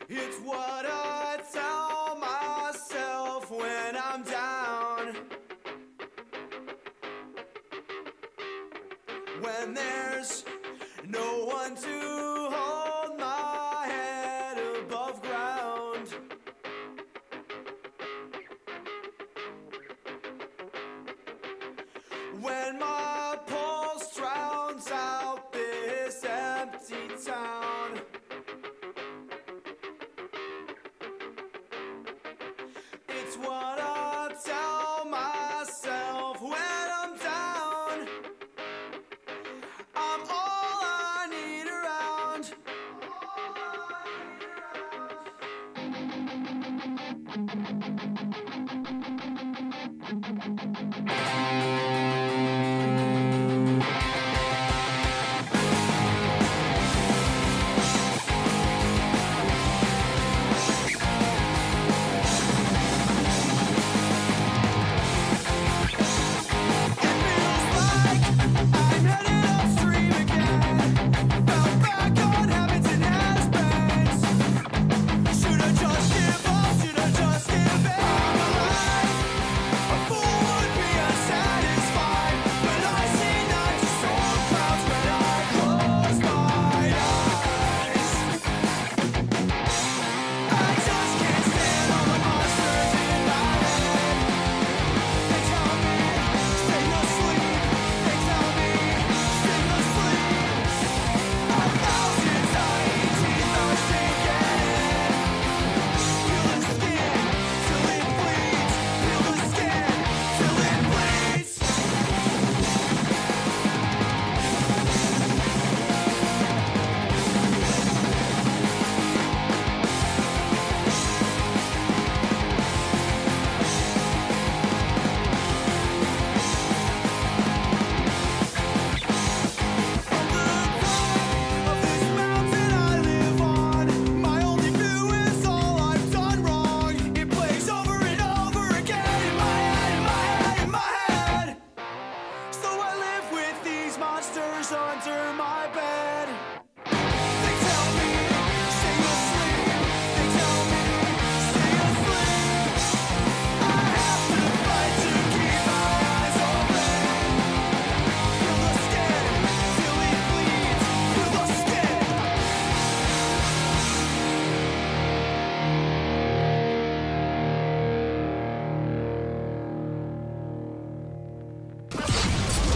It's what I tell myself when I'm down. When there's no one to hold my head above ground. When my pulse drowns out this empty town. It's what I tell myself when I'm down. I'm all I need around.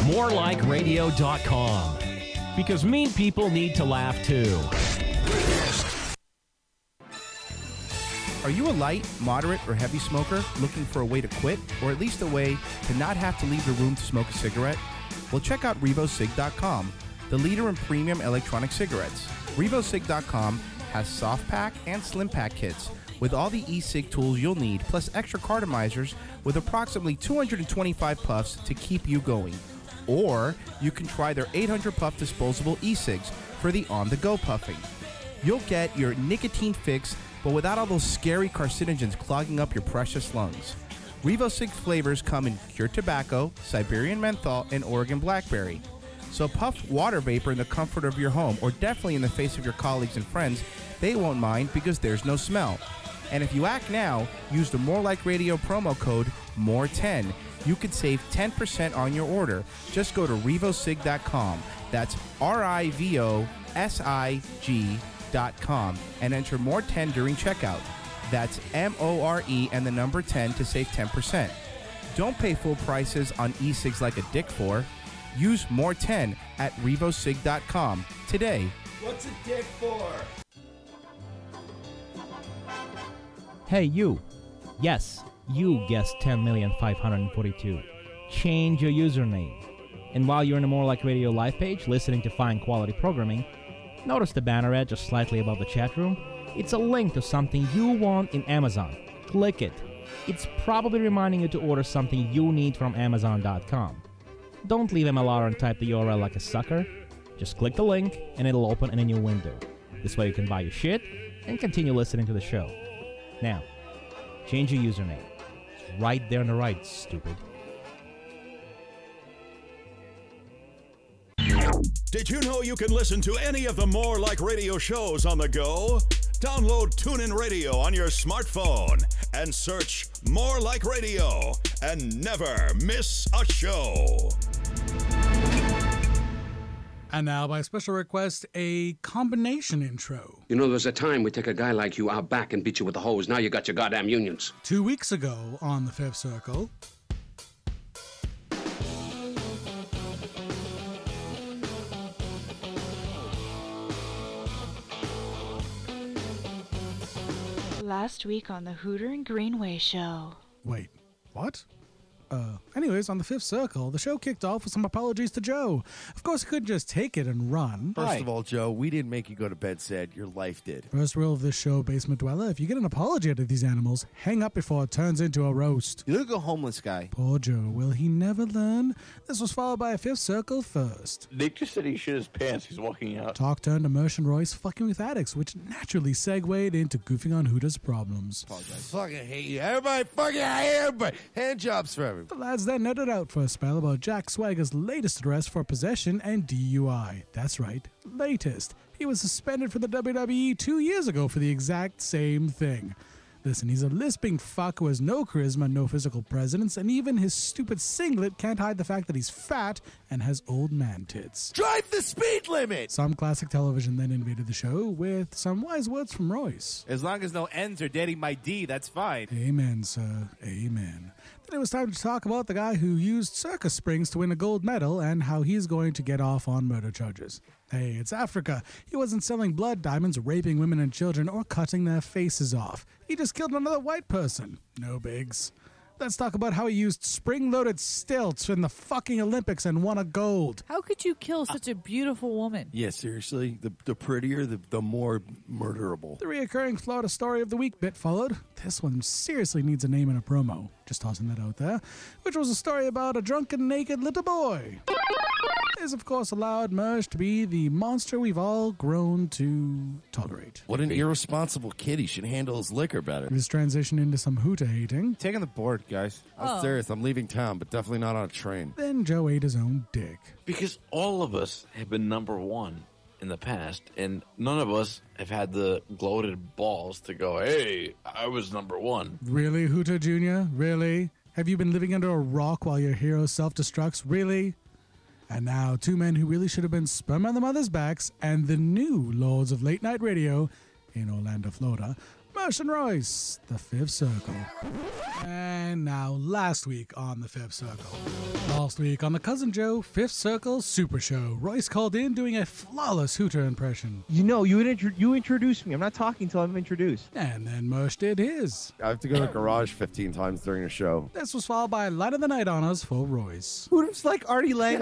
MoreLikeRadio.com. Because mean people need to laugh too. Are you a light, moderate, or heavy smoker looking for a way to quit, or at least a way to not have to leave the room to smoke a cigarette? Well, check out RevoCig.com, the leader in premium electronic cigarettes. RevoCig.com has soft pack and slim pack kits with all the e-cig tools you'll need, plus extra cartomizers with approximately 225 puffs to keep you going. Or you can try their 800 puff disposable e-cigs for the on-the-go puffing. You'll get your nicotine fix, but without all those scary carcinogens clogging up your precious lungs. RevoCig flavors come in pure tobacco, Siberian menthol, and Oregon blackberry. So puff water vapor in the comfort of your home, or definitely in the face of your colleagues and friends. They won't mind because there's no smell. And if you act now, use the More Like Radio promo code MORE10. You could save 10% on your order. Just go to RevoCig.com. That's RIVOSIG.com and enter MORE10 during checkout. That's MORE and the number 10 to save 10%. Don't pay full prices on e-cigs like a dick for. Use MORE10 at RevoCig.com today. What's a dick for? Hey, you. Yes, you guessed 10,542,000. Change your username. And while you're in the More Like Radio live page, listening to fine quality programming, notice the banner ad just slightly above the chat room? It's a link to something you want in Amazon. Click it. It's probably reminding you to order something you need from Amazon.com. Don't leave MLR and type the URL like a sucker. Just click the link and it'll open in a new window. This way you can buy your shit and continue listening to the show. Now, change your username. It's right there on the right, stupid. Did you know you can listen to any of the More Like Radio shows on the go? Download TuneIn Radio on your smartphone and search More Like Radio and never miss a show. And now, by special request, a combination intro. You know, there was a time we'd take a guy like you out back and beat you with a hose. Now you got your goddamn unions. 2 weeks ago on the Fifth Circle. Last week on the Hooter and Greenway show. Wait, what? Anyways, on the Fifth Circle, the show kicked off with some apologies to Joe. Of course, he couldn't just take it and run. First of all, Joe, we didn't make you go to bed sad. Your life did. First rule of this show, Basement Dweller, if you get an apology out of these animals, hang up before it turns into a roast. You look like a homeless guy. Poor Joe, will he never learn? This was followed by a Fifth Circle first. Nick just said he shit his pants. He's walking out. Talk turned to Mersh and Royce fucking with addicts, which naturally segued into goofing on Hooter's problems. Fucking hate you. Everybody fucking hate everybody. Hand jobs for everybody. The lads then nutted out for a spell about Jack Swagger's latest arrest for possession and DUI. That's right, latest. He was suspended from the WWE 2 years ago for the exact same thing. Listen, he's a lisping fuck who has no charisma, no physical presence, and even his stupid singlet can't hide the fact that he's fat and has old man tits. Drive the speed limit! Some classic television then invaded the show with some wise words from Royce. As long as no N's are dating my D, that's fine. Amen, sir. Amen. Then it was time to talk about the guy who used circus springs to win a gold medal and how he's going to get off on murder charges. Hey, it's Africa. He wasn't selling blood diamonds, raping women and children, or cutting their faces off. He just killed another white person. No bigs. Let's talk about how he used spring-loaded stilts in the fucking Olympics and won a gold. How could you kill such a beautiful woman? Yeah, seriously. The prettier, the more murderable. The reoccurring Florida story of the week bit followed. This one seriously needs a name and a promo. Just tossing that out there. Which was a story about a drunken, naked little boy. Is, of course, allowed Mersh to be the monster we've all grown to tolerate. What an irresponsible kid. He should handle his liquor better. His transition into some Hooter hating. Taking the board, guys. I'm serious. I'm leaving town, but definitely not on a train. Then Joe ate his own dick. Because all of us have been number one in the past, and none of us have had the gloated balls to go, hey, I was number one. Really, Hooter Jr.? Really? Have you been living under a rock while your hero self-destructs? Really? And now, two men who really should have been sperm on their mothers' backs and the new lords of late night radio in Orlando, Florida, Mersh and Royce, the Fifth Circle. And now, last week on the Fifth Circle. Last week on the Cousin Joe Fifth Circle Super Show, Royce called in doing a flawless Hooter impression. You know, you introduced me. I'm not talking until I'm introduced. And then Mersh did his. I have to go to the garage 15 times during the show. This was followed by Light of the Night honors for Royce. Hooters like Artie Lang.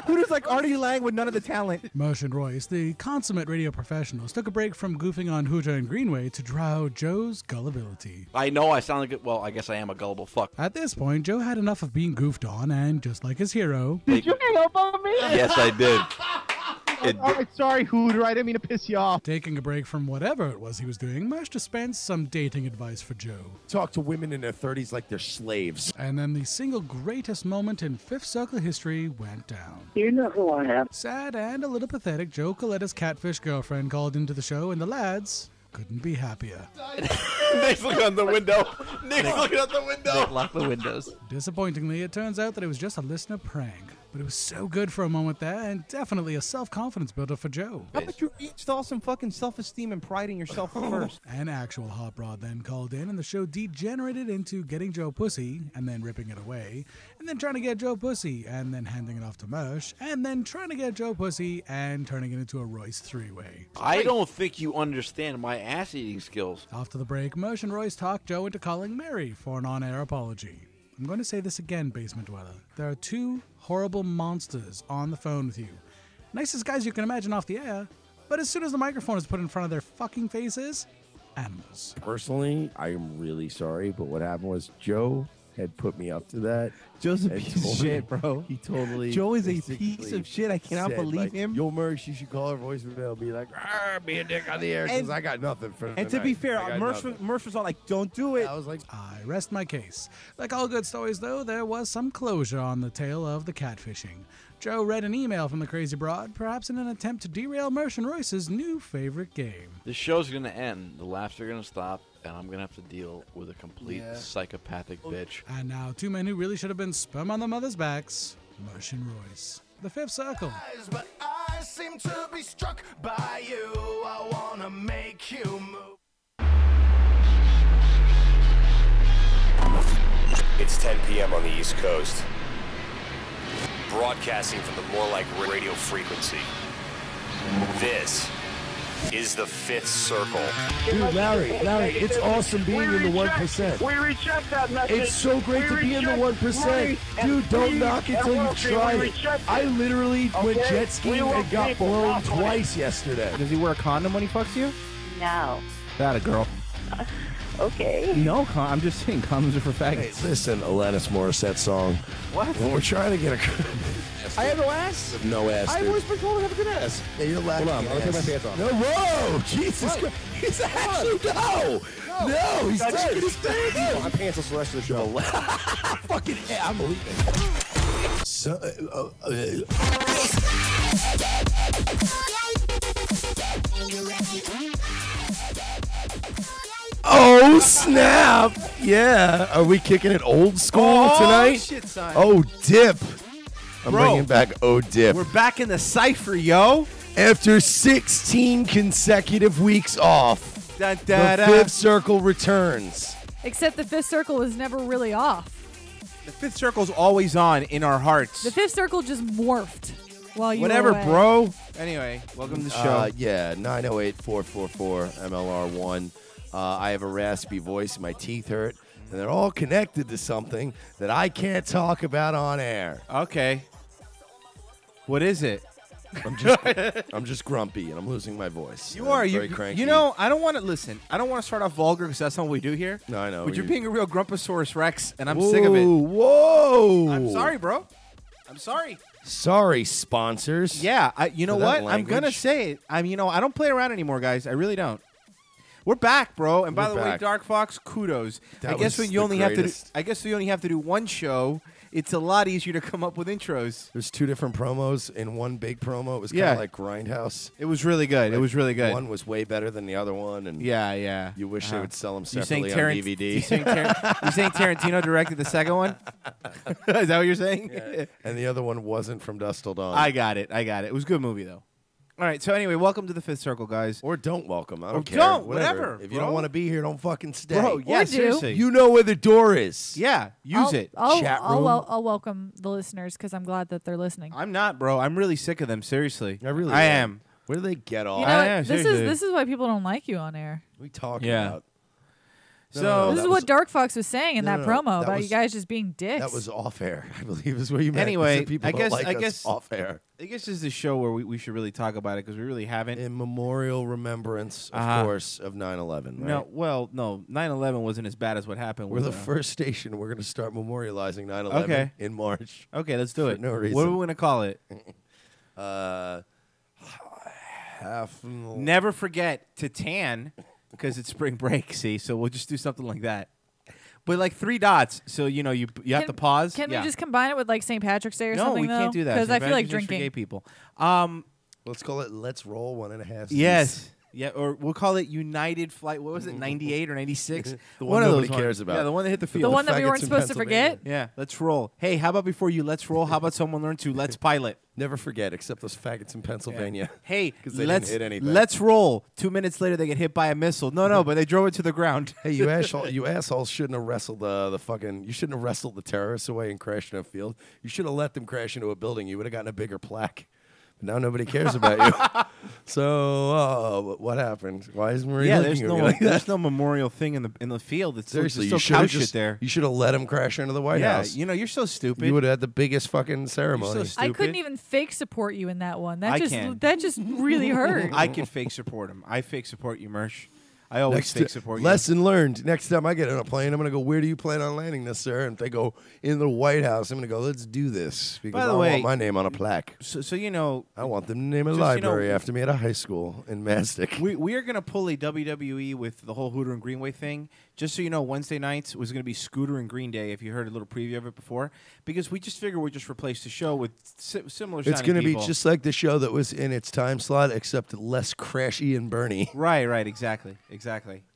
Hooters like Artie Lang with none of the talent. Mersh and Royce, the consummate radio professionals, took a break from goofing on Hooter and Greenway to draw Joe's gullibility. I know I sound like it. Well, I guess I am a gullible fuck. At this point, Joe had enough of being goofed on, and just like his hero... Did you hang up on me? Yes, I did. All right, sorry, Hooter. I didn't mean to piss you off. Taking a break from whatever it was he was doing, Mersh dispensed some dating advice for Joe. Talk to women in their 30s like they're slaves. And then the single greatest moment in Fifth Circle history went down. You know who I am. Sad and a little pathetic, Joe Coletta's catfish girlfriend called into the show, and the lads couldn't be happier. Nick's looking out the window. Nick's looking out the window. Nick, lock the windows. Disappointingly, it turns out that it was just a listener prank. But it was so good for a moment there, and definitely a self-confidence builder for Joe. How about you install some fucking self-esteem and pride in yourself first? An actual hot rod then called in, and the show degenerated into getting Joe pussy, and then ripping it away, and then trying to get Joe pussy, and then handing it off to Mersh, and then trying to get Joe pussy, and turning it into a Royce three-way. I don't think you understand my ass-eating skills. After the break, Mersh and Royce talked Joe into calling Mary for an on-air apology. I'm going to say this again, Basement Dweller. There are two horrible monsters on the phone with you. Nicest guys you can imagine off the air, but as soon as the microphone is put in front of their fucking faces, animals. Personally, I am really sorry, but what happened was Joe had put me up to that. Joe's a And piece of told shit, me- bro. He totally. Joe is a basically piece of shit. I cannot said, believe like, him. Yo, Mersh, you should call her voicemail. Be like, be a dick on the air because And- I got nothing for. And to be fair, Murph was all like, "Don't do it." I was like, I rest my case. Like all good stories, though, there was some closure on the tale of the catfishing. Joe read an email from the crazy broad, perhaps in an attempt to derail Mersh and Royce's new favorite game. The show's going to end. The laughs are going to stop, and I'm going to have to deal with a complete psychopathic bitch. And now, two men who really should have been sperm on their mothers' backs, Mersh and Royce. The Fifth Circle. But I seem to be struck by you. I wanna make you move. It's 10 p.m. on the East Coast. Broadcasting from the More Like Radio frequency. This is the Fifth Circle. dude, Larry, it's awesome being in the 1%. We reject that message. It's so great to be in the 1%. Dude, don't knock it till you've tried it. I literally went jet skiing and got blown twice yesterday. Does he wear a condom when he fucks you? No. That a girl. Okay. No, I'm just saying condoms are for Hey, faggots. listen, Alanis Morissette song. What? When we're trying to get a... I have no ass. No ass, I've dude. always been told I have a good ass. Yeah, you're lacking. Hold on, I'll take my pants off. No, whoa! Jesus Christ. He's actually... No, he's taking his pants off. I'm pantsless the rest of the show. Fucking... Yeah, I'm leaving. So... Oh, snap! Yeah. Are we kicking it old school tonight? Shit, son. Oh, dip. I'm Bro, bringing back Oh, dip. We're back in the cipher, yo. After 16 consecutive weeks off, Da, the da, da. Fifth Circle returns. Except the Fifth Circle is never really off. The Fifth Circle's always on in our hearts. The Fifth Circle just morphed while you Whatever, were away. bro. Anyway, welcome to the show. Yeah, 908-444-MLR1. I have a raspy voice, my teeth hurt, and they're all connected to something that I can't talk about on air. Okay. What is it? I'm just grumpy, and I'm losing my voice. You are. Very You, cranky. you know, I don't want to listen. I don't want to start off vulgar because that's not what we do here. No, I know. But you're being a real Grumposaurus Rex, and I'm Whoa, sick of it. Whoa! I'm sorry, bro. I'm sorry. Sorry, sponsors. Yeah, you know For that what? I'm gonna language. say it. I don't play around anymore, guys. I really don't. We're back, bro. And by We're the way, back. Dark Fox, kudos. That I guess was when you the only have to, greatest. I guess we only have to do one show. It's a lot easier to come up with intros. There's two different promos in one big promo. It was kind Yeah. of like Grindhouse. It was really good. It was really good. One was way better than the other one, and Yeah. you wish they would sell them You saying separately on DVD. You saying Tarantino directed the second one? Is that what you're saying? Yeah. And the other one wasn't From Dusk Till Dawn. I got it. It was a good movie though. All right. So anyway, welcome to the Fifth Circle, guys. Or don't welcome. I don't Or care. don't, Whatever. whatever, If you bro. don't want to be here, don't fucking stay. Bro, yeah, Or do. seriously. You know where the door is. Yeah, use it. Chat room. I'll welcome the listeners because I'm glad that they're listening. I'm not, bro. I'm really sick of them. Seriously, I really I am. am. Where do they get off? You I know, am, this seriously. is why people don't like you on air. What are we talking Yeah. about? So This that is was- what Dark Fox was saying in No, that no, promo that about was- you guys just being dicks. That was off air, I believe is what you meant. Anyway, You said people I don't guess- like I us guess- off air. I guess this is the show where we should really talk about it because we really haven't. In memorial remembrance, of Uh-huh. course, of 9/11. Right? No, well, no. 9/11 wasn't as bad as what happened. We're with, the first station. We're going to start memorializing 9/11 Okay. in March. Okay, let's do For it. no reason. What are we going to call it? Never forget to tan because it's spring break. See, so we'll just do something like that. But like 3 dots, so you know you have to pause. Can Yeah. we just combine it with like St. Patrick's Day or No, something? we can't do that because I St. feel like Patrick's Day is for drinking. gay people. Let's call it Let's Roll 1.5. Yes. Yeah, or we'll call it United Flight. What was it, 98 or 96? The one of nobody those cares ones. about. Yeah, the one that hit the field. The one that we faggots weren't in supposed to Pennsylvania. forget. Yeah, let's roll. Hey, how about before you let's roll, how about someone learn to let's pilot? Never forget, except those faggots in Pennsylvania. Hey, 'Cause they let's didn't hit anything. let's roll. 2 minutes later, they get hit by a missile. No, but they drove it to the ground. Hey, you assholes shouldn't have wrestled the fucking. You shouldn't have wrestled the terrorists away and crashed in a field. You should have let them crash into a building. You would have gotten a bigger plaque. But now nobody cares about you. So what happened? Why is Marie? Yeah, looking there's at no me like that? there's no memorial thing in the field. It's Seriously, still you should cow have shit just there. You should have let him crash into the White Yeah, House. you know you're so stupid. You would have had the biggest fucking ceremony. You're so I stupid. couldn't even fake support you in that one. I That can. just really hurt. I can fake support him. I fake support you, Mersh. I always Next fake support you. Lesson learned. Next time I get on a plane, I'm going to go, where do you plan on landing this, sir? And if they go in the White House, I'm going to go, let's do this. Because By the I way, want my name on a plaque. So you know, I want them to name a just, library you know, after me at a high school in Mastic. we are gonna pull a WWE with the whole Hooter and Greenway thing. Just so you know, Wednesday nights was gonna be Scooter and Greenday. If you heard a little preview of it before, because we just figured we'd just replace the show with similar. It's going to be just like the show that was in its time slot, except less crashy and Bernie. Right, exactly.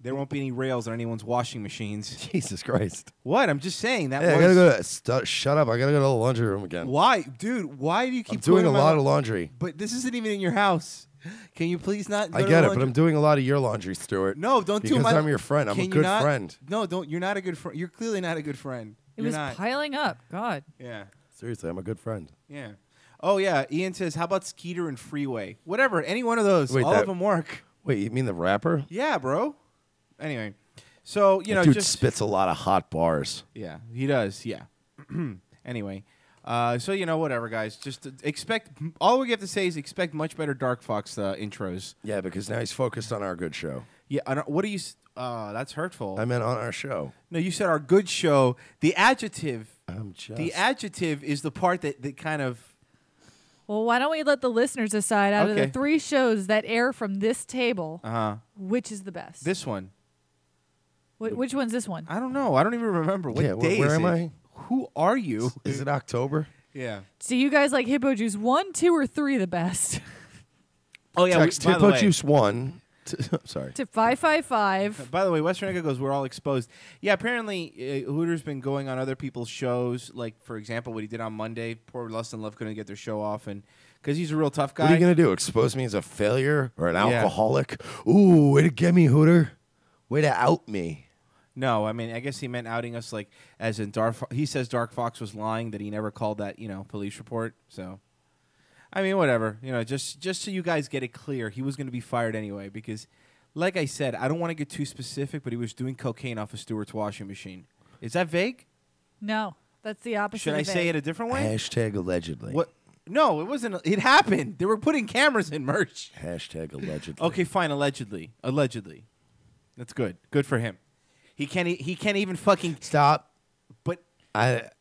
There won't be any rails on anyone's washing machines. Jesus Christ! What? I'm just saying that. Hey, I gotta go. Shut up! I gotta go to the laundry room again. Why, dude? Why do you keep I'm doing a going to my lot of laundry. But this isn't even in your house. Can you please not? Go I to get the it, but laundry- I'm doing a lot of your laundry, Stuart. No, don't do because my. I'm your friend. I'm Can a you good not? friend. No, don't. You're not a good friend. You're clearly not a good friend. It You're was not. piling up. God. Yeah. Seriously, I'm a good friend. Yeah. Oh yeah. Ian says, "How about Skeeter and Freeway? Whatever. Any one of those. All of them work." Wait, you mean the rapper? Yeah, bro. Anyway, so you That know, dude just spits a lot of hot bars. yeah, he does. Yeah. Anyway, so you know, whatever, guys. Just expect. All we have to say is expect much better Dark Fox intros. Yeah, because now he's focused on our good show. Yeah. What do you? That's hurtful. I meant on our show. No, you said our good show. The adjective. just. The adjective is the part that kind of. Well, why don't we let the listeners decide out of Okay. the 3 shows that air from this table, which is the best? This one. Which one's this one? I don't know. I don't even remember. What Yeah, day where is am it? I? Who are you? Is it October? Yeah. So you guys like Hippo Juice 1, 2, or 3 the best? Oh yeah. Text by the Hippo way- Juice 1. Sorry. To 555. By the way, Western Echo goes, we're all exposed. Yeah, apparently Hooter's been going on other people's shows. Like, for example, what he did on Monday. Poor Lust and Love couldn't get their show off. And because he's a real tough guy. What are you going to do? Expose me as a failure or an Yeah. alcoholic? Ooh, way to get me, Hooter. Way to out me. No, I mean, I guess he meant outing us like as in Dark he says Dark Fox was lying, that he never called that, police report. So, I mean, whatever. Just so you guys get it clear, he was going to be fired anyway because, like I said, I don't want to get too specific, but he was doing cocaine off of Stewart's washing machine. Is that vague? No, that's the opposite. Should I of say vague. it a different way? Hashtag allegedly. What? No, it wasn't. It happened. They were putting cameras in merch. Hashtag allegedly. Okay, fine. Allegedly. That's good. Good for him. He can't even fucking stop. But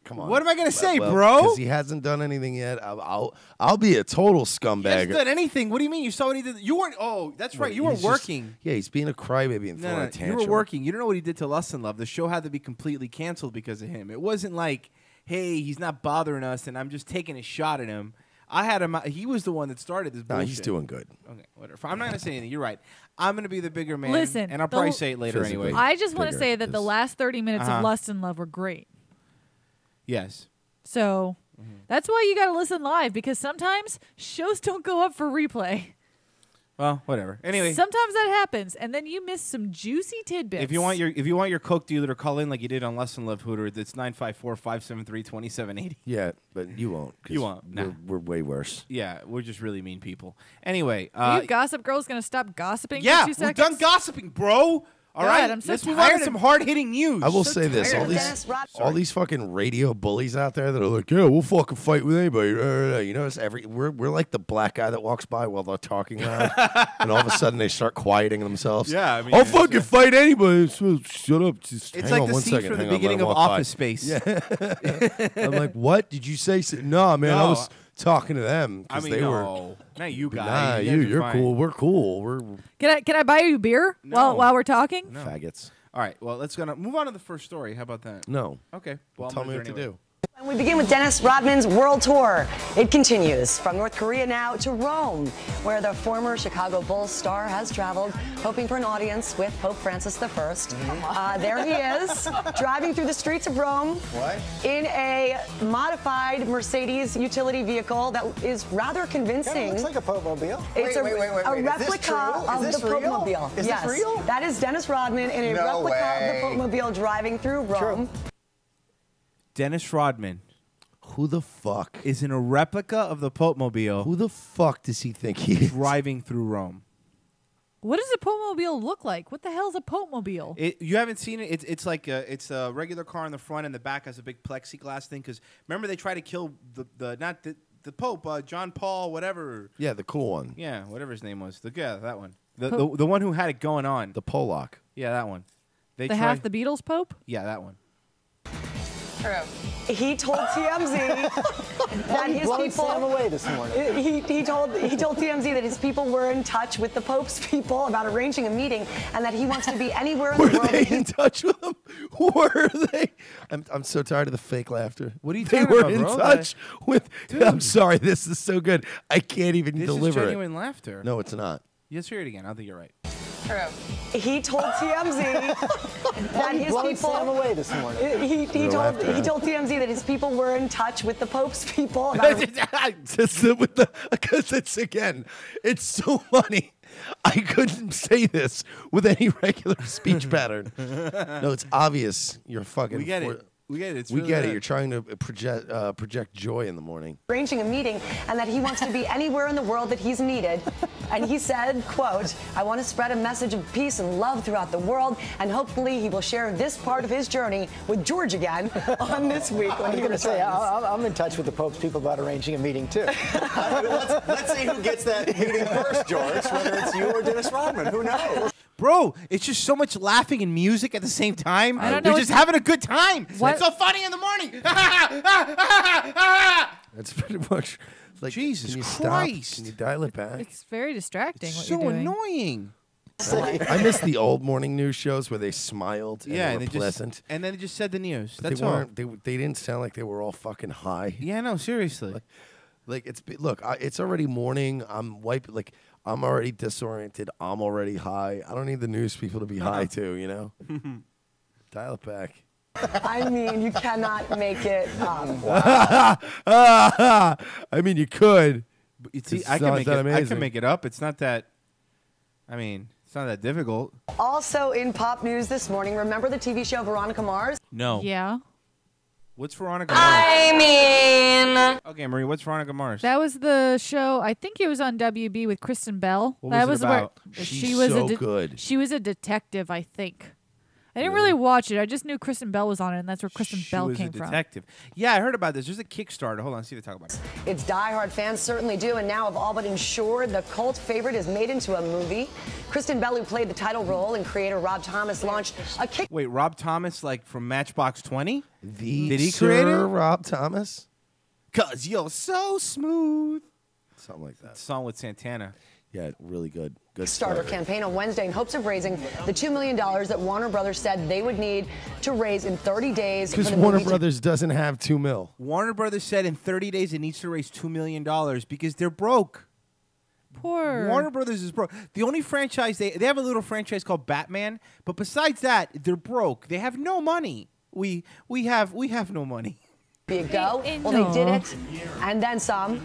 come on. What am I gonna say, bro? Because he hasn't done anything yet. I'll be a total scumbag. He hasn't done anything. What do you mean? You saw what he did? You weren't. Oh, that's right. You weren't He's just- working. yeah, he's being a crybaby and throwing a You tantrum. were working. You don't know what he did to Lust and Love. The show had to be completely canceled because of him. It wasn't like, hey, he's not bothering us, and I'm just taking a shot at him. I had him. He was the one that started this No, bullshit. he's doing good. Okay, whatever. I'm not gonna say anything. You're right. I'm gonna be the bigger man. Listen, and I'll the- probably say it later Physically. anyway. I just want to Bigger say that the last 30 minutes Uh-huh. of Lust and Love were great. Yes. So that's why you got to listen live, because sometimes shows don't go up for replay. Well, whatever. Anyway, Sometimes that happens, and then you miss some juicy tidbits. if you want your Coke dealer to call in like you did on Lust and Love Hooter, it's 954-573-2780. Yeah, but you won't. 'cause You won't. Nah. We're way worse. Yeah, we're just really mean people. Anyway, Are you Gossip Girl's going to stop gossiping yeah, for 2 we're seconds? done gossiping, bro. All God, right, I'm so let's move on tired to of- some hard-hitting news. I will So say this: tired all of these, Dennis all these fucking radio bullies out there that are like, "Yeah, we'll fucking fight with anybody." You notice we're like the black guy that walks by while they're talking loud, and all of a sudden they start quieting themselves. Yeah, I mean, I'll fucking fight anybody. So shut up. Just It's hang like on the one scene second. from the Hang on, let beginning him of walk by. Office Space. Yeah. I'm like, what did you say? Nah, man, I No. was talking to them I because mean, they were. no, not you guys. Nah, You guys are you're fine. cool. We're cool. We're Can I buy you beer No. while we're talking? No. faggots. All right, well, let's move on to the first story. How about that? No. Okay. Well, Tell I'm me gonna what to do. And we begin with Dennis Rodman's world tour. It continues from North Korea now to Rome, where the former Chicago Bulls star has traveled, hoping for an audience with Pope Francis I. There he is, driving through the streets of Rome in a modified Mercedes utility vehicle that is rather convincing. Looks like a Pope-mobile. It's Wait, a is this replica true? of Is the this real? Pope-mobile. Is Yes, this real? that is Dennis Rodman in a No replica of way. the Pope-mobile driving through Rome. Dennis Rodman Who the fuck is in a replica of the Pope-mobile. Who the fuck does he think he is? Driving through Rome. What does a Pope-mobile look like? What the hell is a Pope-mobile? You haven't seen it? It's like it's a regular car in the front, and the back has a big plexiglass thing. Because remember, they tried to kill the Pope, John Paul, whatever. Yeah, the cool one. Yeah, whatever his name was. That one. The one who had it going on. The Pollock. Yeah, that one. They The half the Beatles Pope? Yeah, that one. He told TMZ that his blowing people. Sam away this morning. He told TMZ that his people were in touch with the Pope's people about arranging a meeting, and that he wants to be anywhere in the world. Were they in touch with them? Were they? I'm so tired of the fake laughter. What are you They talking were about, in bro? touch with. Dude. I'm sorry. This is so good. I can't even This deliver is it. genuine laughter. No, it's not. Let's hear it again. I think you're right. He told TMZ that his blowing people. Sam away this morning. He told TMZ that his people were in touch with the Pope's people about. Because it's again, it's so funny. I couldn't say this with any regular speech pattern. No, it's obvious. You're fucking. We get it. We get it. It's we really get it. bad. You're trying to project joy in the morning. Arranging a meeting, and that he wants to be anywhere in the world that he's needed. And he said, quote, I want to spread a message of peace and love throughout the world, and hopefully he will share this part of his journey with George again on This Week. I was going to say, I'm in touch with the Pope's people about arranging a meeting, too. let's see who gets that meeting first, George, whether it's you or Dennis Rodman. Who knows? Bro, it's just so much laughing and music at the same time. I don't know They're just having a good time. What? It's so funny in the morning. That's pretty much like Jesus can you Christ. Stop? Can you dial it back? It's very distracting what so you're doing. annoying. I miss the old morning news shows where they smiled and Yeah, they and were they pleasant. just and then they just said the news. But That's they all. weren't. They didn't sound like they were all fucking high. Yeah, no, seriously. Like it's already morning. I'm already disoriented. I'm already high. I don't need the news people to be high too. You know. Dial it back. I mean, you cannot make it up. I mean, you could. It's, I It's can not make that it. I amazing. can make it up. It's not that. I mean, it's not that difficult. Also in pop news this morning, remember the TV show Veronica Mars? No. Yeah. What's Veronica Mars? I mean... Okay, Marie. What's Veronica Mars? That was the show. I think it was on WB with Kristen Bell. What that was it where about? she was so a good. She was a detective, I think. I didn't really watch it. I just knew Kristen Bell was on it, and that's where Kristen Bell was came a from. detective. Yeah, I heard about this. There's a Kickstarter. Hold on, see if they talk about it. Its diehard fans certainly do, and now have all but ensured the cult favorite is made into a movie. Kristen Bell, who played the title role, and creator Rob Thomas launched a kick. Wait, Rob Thomas, like from Matchbox 20? Did he create it? Rob Thomas? 'Cause you're so smooth. Something like that. Song with Santana. Yeah, really good. Good Starter story. campaign on Wednesday in hopes of raising the $2 million that Warner Brothers said they would need to raise in 30 days. Because for the Warner movie to- Brothers doesn't have $2 million. Warner Brothers said in 30 days it needs to raise $2 million because they're broke. Poor. Warner Brothers is broke. The only franchise they have a little franchise called Batman, but besides that, they're broke. They have no money. We have no money. be a go. Well, they did it, and then some,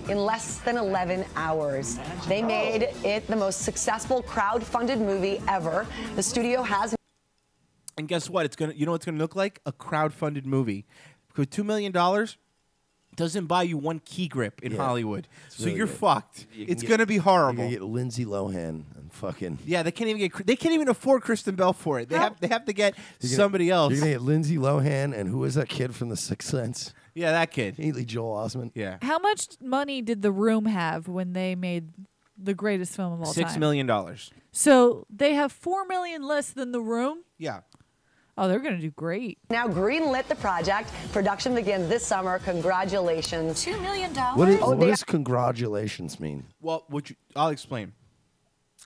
in less than 11 hours. They made it the most successful crowd-funded movie ever. The studio has. And guess what? You know what it's gonna look like? A crowd-funded movie. Because $2 million doesn't buy you one key grip in Hollywood. So really you're good. fucked. You can It's get- gonna be horrible. You get Lindsay Lohan and fucking. Yeah, they can't even afford Kristen Bell for it. They have to get somebody else. You're gonna get Lindsay Lohan and who is that kid from The Sixth Sense? Yeah, that kid. Haley Joel Osment. Yeah. How much money did The Room have when they made the greatest film of all time? $6 million. So they have $4 million less than The Room? Yeah. Oh, they're going to do great. Now greenlit the project. Production begins this summer. Congratulations. $2 million? What does congratulations mean? Well, I'll explain.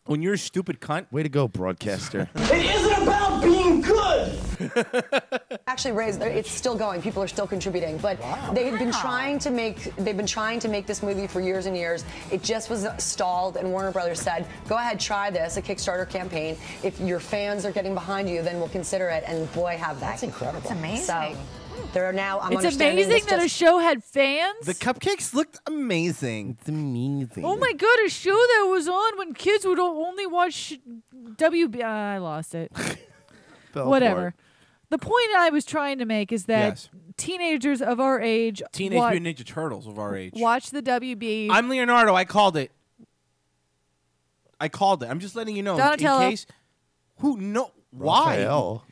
When you're a stupid cunt. Way to go, broadcaster. It isn't about being good. Actually raised. It's still going. People are still contributing, but they've been trying to make this movie for years and years. It just was stalled, and Warner Brothers said, "Go ahead, try this, a Kickstarter campaign. If your fans are getting behind you, then we'll consider it." And boy, have they! That's incredible. That's amazing. So there are now. I'm It's understanding amazing this that a just- show had fans. The cupcakes looked amazing. It's amazing. Oh my god, a show that was on when kids would only watch WB. I lost it. Fell Whatever. apart. The point I was trying to make is that Yes. teenagers of our age Teenage Mutant Ninja Turtles of our age. watch the WB. I'm Leonardo. I called it. I'm just letting you know Donatello. in case. Who no? Why? Raphael.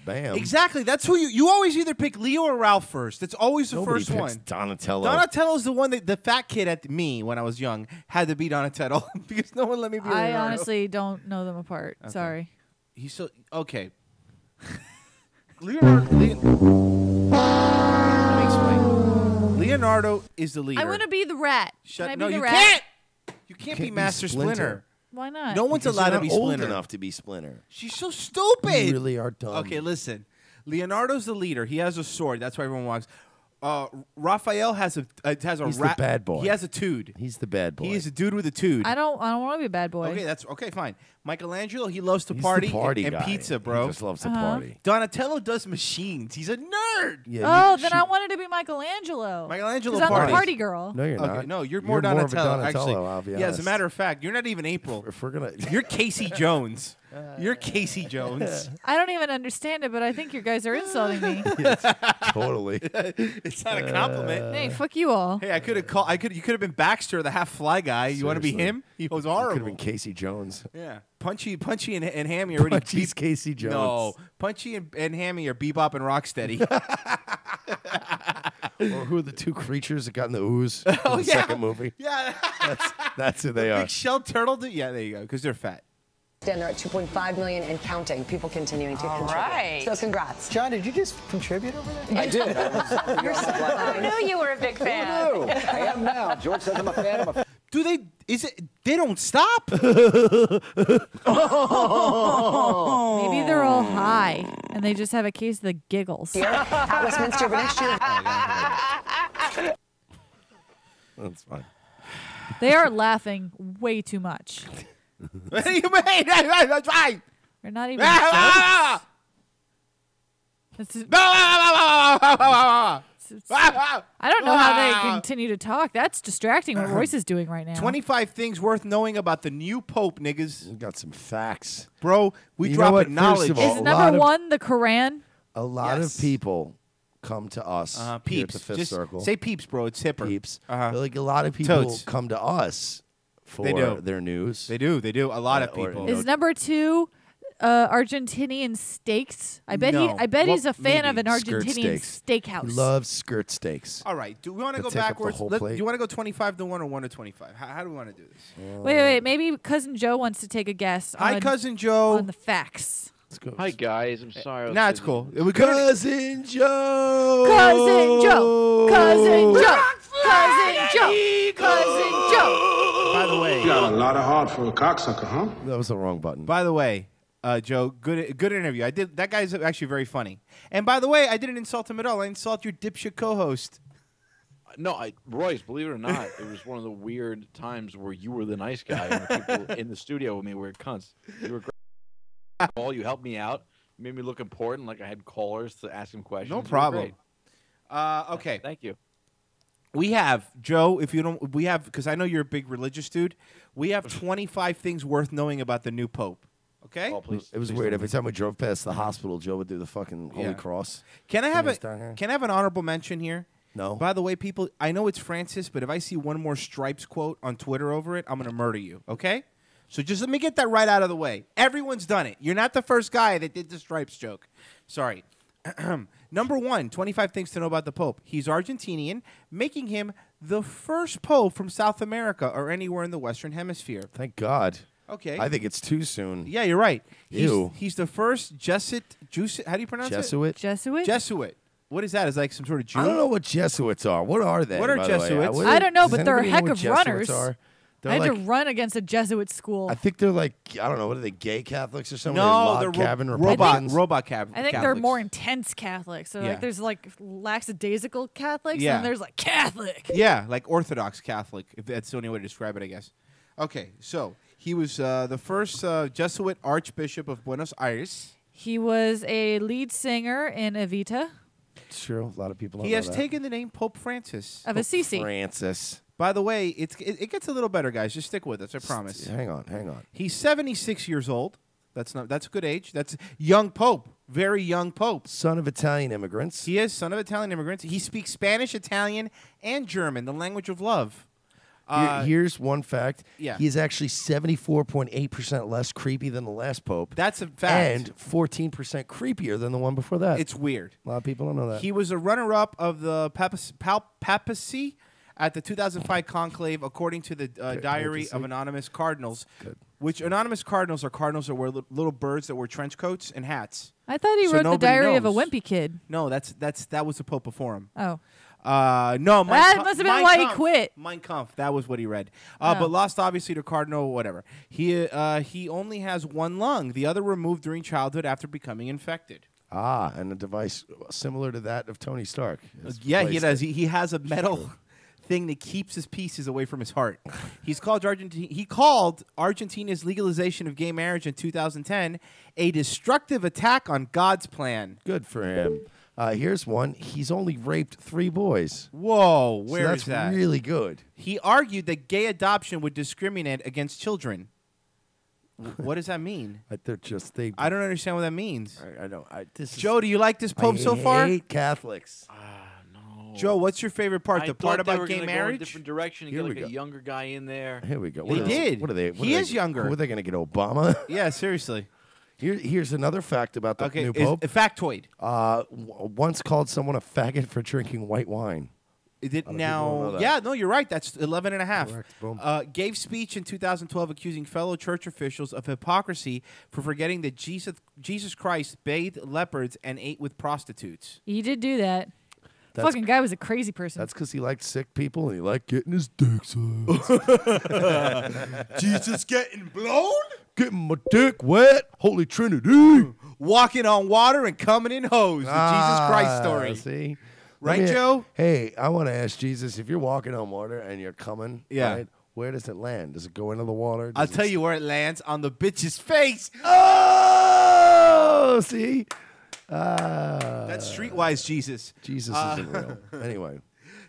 Bam. Exactly. That's who you always either pick Leo or Ralph first. That's always the Nobody first picks one. Donatello. Donatello's the one that the fat kid at me when I was young had to be Donatello because no one let me be Leonardo. I honestly don't know them apart. Okay. Sorry. He's so okay. Let me explain. Leonardo is the leader. I want to be the rat. Shut. Can I No, be the you rat? can't. You can't be Master Splinter. Why not? No one's Because allowed you're to be not old Splinter. enough to be Splinter. She's so stupid. You really are dumb. Okay, listen. Leonardo's the leader. He has a sword. That's why everyone walks. Raphael has a He's the bad boy. He has a tude. He's the bad boy. He is a dude with a tude. I don't want to be a bad boy. Okay, that's okay. Fine. Michelangelo, he loves to He's party, the party and guy. pizza, bro. He just loves to party. Donatello does machines. He's a nerd. Oh, then I wanted to be Michelangelo. Michelangelo 'Cause I'm parties. the party girl. No, you're Okay, not. no, you're more of a Donatello. Actually, I'll be yeah. As a honest. matter of fact, you're not even April. If we're gonna, You're Casey Jones. You're Casey Jones. I don't even understand it, but I think you guys are insulting me. totally. It's not a compliment. Hey, fuck you all. Hey, I could have called. You could have been Baxter, the half fly guy. You want to be Seriously. him? He was Could have horrible. been Casey Jones. Yeah, Punchy, and Hammy already. Punchy's Casey Jones. No, Punchy and Hammy are Bebop and Rocksteady. Or who are the two creatures that got in the ooze in the second movie? Yeah, That's who they are. big shell turtle. Yeah, there you go. Because they're fat. And they're at 2.5 million and counting. People continuing to contribute. right. So congrats. John, did you just contribute over there? I did. I knew you were a big fan. I am now. George says I'm a fan. I'm a Do they? Is it? They don't stop. Maybe they're all high and they just have a case of the giggles. Here at Westminster for next year. That's fine. They are laughing way too much. What do you mean? That's right. They're not even jokes. I don't know how they continue to talk. That's distracting what Royce is doing right now. 25 things worth knowing about the new Pope, niggas. We got some facts. Bro, we You know what? dropping First knowledge. of all, Is a lot number of- one the Quran? A lot Yes. of people come to us here at Peeps. the Fifth Just Circle. say peeps, bro. It's hipper. Peeps. Uh-huh. But like a lot of people Totes. come to us for They do. their news. They do. They do. A lot of Or, people. you know, Is number two Argentinian steaks? I bet No. he's a fan of an maybe. Skirt Argentinian steaks. steakhouse. He loves skirt steaks. All right. Do we want to They'll go take up the backwards? whole Do plate. you want to go 25 to 1 or 1 to 25? How do we want to do this? Wait. Maybe Cousin Joe wants to take a guess. Hi, on, Cousin Joe. on the facts. Let's go. Hi guys, I'm sorry. Nah, it's cool. We couldn't- Cousin Joe. Cousin Joe. Cousin Joe. Cousin Joe. Cousin Joe. By the way, You got a lot of heart for a cocksucker, huh? That was the wrong button. By the way, Joe, good interview. I did. That guy's actually very funny. And by the way, I didn't insult him at all. I insult your dipshit co-host. No, Royce, believe it or not, it was one of the weird times where you were the nice guy and the people in the studio with me were cunts. You were great. You helped me out. You made me look important, like I had callers to ask him questions. No You were problem. great. Okay. Thank you. We have, Joe, if you don't, we have, because I know you're a big religious dude, we have 25 things worth knowing about the new Pope. Okay? Oh, please. It was please weird. don't. Every time we drove past the hospital, Joe would do the fucking Holy Yeah. Cross. Can I have Fingers down here. can I have an honorable mention here? No. By the way, people, I know it's Francis, but if I see one more Stripes quote on Twitter over it, I'm going to murder you, okay? So just let me get that right out of the way. Everyone's done it. You're not the first guy that did the Stripes joke. Sorry. Number 1, 25 things to know about the Pope. He's Argentinian, making him the first Pope from South America or anywhere in the Western Hemisphere. Thank God. Okay. I think it's too soon. Yeah, you're right. Ew. He's the first Jesuit. How do you pronounce Jesuit? Jesuit? Jesuit. What is that? Is like some sort of Jew? I don't know what Jesuits are. What are they? What are by the way? Jesuits? What I don't know, does but they're a anybody know heck what of Jesuits runners. are? I They're had like, to run against a Jesuit school. I think they're like, I don't know, what are they, gay Catholics or something? No, they're log cabin robot Republicans? Catholics. I think they're more intense Catholics. So Yeah. like there's like lackadaisical Catholics Yeah. and there's like Catholic. Yeah, like Orthodox Catholic, if that's the only way to describe it, I guess. Okay, so he was the first Jesuit Archbishop of Buenos Aires. He was a lead singer in Evita It's true. A lot of people don't He know has that. taken the name Pope Francis. of Assisi. Francis. By the way, it gets a little better, guys. Just stick with us, I promise. Hang on. He's 76 years old. That's a good age. That's young Pope. Very young Pope. Son of Italian immigrants. He is son of Italian immigrants. He speaks Spanish, Italian, and German, the language of love. Here's one fact. Yeah. He is actually 74.8% less creepy than the last pope. That's a fact. And 14% creepier than the one before that. It's weird. A lot of people don't know that. He was a runner-up of the papacy at the 2005 conclave, according to the Diary of Anonymous Cardinals. Which anonymous cardinals are cardinals that wear little birds that wear trench coats and hats. I thought he So wrote the nobody Diary of a knows. Wimpy Kid. No, that was the pope before him. Oh. No, That must have been why he quit. Mein Kampf, that was what he read. Oh. But lost obviously to Cardinal, whatever. He only has one lung. The other removed during childhood after becoming infected. And a device similar to that of Tony Stark. Yeah, he does. He has a metal thing that keeps his pieces away from his heart. He called Argentina's legalization of gay marriage in 2010 a destructive attack on God's plan. Good for him. Here's one. He's only raped 3 boys. Whoa, where is so that? that's really good. He argued that gay adoption would discriminate against children. What does that mean? They're just they. I don't understand what that means. I don't. Joe, do you like this pope so far? I hate Catholics. Joe, what's your favorite part? I The part thought they about were gay gonna go in a marriage? different direction and Here get we like a go. younger guy in there. Here we go. They did. What are they? He is younger. Who are they going to get? Obama? Yeah, seriously. Here's another fact about the new is- pope. a factoid. Once called someone a faggot for drinking white wine. It did A lot of people don't know now. that. Yeah, no, you're right. That's 11 and a half. Correct. Boom. Gave speech in 2012 accusing fellow church officials of hypocrisy for forgetting that Jesus Christ bathed leopards and ate with prostitutes. He did do that. That's- Fucking guy was a crazy person. That's because he liked sick people and he liked getting his dick sucked. Jesus getting blown? Getting my dick wet. Holy Trinity. Walking on water and coming in hose. The Jesus Christ story. See? Right, Let me- Joe? Hey, I want to ask Jesus, if you're walking on water and you're coming, Yeah. right, where does it land? Does it go into the water? I'll Does tell it- you where it lands, on the bitch's face. Oh, see? That's streetwise Jesus. Jesus isn't real. Anyway.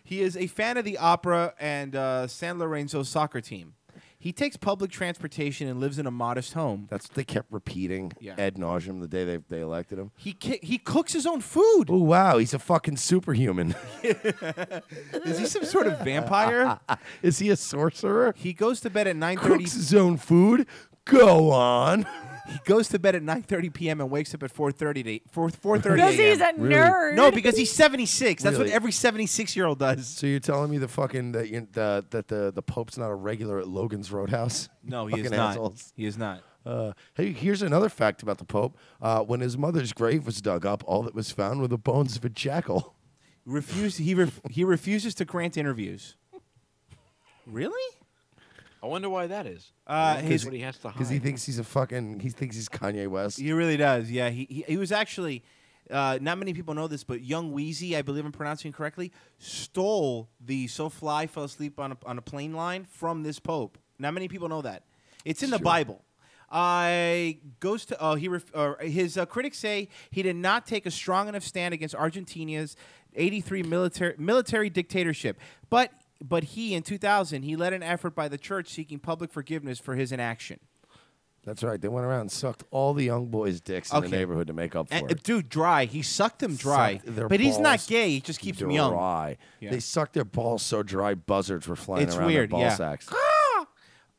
He is a fan of the opera and San Lorenzo soccer team. He takes public transportation and lives in a modest home. That's what they kept repeating ad nauseum the day they elected him. He cooks his own food. Oh, wow. He's a fucking superhuman. Is he some sort of vampire? Is he a sorcerer? He goes to bed at 9:30. Cooks his own food? Go on. He goes to bed at 9:30 p.m. and wakes up at 4:30 Because a.m. he's a nerd. No, because he's 76. That's Really? what every 76-year-old does. So you're telling me the fucking that the Pope's not a regular at Logan's Roadhouse? No, he is Fucking not. assholes. He is not. Hey, here's another fact about the Pope. When his mother's grave was dug up, all that was found were the bones of a jackal. He refuses to grant interviews. Really? I wonder why that is. His- what he has to hide. Because he thinks he's he thinks he's Kanye West. He really does. Yeah, he was actually. Not many people know this, but Young Wheezy, I believe I'm pronouncing it correctly, stole the "So Fly, Fell Asleep on a Plane" line from this Pope. Not many people know that. It's in the Bible. Goes to his critics say he did not take a strong enough stand against Argentina's '83 military dictatorship, but he in 2000 he led an effort by the church seeking public forgiveness for his inaction. That's right. They went around and sucked all the young boys' dicks in the neighborhood to make up for it. Dude, dry. He sucked them dry. Sucked their But he's not balls gay. He just keeps them young. dry. Yeah. They sucked their balls so dry buzzards were flying It's around weird, their ball yeah. sacks.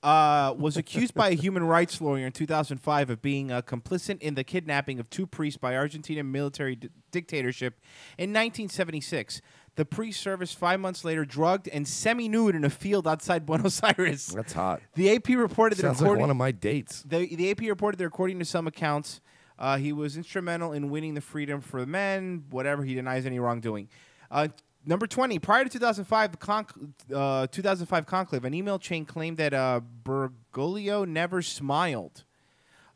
Was accused by a human rights lawyer in 2005 of being complicit in the kidnapping of two priests by Argentinian military dictatorship in 1976. The priest service 5 months later, drugged and semi-nude in a field outside Buenos Aires. That's hot. The AP reported that Sounds like one of my dates. The AP reported that according to some accounts, he was instrumental in winning the freedom for men. Whatever, he denies any wrongdoing. Number 20. Prior to 2005, the 2005 conclave, an email chain claimed that Bergoglio never smiled.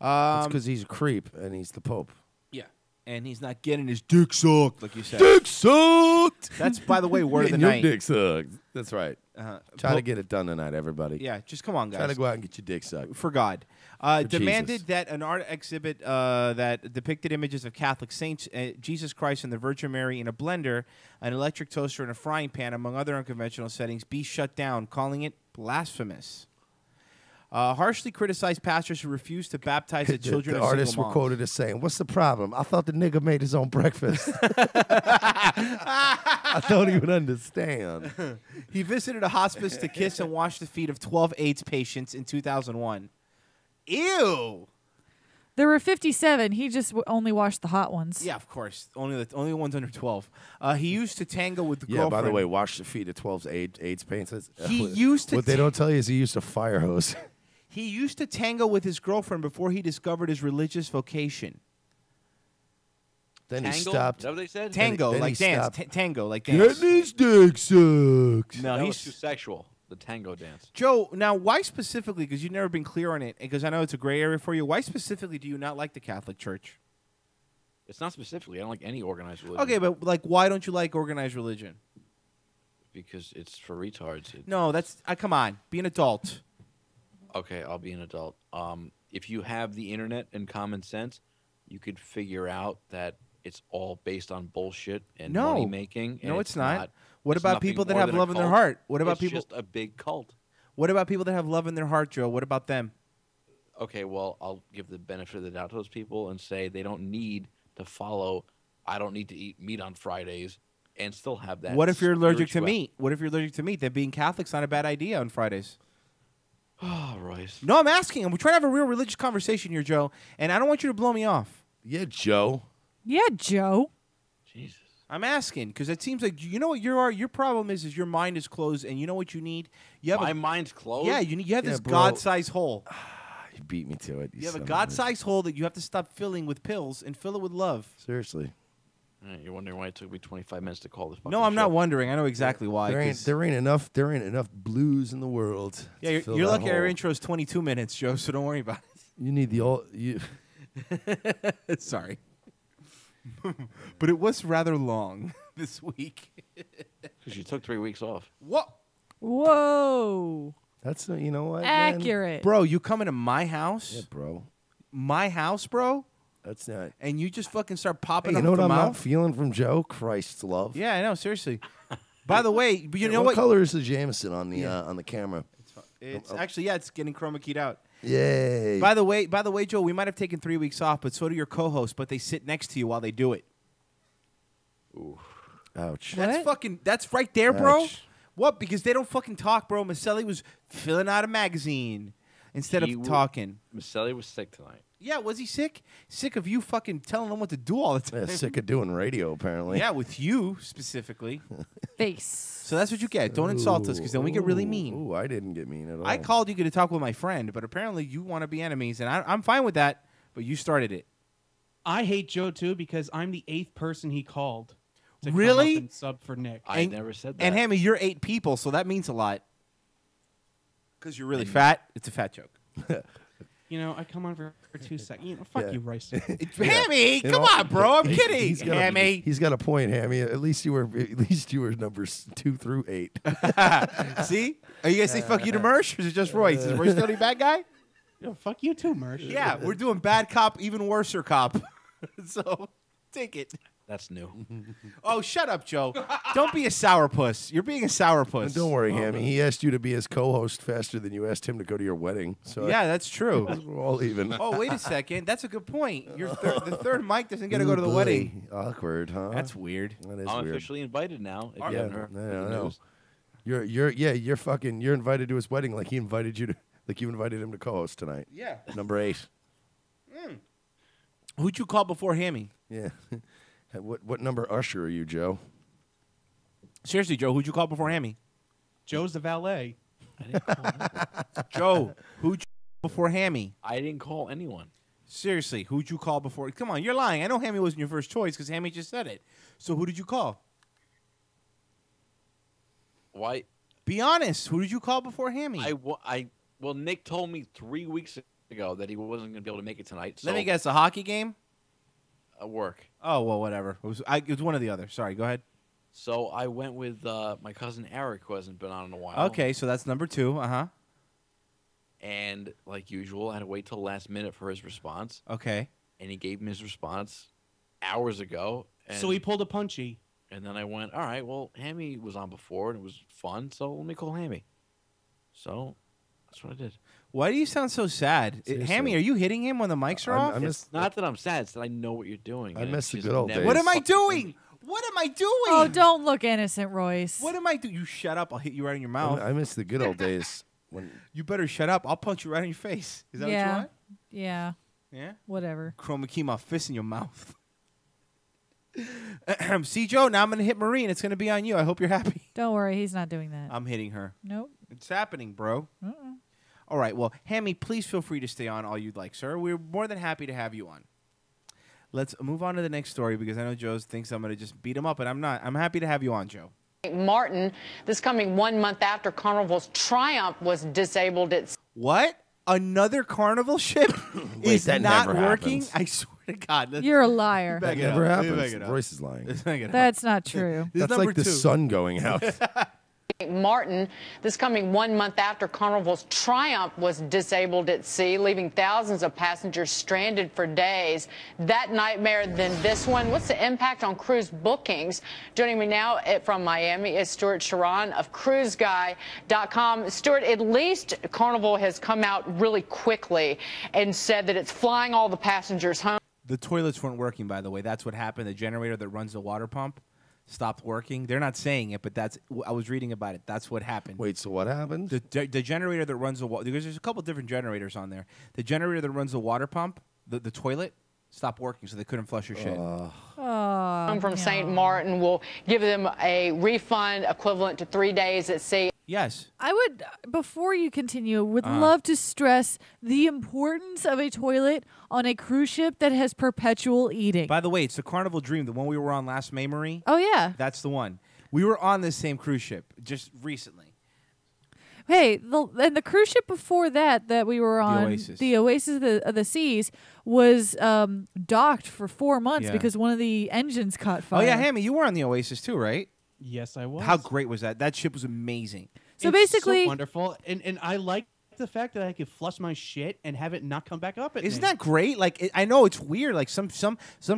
That's because he's a creep and he's the Pope. Yeah, and he's not getting his dick sucked, like you said. Dick sucked. That's, by the way, word of the Your night. dick sucked. That's right. Try to Pope- get it done tonight, everybody. Yeah, just come on, guys. Try to go out and get your dick sucked. For God. For Demanded Jesus. that an art exhibit that depicted images of Catholic saints, Jesus Christ and the Virgin Mary in a blender, an electric toaster, and a frying pan, among other unconventional settings, be shut down, calling it blasphemous. Harshly criticized pastors who refuse to baptize the children The of artists single were moms. quoted as saying, "What's the problem? I thought the nigga made his own breakfast. I thought he would understand." He visited a hospice to kiss and wash the feet of 12 AIDS patients in 2001. Ew. There were 57. He just only washed the hot ones. Yeah, of course. Only ones under 12. He used to tango with the Yeah, girlfriend. by the way, wash the feet of 12's AIDS patients. He used to What they don't tell you is he used a fire hose. He used to tango with his girlfriend before he discovered his religious vocation. Then he Tangle? stopped. Is that what they said? Tango, Then he like dance. stopped. Tango, like Get dance. these dick sucks. No, That he's was too sexual. The tango dance. Joe. Now, why specifically? Because you've never been clear on it. Because I know it's a gray area for you. Why specifically do you not like the Catholic Church? It's not specifically. I don't like any organized religion. Okay, but like, why don't you like organized religion? Because it's for retards. No, that's come on. Be an adult. Okay, I'll be an adult. If you have the internet and common sense, you could figure out that it's all based on bullshit and No. money making. No, it's not. What It's about nothing people that more have than a love in their cult. heart? What about It's people? just a big cult. What about people that have love in their heart, Joe? What about them? Okay, well, I'll give the benefit of the doubt to those people and say they don't need to follow. I don't need to eat meat on Fridays and still have that. What if you're allergic to spiritual- meat? What if you're allergic to meat? Then being Catholic's not a bad idea on Fridays. Oh, Royce. No, I'm asking. We're trying to have a real religious conversation here, Joe, and I don't want you to blow me off. Yeah, Joe. Yeah, Joe. Jesus. I'm asking because it seems like you know what your problem is your mind is closed, and you know what you need. You have My mind's closed? Yeah, you have Yeah, this bro. God-sized hole. You beat me to it. You have a son of God-sized hole that you have to stop filling with pills and fill it with love. Seriously. All right, you're wondering why it took me 25 minutes to call this. No, I'm not wondering. I know exactly why. There ain't, 'cause- there ain't enough blues in the world. yeah, to fill you're that lucky our hole. intro is 22 minutes, Joe. So don't worry about it. You need the old you. Sorry, but it was rather long this week. Because you took 3 weeks off. What? Whoa. That's you know what? man? Accurate. Bro, you coming to my house? Yeah, bro. My house, bro? That's not. And you just fucking start Hey, popping you up know what the I'm mouth? not feeling from Joe? Christ's love. Yeah, I know. Seriously. By the way, but you Hey, know what? color is the Jameson on the camera? It's actually it's getting chroma keyed out. Yay! By the way, Joe, we might have taken 3 weeks off, but so do your co-hosts. But they sit next to you while they do it. Ooh. Ouch. That's right there, bro. Ouch. What? Because they don't fucking talk, bro. Maselli was filling out a magazine instead of talking. Maselli was sick tonight. Yeah, was he sick? Sick of you fucking telling him what to do all the time. Yeah, sick of doing radio, apparently. Yeah, with you specifically. Face. So that's what you get. Don't insult us, because then we get really mean. Ooh, I didn't get mean at all. I called you to talk with my friend, but apparently you want to be enemies, and I'm fine with that. But you started it. I hate Joe too because I'm the 8th person he called. To Really? Come up and sub for Nick. I never said that. And Hammy, you're 8 people, so that means a lot. Because you're really fat. It's a fat joke. You know, I come on for 2 seconds. You know, fuck Yeah. you, Royce. Hammy, You come know, on, bro. I'm kidding. He's got Hammy. He's got a point, Hammy. At least you were numbers 2 through 8. See? Are you guys say fuck you to Mersh, or is it just Royce? Is Royce the only bad guy? Yo, fuck you too, Mersh. Yeah, we're doing bad cop, even worser cop. So take it. That's new. Oh, shut up, Joe. Don't be a sourpuss. You're being a sourpuss. Don't worry, Hammy. He asked you to be his co-host faster than you asked him to go to your wedding. So Yeah, that's true. we're all even. Oh, wait a second. That's a good point. The third mic doesn't get to go to the Ooh, wedding. boy. Awkward, huh? That's weird. That is I'm weird. officially invited now. If you Yeah, haven't heard I the know. news. You're invited to his wedding like he invited you to, like you invited him to co-host tonight. Yeah. Number 8. Who'd you call before Hammy? Yeah. What number usher are you, Joe? Seriously, Joe, who'd you call before Hammy? Joe's the valet. Joe, who'd you call before Hammy? I didn't call anyone. Seriously, who'd you call before? Come on, you're lying. I know Hammy wasn't your first choice because Hammy just said it. So who did you call? Why? Be honest. Who did you call before Hammy? Well, Nick told me 3 weeks ago that he wasn't going to be able to make it tonight. So Let me guess, a hockey game? Work. Oh, well, whatever. It was one or the other. Sorry, go ahead. So I went with my cousin Eric, who hasn't been on in a while. Okay, so that's number 2. Uh-huh. And like usual, I had to wait till the last minute for his response. Okay. And he gave me his response hours ago. And, So he pulled a punchy. And then I went, all right, well, Hammy was on before and it was fun, so let me call Hammy. So That's what I did. Why do you sound so sad? Hammy, are you hitting him when the mics are off? It's not that I'm sad. It's that I know what you're doing. I and miss it's the just good old never- days. What am I doing? What am I doing? Oh, don't look innocent, Royce. What am I doing? You shut up. I'll hit you right in your mouth. I miss the good old days. When You better shut up. I'll punch you right in your face. Is that what you want? Yeah. Yeah? Whatever. Chroma key my fist in your mouth. See, Joe, now I'm going to hit Marie, and it's going to be on you. I hope you're happy. Don't worry, he's not doing that. I'm hitting her. Nope. It's happening, bro. All right, well, Hammy, please feel free to stay on all you'd like, sir. We're more than happy to have you on. Let's move on to the next story because I know Joe thinks I'm going to just beat him up, and I'm not. I'm happy to have you on, Joe. Martin, this coming 1 month after Carnival's Triumph was disabled at What? Another carnival ship is that not never working? happens. I swear to God. You're a liar. that never happens. Royce is lying. That's not true. This is That's like number the 2. sun going out. Martin, this coming 1 month after Carnival's Triumph was disabled at sea, leaving thousands of passengers stranded for days. That nightmare, then this one. What's the impact on cruise bookings? Joining me now from Miami is Stuart Sharon of CruiseGuy.com. Stuart, at least Carnival has come out really quickly and said that it's flying all the passengers home. The toilets weren't working, by the way. That's what happened. The generator that runs the water pump stopped working. They're not saying it, but I was reading about it. That's what happened. Wait, so what happened? The generator that runs the water, because there's a couple different generators on there. The generator that runs the water pump, the toilet, stopped working, so they couldn't flush your shit. From St. Martin will give them a refund equivalent to 3 days at sea. Yes. I would, before you continue, would love to stress the importance of a toilet on a cruise ship that has perpetual eating. By the way, it's the Carnival Dream, the one we were on last May, Marie. Oh, yeah. That's the one. We were on this same cruise ship just recently. Hey, and the cruise ship before that we were on, the Oasis of the Seas, was docked for 4 months because one of the engines caught fire. Oh, yeah, Hammy, you were on the Oasis too, right? Yes, I was. How great was that? That ship was amazing. So It's basically, so wonderful, and I like the fact that I could flush my shit and have it not come back up at Isn't me. that great? Like, I know it's weird. Like some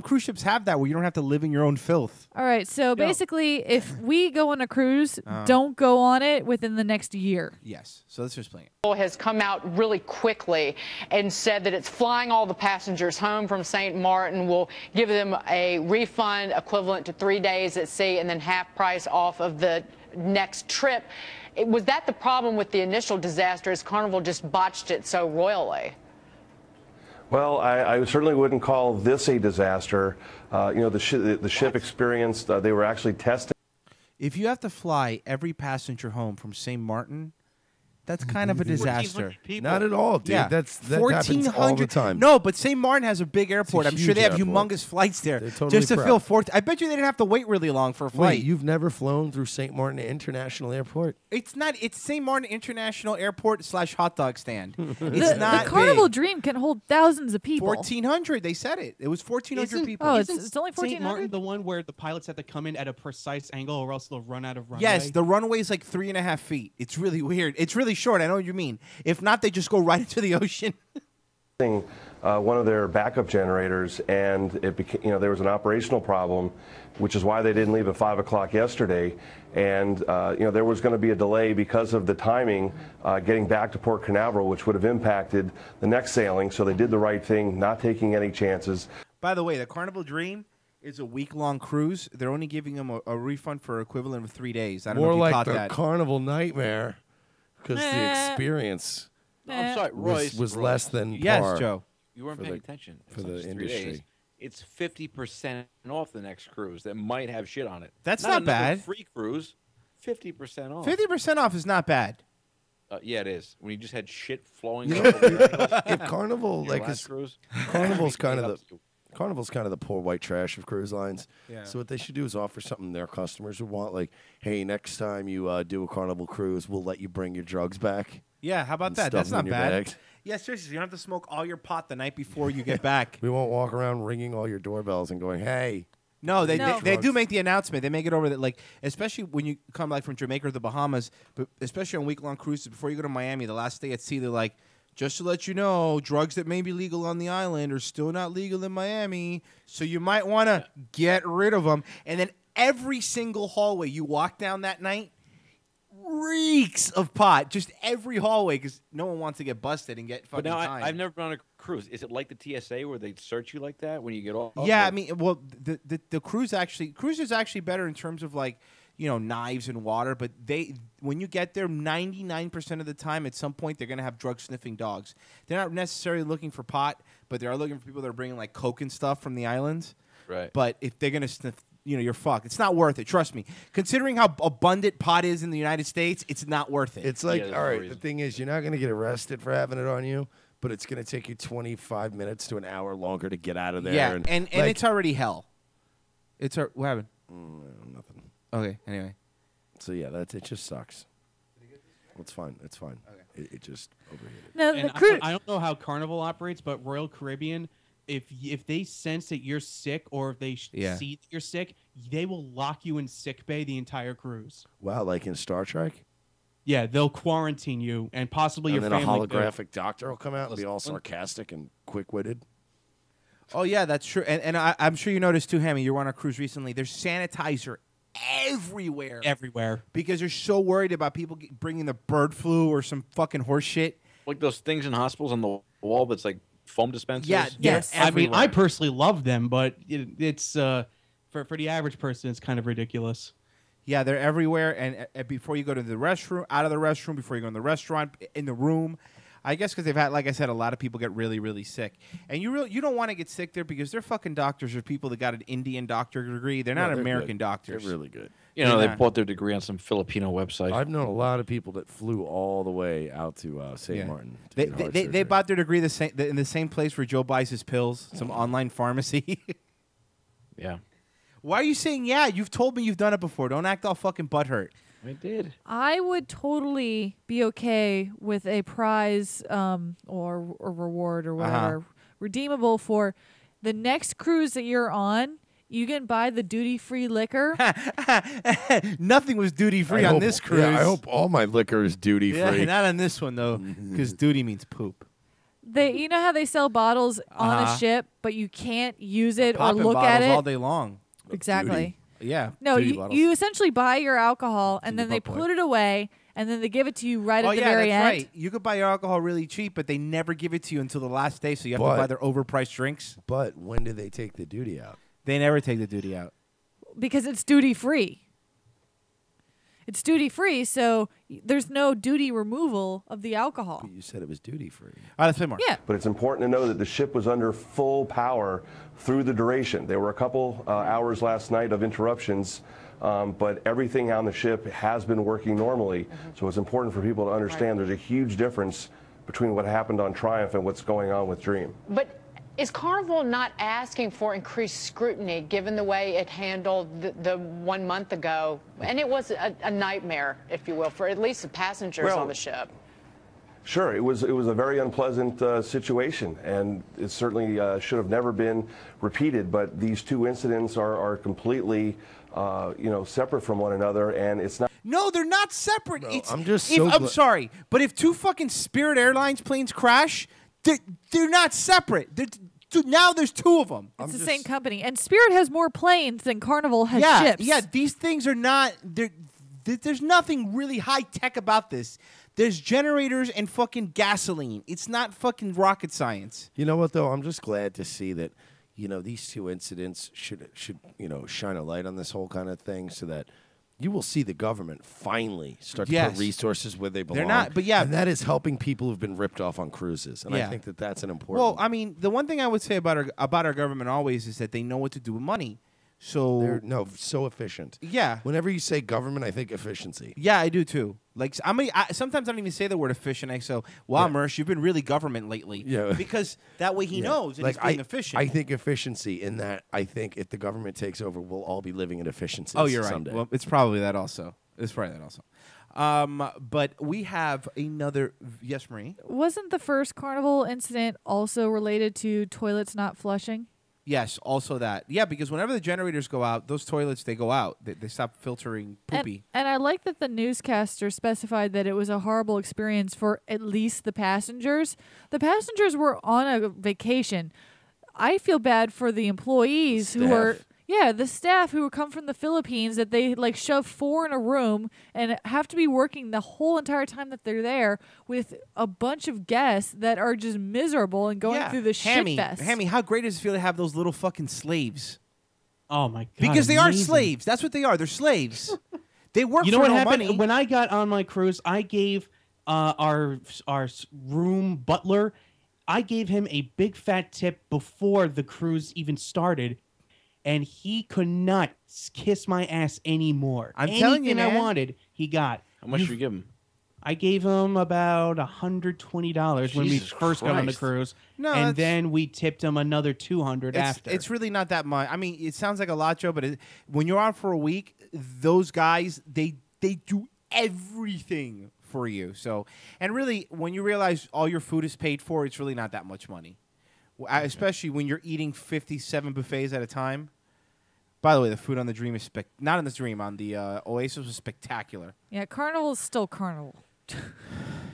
cruise ships have that where you don't have to live in your own filth. all right, so basically, if we go on a cruise, don't go on it within the next year. Yes. So let's just play it. Has come out really quickly and said that it's flying all the passengers home from St. Martin, will give them a refund equivalent to 3 days at sea and then half price off of the next trip. Was that the problem with the initial disaster? Is Carnival just botched it so royally? Well, I certainly wouldn't call this a disaster. The ship experienced, they were actually testing. If you have to fly every passenger home from St. Martin, that's kind of a disaster. Not at all, dude. Yeah. That happens all the time. No, but St. Martin has a big airport. I'm sure huge they have airport. humongous flights there Totally just to prep. fill 14. I bet you they didn't have to wait really long for a flight. Wait, you've never flown through St. Martin International Airport? It's not. It's St. Martin International Airport / hot dog stand. It's The not Carnival big. Dream can hold thousands of people. 1,400. They said it. It was 1,400 people. Oh, it's Isn't only St. 1,400? Martin the one where the pilots have to come in at a precise angle or else they'll run out of runway? Yes, the runway is like 3.5 feet. It's really weird. It's really short. I know what you mean. If not, they just go right into the ocean. One of their backup generators, and it became, there was an operational problem, which is why they didn't leave at 5 o'clock yesterday. And there was going to be a delay because of the timing getting back to Port Canaveral, which would have impacted the next sailing. So they did the right thing, not taking any chances. By the way, the Carnival Dream is a week-long cruise. They're only giving them a refund for equivalent of 3 days. I don't know More if you like caught the that. Carnival Nightmare, because the experience I'm sorry, Royce. was less than Yes, par. Joe. You weren't for paying the- attention. for It's the not just 3 industry. days. It's 50% off the next cruise that might have shit on it. That's not not another bad. Free cruise, 50% off. 50% off is not bad. Yeah, it is. When you just had shit flowing. You all know, over your ankles, if Carnival, your like, last is, cruise, Carnival's kind Up of to you. Carnival's kind of the poor white trash of cruise lines. Yeah. So what they should do is offer something their customers would want, like, hey, next time you do a Carnival cruise, we'll let you bring your drugs back. Yeah, how about and that? stuff That's them not in your bad. bags. Yeah, seriously, you don't have to smoke all your pot the night before you get back. We won't walk around ringing all your doorbells and going, hey. No, they No. do make the announcement. They make it over that, like, especially when you come like from Jamaica or the Bahamas, but especially on week-long cruises before you go to Miami, the last day at sea, they're like, just to let you know, drugs that may be legal on the island are still not legal in Miami, so you might want to get rid of them. And then every single hallway you walk down that night, reeks of pot just every hallway because no one wants to get busted and get fucking But now time. I've never been on a cruise. Is it like the TSA where they search you like that when you get off? Yeah, I mean, well, the cruise is actually better in terms of like, you know, knives and water. But when you get there, 99% of the time, at some point, they're gonna have drug sniffing dogs. They're not necessarily looking for pot, but they are looking for people that are bringing like coke and stuff from the islands. Right. But if they're gonna sniff, you know, you're fucked. It's not worth it. Trust me. Considering how abundant pot is in the United States, it's not worth it. It's like, all right, the thing is, you're not going to get arrested for having it on you, but it's going to take you 25 minutes to an hour longer to get out of there. Yeah, and like, it's already hell. What happened? Nothing. Okay, anyway. So, yeah, it just sucks. It's fine. It's fine. Okay. It just overheated. No, And the cruise. I don't know how Carnival operates, but Royal Caribbean, if they sense that you're sick or if they see that you're sick, they will lock you in sick bay the entire cruise. Wow, like in Star Trek? Yeah, they'll quarantine you and possibly And your then family. a holographic doctor will come out and be all sarcastic and quick-witted. Oh, yeah, that's true. And I'm sure you noticed, too, Hammy, you were on a cruise recently. There's sanitizer everywhere. Everywhere. Because they're so worried about people bringing the bird flu or some fucking horse shit. Like those things in hospitals on the wall that's like foam dispensers. Yeah, yes. I mean, I personally love them, but it's for the average person, it's kind of ridiculous. Yeah, they're everywhere. And before you go to the restroom, out of the restroom, before you go in the restaurant, in the room. I guess because they've had, like I said, a lot of people get really, really sick. And you don't want to get sick there because they're fucking doctors or people that got an Indian doctor degree. They're not American doctors. They're really good. You know, they bought their degree on some Filipino website. I've known a lot of people that flew all the way out to St. Martin. They bought their degree in the same place where Joe buys his pills, some online pharmacy. Yeah. Why are you saying yeah? You've told me you've done it before. Don't act all fucking butthurt. I did. I would totally be okay with a prize or reward or whatever redeemable for the next cruise that you're on. You can buy the duty-free liquor. Nothing was duty-free on this cruise. Yeah, I hope all my liquor is duty-free. Yeah, not on this one, though, because duty means poop. You know how they sell bottles on a ship, but you can't use it or Popping look at bottles it? all day long. Exactly. Yeah. No, duty you bottles. essentially buy your alcohol, and then they put it away, and then they give it to you right at the very that's end. right. You could buy your alcohol really cheap, but they never give it to you until the last day, so you have to buy their overpriced drinks. But when do they take the duty out? They never take the duty out. Because it's duty-free. It's duty-free, so there's no duty removal of the alcohol. But you said it was duty-free. All right, let's play more. Yeah. But it's important to know that the ship was under full power through the duration. There were a couple hours last night of interruptions, but everything on the ship has been working normally. So it's important for people to understand there's a huge difference between what happened on Triumph and what's going on with Dream. But is Carnival not asking for increased scrutiny given the way it handled the 1 month ago? And it was a nightmare, if you will, for at least the passengers on the ship. Sure, it was a very unpleasant situation, and it certainly should have never been repeated. But these two incidents are completely, separate from one another, and it's not. No, they're not separate. Bro, It's, I'm just if, so I'm gla- sorry, but if two fucking Spirit Airlines planes crash, they're not separate. Now there's two of them. It's the same company. And Spirit has more planes than Carnival has ships. Yeah, these things are not. There's nothing really high tech about this. There's generators and fucking gasoline. It's not fucking rocket science. You know what, though? I'm just glad to see that, these two incidents should shine a light on this whole kind of thing so that you will see the government finally start to put resources where they belong. They're not, but yeah. And that is helping people who've been ripped off on cruises. And I think that that's an important. Well, I mean, the one thing I would say about our government always is that they know what to do with money. So They're so efficient. Yeah. Whenever you say government, I think efficiency. Yeah, I do too. Like sometimes I don't even say the word efficient. I say, "Wow, Mersh, you've been really government lately." Yeah. Because that way he knows that he's being efficient. I think efficiency in that I think if the government takes over, we'll all be living in efficiency. Oh, you're right. someday. Well, it's probably that also. But we have another. Yes, Marie. Wasn't the first Carnival incident also related to toilets not flushing? Yes, also that. Yeah, because whenever the generators go out, those toilets, they go out. They stop filtering poopy. And I like that the newscaster specified that it was a horrible experience for at least the passengers. The passengers were on a vacation. I feel bad for the employees who are, Yeah, the staff who come from the Philippines that they like shove 4 in a room and have to be working the whole entire time that they're there with a bunch of guests that are just miserable and going through the shit fest. Hammy, how great does it feel to have those little fucking slaves? Oh my god! Because they are amazing. slaves. That's what they are. They're slaves. They work You know for what no happened money. when I got on my cruise? I gave our room butler. I gave him a big fat tip before the cruise even started, and he could not kiss my ass anymore. I'm telling you, Anything I man. wanted, he got. How much did you give him? I gave him about $120 when we Jesus first got on the Christ. cruise, No, and that's- then we tipped him another $200 after. It's really not that much. I mean, it sounds like a lot, Joe, but when you're out for a week, those guys they do everything for you. So, and really, when you realize all your food is paid for, it's really not that much money, especially when you're eating 57 buffets at a time. By the way, the food on the Dream is not on the Dream, on the Oasis was spectacular. Yeah, Carnival is still Carnival.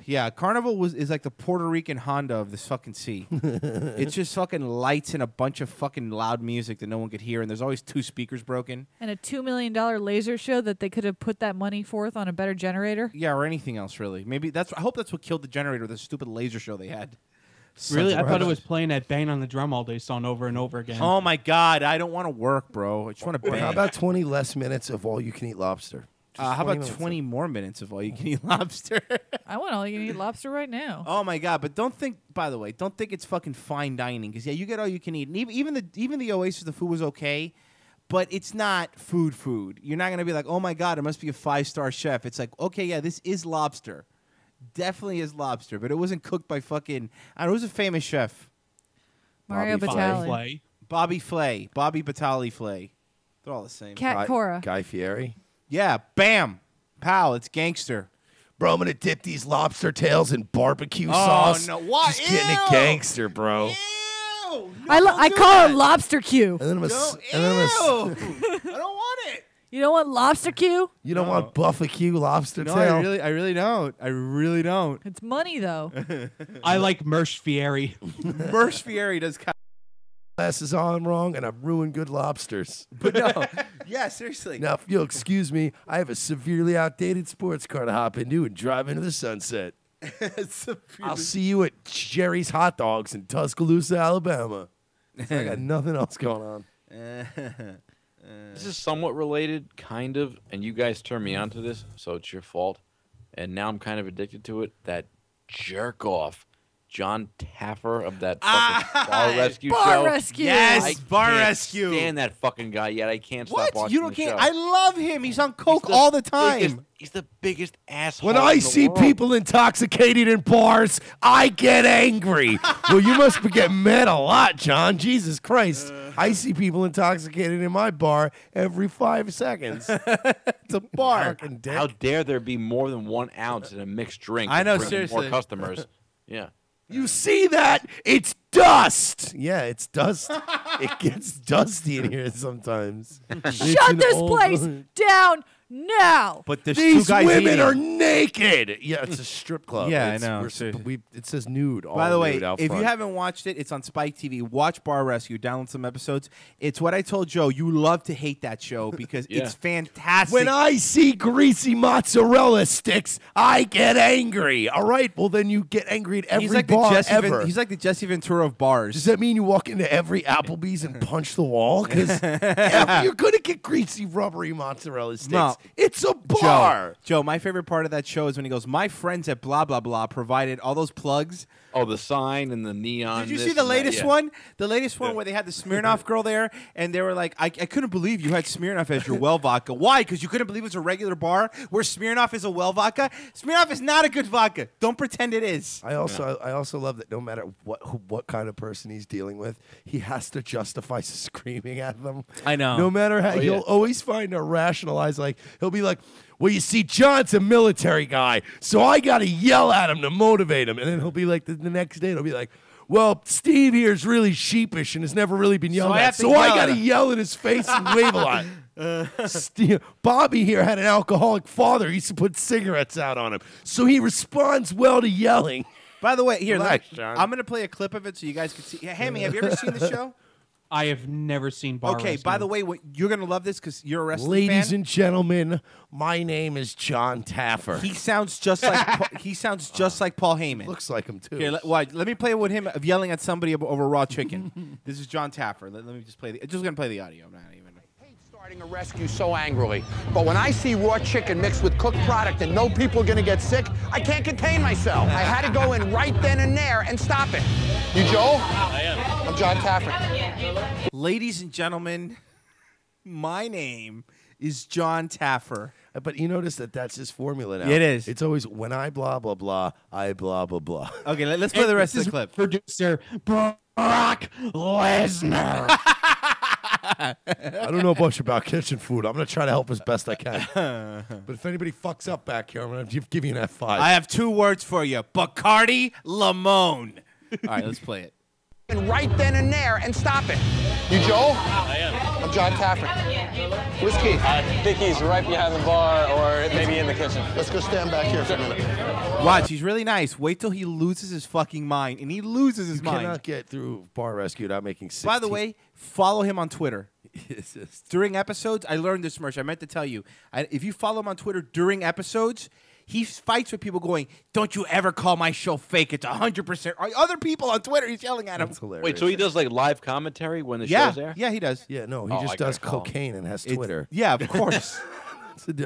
Yeah, Carnival is like the Puerto Rican Honda of this fucking sea. It's just fucking lights and a bunch of fucking loud music that no one could hear, and there's always 2 speakers broken. And a $2 million laser show that they could have put that money forth on a better generator. Yeah, or anything else really. Maybe I hope that's what killed the generator. The stupid laser show they had. Really, Sons I of thought it bitches. was playing that Bang on the Drum All Day song over and over again. Oh my god, I don't want to work, bro. I just want to Or bang. how about 20 less minutes of all you can eat lobster? How about minutes 20 more minutes of all you can eat lobster? I want all you can eat lobster right now. Oh my god! But don't think. By the way, don't think it's fucking fine dining because you get all you can eat. And even the Oasis, the food was okay, but it's not food. You're not gonna be like, oh my god, it must be a 5-star chef. It's like, okay, yeah, this is lobster, definitely is lobster, but it wasn't cooked by fucking. I don't know, who's a famous chef? Mario Batali. Bobby Batali Flay. They're all the same. Cat Cora. Guy Fieri. Yeah, bam, pal, it's gangster. Bro, I'm gonna dip these lobster tails in barbecue Oh, sauce. no, what? Just getting it Ew. gangster, bro. I call it lobster Q. And then I'm I don't want it. You don't want lobster Q? You don't want barbecue lobster No, tail? I really don't. I really don't. It's money though. I like Mersh Fieri. Mersh Fieri does kind Glasses on wrong, and I've ruined good lobsters. But no, yeah, seriously. Now, if you'll excuse me, I have a severely outdated sports car to hop into and drive into the sunset. I'll see you at Jerry's Hot Dogs in Tuscaloosa, Alabama. I got nothing else going on. This is somewhat related, kind of, and you guys turned me onto this, so it's your fault. And now I'm kind of addicted to it. That jerk off, John Taffer of that fucking Bar Rescue Bar show. Rescue. Yes, I Bar can't Rescue. Stand that fucking guy yet. I can't What? stop watching You don't the care? show. I love him. He's on coke all the time. He's the biggest asshole. When in I the see world. people intoxicated in bars, I get angry. Well, you must be getting mad a lot, John. Jesus Christ. I see people intoxicated in my bar every 5 seconds. It's a bar. How dare there be more than 1 ounce in a mixed drink? I to know, bring in seriously. More customers. Yeah. You see that? It's dust. Yeah, it's dust. It gets dusty in here sometimes. Shut this place down now. But there's These 2 guys women eating. are naked. Yeah, it's a strip club. Yeah, I It's- know. It says nude. By all the way, nude out if front. you haven't watched it, it's on Spike TV. Watch Bar Rescue. Download some episodes. It's what I told Joe. You love to hate that show because it's fantastic. When I see greasy mozzarella sticks, I get angry. All right, well then you get angry at every he's like bar the Jesse ever. he's like the Jesse Ventura of bars. Does that mean you walk into every Applebee's and punch the wall? Because you're going to get greasy, rubbery mozzarella sticks. No. It's a bar. Joe, my favorite part of that show is when he goes, my friends at blah, blah, blah provided all those plugs. Oh, the sign and the neon. Did you this see the and that, latest yeah. one? The latest one where they had the Smirnoff girl there, and they were like, I couldn't believe you had Smirnoff as your well vodka. Why? Because you couldn't believe it was a regular bar where Smirnoff is a well vodka? Smirnoff is not a good vodka. Don't pretend it is. I also love that no matter what kind of person he's dealing with, he has to justify screaming at them. I know. No matter how, he'll always find a rationalize. Like he'll be like, "Well, you see, John's a military guy, so I got to yell at him to motivate him." And then he'll be like, the next day, he'll be like, "Well, Steve here is really sheepish and has never really been yelled at, so I got to yell in his face and wave a lot." Bobby here had an alcoholic father. He used to put cigarettes out on him, so he responds well to yelling. By the way, here, Relax, John. I'm going to play a clip of it so you guys can see. Hammy, have you ever seen the show? I have never seen Bar Okay, Rescue. by the way, you're going to love this because you're a wrestling Ladies fan. and gentlemen, my name is John Taffer. He sounds just like he sounds just like Paul Heyman. Looks like him too. Here, let me play with him of yelling at somebody over raw chicken. This is John Taffer. Let me just play. Just gonna play the audio. I'm not even. Starting a rescue so angrily, but when I see raw chicken mixed with cooked product and know people are gonna get sick, I can't contain myself. I had to go in right then and there and stop it. You Joel? I am. I'm John Taffer. Ladies and gentlemen, my name is John Taffer. But you notice that that's his formula now. It is. It's always when I blah blah blah, I blah blah blah. Okay, let's play the rest of the clip. Producer Brock Lesnar. I don't know much about kitchen food. I'm gonna try to help as best I can. But if anybody fucks up back here, I'm gonna give you an F5. I have 2 words for you: Bacardi Limon. All right, let's play it. And right then and there and stop it. You Joel? I am. I'm John Taffer. Where's Keith? I think he's right behind the bar or maybe in the kitchen. Let's go stand back here for a minute. Watch, he's really nice. Wait till he loses his fucking mind, and he loses his You mind. cannot get through Bar Rescue without making 16. By the way, follow him on Twitter. During episodes, I learned this, Merch. I meant to tell you. If you follow him on Twitter during episodes, he fights with people going, "Don't you ever call my show fake. It's 100%." Other people on Twitter, he's yelling at him. That's hilarious. Wait, so he does like live commentary when the Yeah, show's there? yeah, he does. Yeah, no, he Oh, just I gotta does call him. cocaine and has It's- Twitter. Yeah, of course.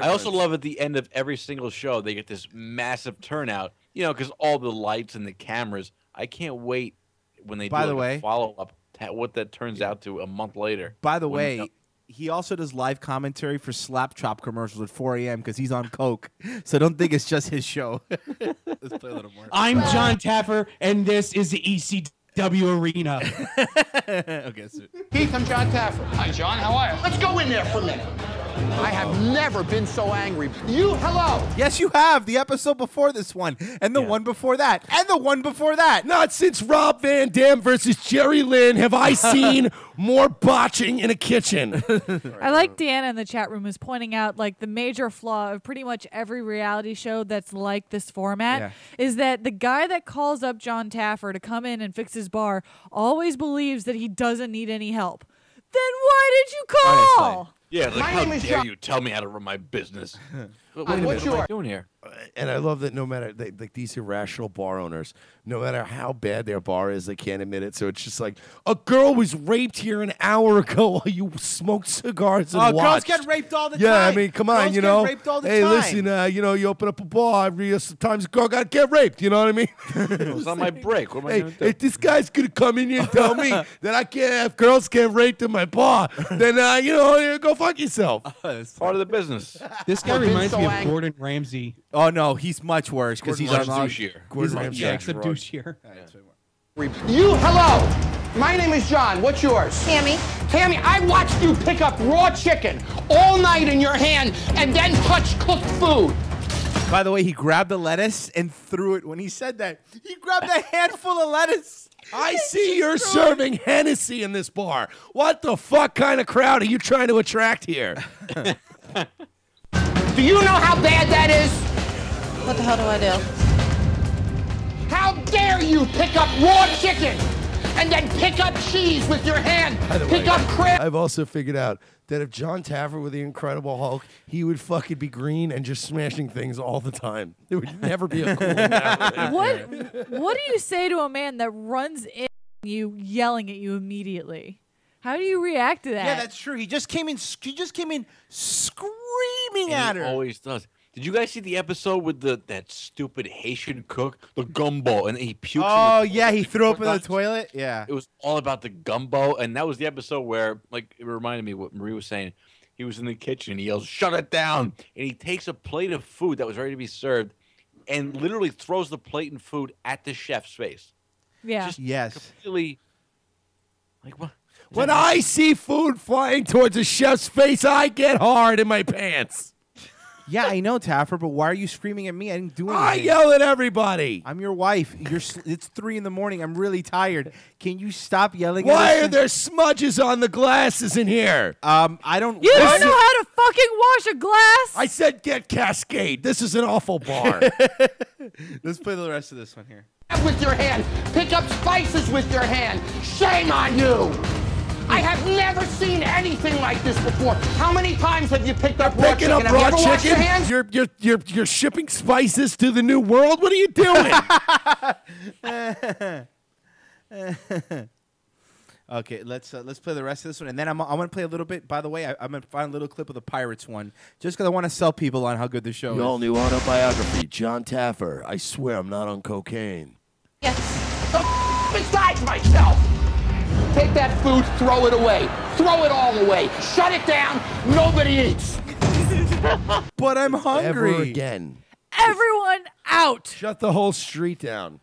I also love at the end of every single show, they get this massive turnout, because all the lights and the cameras. I can't wait when they By do the way- a follow-up, what that turns out to a month later. By the When, way, he also does live commentary for Slap Chop commercials at 4 a.m. because he's on coke. So don't think it's just his show. Let's play a little more. I'm John Taffer, and this is the ECW Arena. Okay, so Keith, I'm John Taffer. Hi, John. How are you? Let's go in there for a minute. I have never been so angry. Hello. yes, you have the episode before this one, and the one before that, and the one before that. Not since Rob Van Dam versus Jerry Lynn have I seen more botching in a kitchen. I like Deanna in the chat room is pointing out like the major flaw of pretty much every reality show that's like this format is that the guy that calls up John Taffer to come in and fix his bar always believes that he doesn't need any help. Then why did you call? Yeah, like, My how name is dare John- you tell me how to run my business? What's What's am I your- doing here? And I love that no matter like these irrational bar owners, no matter how bad their bar is, they can't admit it. So it's just like a girl was raped here an hour ago while you smoked cigars and Girls watched. get raped all the Yeah, time. I mean, come on, Girls you get know. raped all the Hey, time. listen, you open up a bar every sometimes a girl got to get raped. You know what I mean? It's on my break. What am I Hey, going to do? if this guy's gonna come in here and tell me that I can't have girls get raped in my bar, then go fuck yourself. Part of the business. This guy I've been reminds so me of angry. Gordon Ramsay. Oh no, he's much worse because he's Gordon on Ramsay here. Gordon Ramsay. Yeah, except douche here. Hello. My name is John. What's yours? Tammy. Tammy, I watched you pick up raw chicken all night in your hand and then touch cooked food. By the way, he grabbed the lettuce and threw it. When he said that, he grabbed a handful of lettuce. I see you're serving Hennessy in this bar. What the fuck kind of crowd are you trying to attract here? Do you know how bad that is? What the hell do I do? How dare you pick up raw chicken and then pick up cheese with your hand? Pick up crab. I've also figured out that if John Taffer were the Incredible Hulk, he would fucking be green and just smashing things all the time. There would never be a cooling down. What do you say to a man that runs in you yelling at you immediately? How do you react to that? Yeah, that's true. He just came in. Screaming And at he her. always does. Did you guys see the episode with that stupid Haitian cook, the gumbo, and he pukes? Oh in the yeah, he threw up in the times? toilet. Yeah. It was all about the gumbo, and that was the episode where, like, it reminded me what Marie was saying. He was in the kitchen. He yells, "Shut it down!" And he takes a plate of food that was ready to be served, and literally throws the plate and food at the chef's face. Yeah. Just Yes. completely. Like what? When I see food flying towards a chef's face, I get hard in my pants. Yeah, I know, Taffer, but why are you screaming at me? I didn't do anything. I yell at everybody. I'm your wife. It's 3 a.m. I'm really tired. Can you stop yelling Why at are us? there smudges on the glasses in here? I don't. You don't know how to fucking wash a glass? I said get Cascade. This is an awful bar. Let's play the rest of this one here. With your hand. Pick up spices with your hand. Shame on you. I have never seen anything like this before. How many times have you picked up raw Picking chicken? up Have you raw ever washed your hands? chicken? You're shipping spices to the new world? What are you doing? Okay, let's play the rest of this one, and then I'm gonna play a little bit. By the way, I'm gonna find a little clip of the Pirates one, just because I want to sell people on how good the show is. Your all new autobiography, John Taffer. I swear I'm not on cocaine. Besides myself. Take that food, throw it away. Throw it all away. Shut it down. Nobody eats. But I'm hungry. Ever again. Everyone out. Shut the whole street down.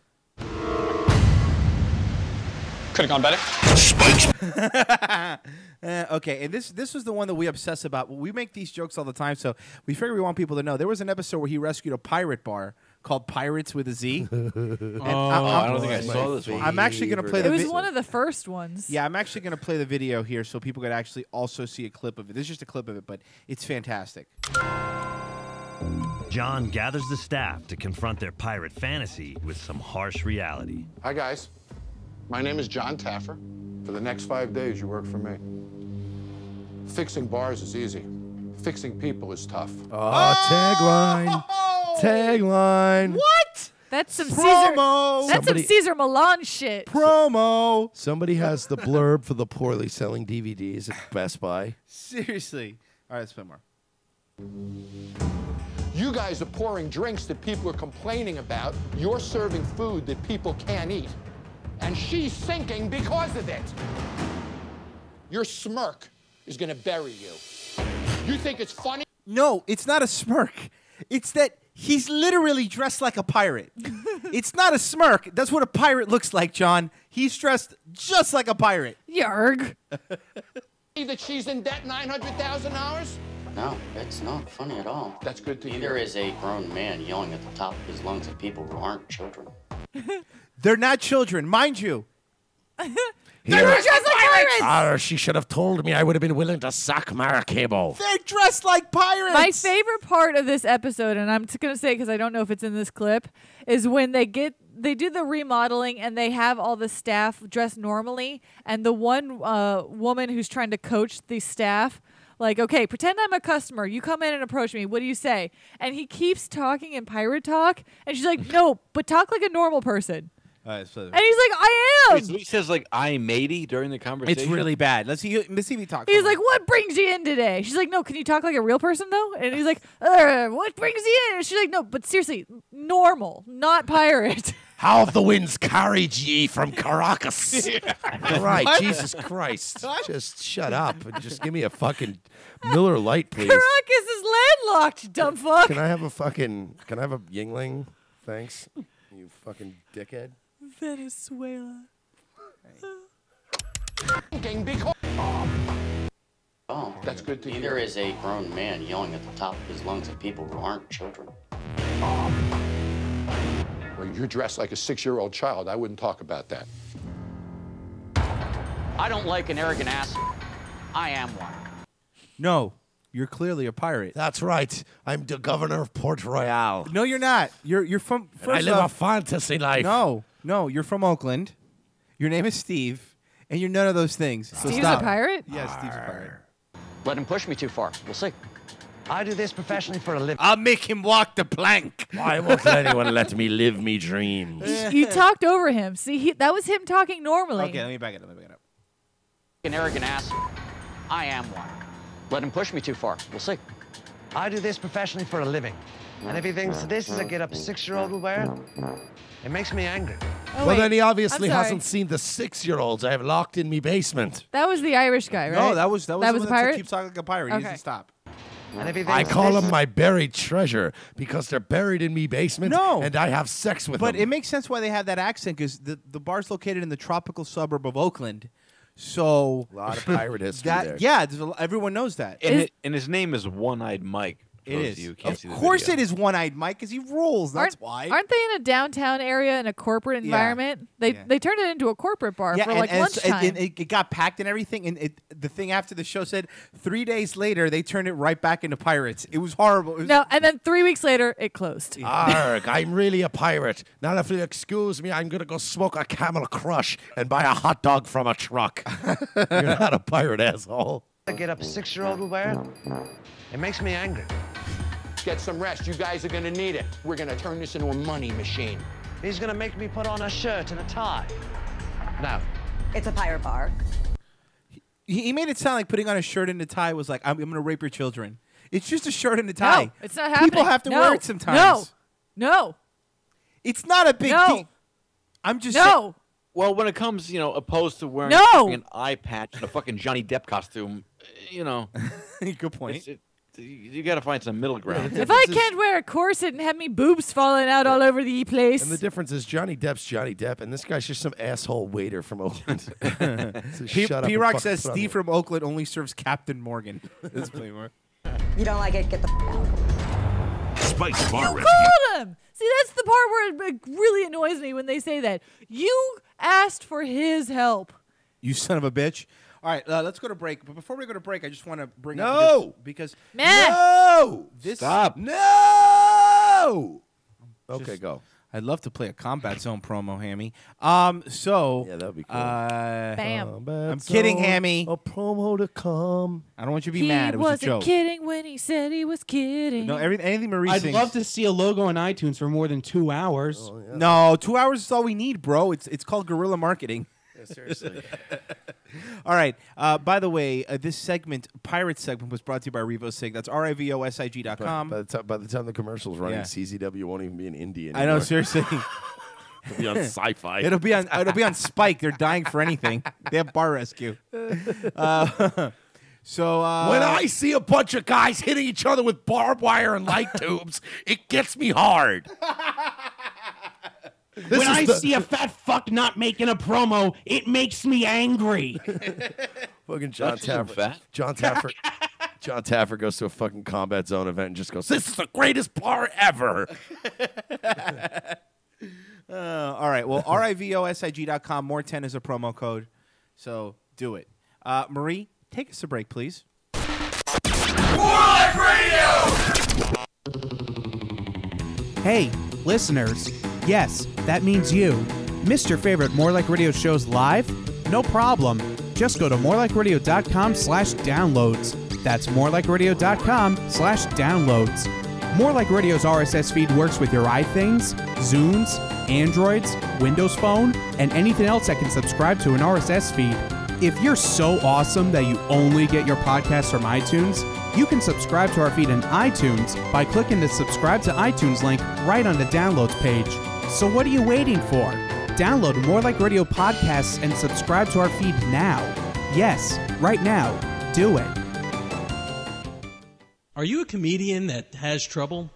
Could have gone better. Okay, and this was the one that we obsess about. We make these jokes all the time, so we figure we want people to know. There was an episode where he rescued a pirate bar called Pirates with a Z. I don't think I saw this one. I'm actually going to play It the was one of the first ones. Yeah, I'm actually going to play the video here so people could actually also see a clip of it. This is just a clip of it, but it's fantastic. John gathers the staff to confront their pirate fantasy with some harsh reality. Hi, guys. My name is John Taffer. For the next 5 days, you work for me. Fixing bars is easy. Fixing people is tough. Tagline. Tagline. What? That's some Promo. Caesar. That's some Caesar Milan shit. Promo. Somebody has the blurb for the poorly selling DVDs at Best Buy. Seriously. All right, let's play more. You guys are pouring drinks that people are complaining about. You're serving food that people can't eat. And she's sinking because of it. Your smirk is going to bury you. You think it's funny? No, it's not a smirk. It's that he's literally dressed like a pirate. It's not a smirk. That's what a pirate looks like, John. He's dressed just like a pirate. Yarg. That she's in debt $900,000? No, it's not funny at all. That's good to Neither is a grown man yelling at the top of his lungs at people who aren't children. They're not children, mind you. They're dressed like pirates. She should have told me. I would have been willing to suck Maracaibo. They're dressed like pirates. My favorite part of this episode, and I'm going to say because I don't know if it's in this clip, is when they do the remodeling and they have all the staff dressed normally, and the one woman who's trying to coach the staff, like, okay, pretend I'm a customer. You come in and approach me. What do you say? And he keeps talking in pirate talk, and she's like, no, but talk like a normal person. All right, so And he's like, I am. Wait, so he says like "I'm matey" during the conversation. it's really bad. Let's see if he talks. He's like, what brings you in today? She's like, no, can you talk like a real person, though? And he's like, what brings you in? And she's like, no, but seriously, normal, not pirate. How the winds carried ye from Caracas. Right, What? Jesus Christ. Just shut up and just give me a fucking Miller Lite, please. Caracas is landlocked, dumb fuck. Can I have a Yingling? Thanks. You fucking dickhead. Venezuela. Oh, that's good to Neither is a grown man yelling at the top of his lungs at people who aren't children. Well, you're dressed like a 6-year-old child. I wouldn't talk about that. I don't like an arrogant ass. I am one. No, you're clearly a pirate. That's right. I'm the governor of Port Royal. No, you're not. You're from. And I live a fantasy life. No, you're from Oakland. Your name is Steve, and you're none of those things. So Steve's stop. a pirate? Yes, Steve's a pirate. Let him push me too far. We'll see. I do this professionally for a living. I'll make him walk the plank. Why won't anyone let me live me dreams? You talked over him. See, that was him talking normally. Okay, let me back it up. An arrogant ass. I am one. Let him push me too far. We'll see. I do this professionally for a living. And if he thinks this is a get-up a 6-year-old will wear, it makes me angry. Oh, Well, wait. then he obviously I'm sorry. hasn't seen the 6-year-olds I have locked in me basement. That was the Irish guy, right? No, that was the one a that pirate. keeps talking like a pirate. He Okay. doesn't stop. And if he I thinks call this them my buried treasure because they're buried in me basement. No. And I have sex with But them. it makes sense why they have that accent because the bar's located in the tropical suburb of Oakland. So a lot of pirate history there. Yeah, everyone knows that. And his name is One-Eyed Mike. It Those is. of you who can't Of see the course video. it is one-eyed Mike because he rules. That's why. Aren't they in a downtown area in a corporate environment? They turned it into a corporate bar for like lunchtime. And it got packed and everything. And the thing after the show said 3 days later they turned it right back into Pirates. It was horrible. It was, No, and then 3 weeks later it closed. Arg, I'm really a pirate. Now, if you'll excuse me, I'm going to go smoke a Camel Crush and buy a hot dog from a truck. You're not a pirate, asshole. I get up a 6-year-old will wear. It makes me angry. Get some rest. You guys are gonna need it. We're gonna turn this into a money machine. He's gonna make me put on a shirt and a tie. Now, It's a pirate bar. he made it sound like putting on a shirt and a tie was like, I'm going to rape your children. It's just a shirt and a tie. No, it's not happening. People have to No. wear it sometimes. No. It's not a big No. deal. I'm just No. Well, when it comes, opposed to wearing No. an eye patch and a fucking Johnny Depp costume, Good point. You got to find some middle ground. If I can't wear a corset and have me boobs falling out all over the place. And the difference is Johnny Depp's Johnny Depp, and this guy's just some asshole waiter from Oakland. So shut up and P-Rock fucking says put on Steve it. from Oakland only serves Captain Morgan. This Playmore. You don't like it? Get the out. Spice Bar Rescue. Called him. See, that's the part where it really annoys me when they say that. You asked for his help. You son of a bitch. All right, let's go to break. But before we go to break, I just want to bring No. up this because No! Stop. No! Okay, go. I'd love to play a Combat Zone promo, Hammy. So yeah, that'd be cool. Bam. I'm kidding, Hammy. A promo to come. I don't want you to be He mad. It was a wasn't joke. kidding when he said he was kidding. No, anything Marie I'd sings. love to see a logo on iTunes for more than 2 hours. No, 2 hours is all we need, bro. It's called guerrilla marketing. Yeah, seriously. All right. By the way, this segment, Pirate segment, was brought to you by RivoSig. That's RIVOSIG.com. By the time the commercial's running, Yeah. CZW won't even be in India I anymore. know, seriously. It'll be on Sci-Fi. It'll be on Spike. They're dying for anything. They have Bar Rescue. So when I see a bunch of guys hitting each other with barbed wire and light tubes, it gets me hard. When I see a fat fuck not making a promo, it makes me angry. Fucking John That's just Taffer. fat. John Taffer goes to a fucking Combat Zone event and just goes, "This is the greatest bar ever." all right. Well, RIVOSIG.com. More 10 is a promo code. So do it. Marie, take us a break, please. Hey, listeners. Yes, that means you. Missed your favorite More Like Radio shows live? No problem. Just go to morelikeradio.com/downloads. That's morelikeradio.com/downloads. More Like Radio's RSS feed works with your iThings, Zunes, Androids, Windows Phone, and anything else that can subscribe to an RSS feed. If you're so awesome that you only get your podcasts from iTunes, you can subscribe to our feed in iTunes by clicking the subscribe to iTunes link right on the downloads page. So what are you waiting for? Download More Like Radio podcasts and subscribe to our feed now. Yes, right now. Do it. Are you a comedian that has trouble?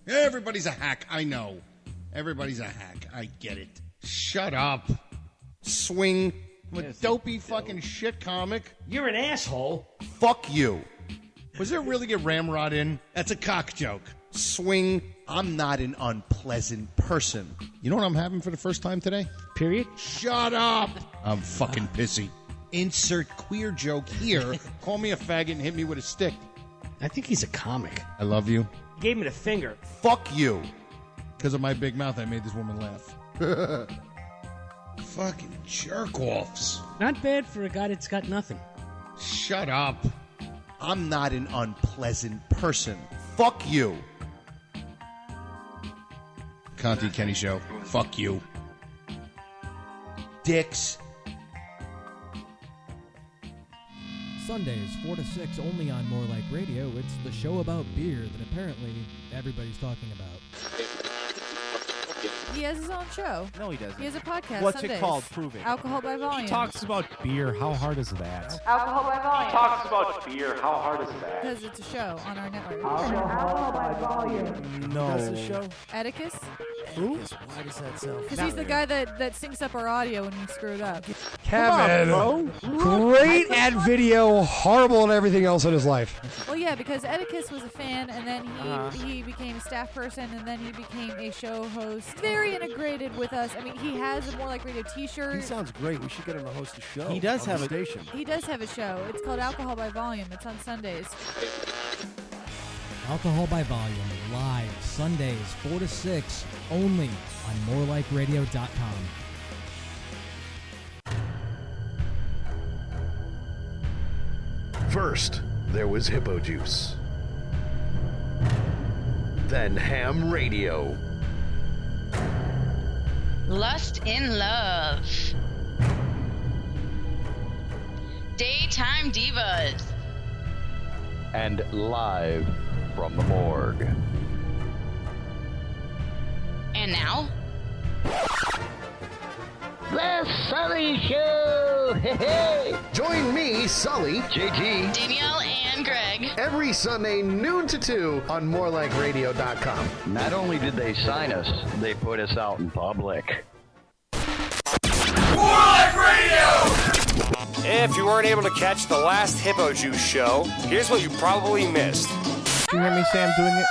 Everybody's a hack, I know. Everybody's a hack, I get it. Shut up. Swing. I'm a dopey fucking shit comic. You're an asshole. Fuck you. Was there really a ramrod in? That's a cock joke. Swing. I'm not an unpleasant person. You know what I'm having for the first time today? Period. Shut up. I'm fucking pissy. Insert queer joke here. Call me a faggot and hit me with a stick. I think he's a comic. I love you. He gave me the finger. Fuck you. Because of my big mouth, I made this woman laugh. Fucking jerk-offs. Not bad for a guy that's got nothing. Shut up. I'm not an unpleasant person. Fuck you. Conti Kenny Show. Fuck you. Dicks. Sundays, 4 to 6, only on More Like Radio. It's the show about beer that apparently everybody's talking about. He has his own show. No, he doesn't. He has a podcast. What's Sundays. it called? Prove it. Alcohol by Volume. He talks about beer. How hard is that? Alcohol by Volume. Talks about beer. How hard is that? Because it's a show on our network. No. That's the show. Atticus? Why does that sound? Because he's the guy that syncs up our audio when we screw it up. Kevin, great at video, horrible at everything else in his life. Well, yeah, because Edicus was a fan, and then he became a staff person, and then he became a show host. Very integrated with us. I mean, he has a More Like Radio T-shirt. He sounds great. We should get him to host a show. He does on have the a station. He does have a show. It's called Alcohol by Volume. It's on Sundays. Alcohol by Volume, live Sundays 4 to 6, only on morelikeradio.com. First, there was Hippo Juice. Then Ham Radio. Lust in Love. Daytime Divas. And live from the morgue. And now, The Sully Show! Hey, hey! Join me, Sully, JT, Danielle, and Greg. every Sunday, noon to 2 on morelikeradio.com. Not only did they sign us, they put us out in public. More Like Radio! If you weren't able to catch the last Hippo Juice show, here's what you probably missed. Do you hear me, Sam, doing it?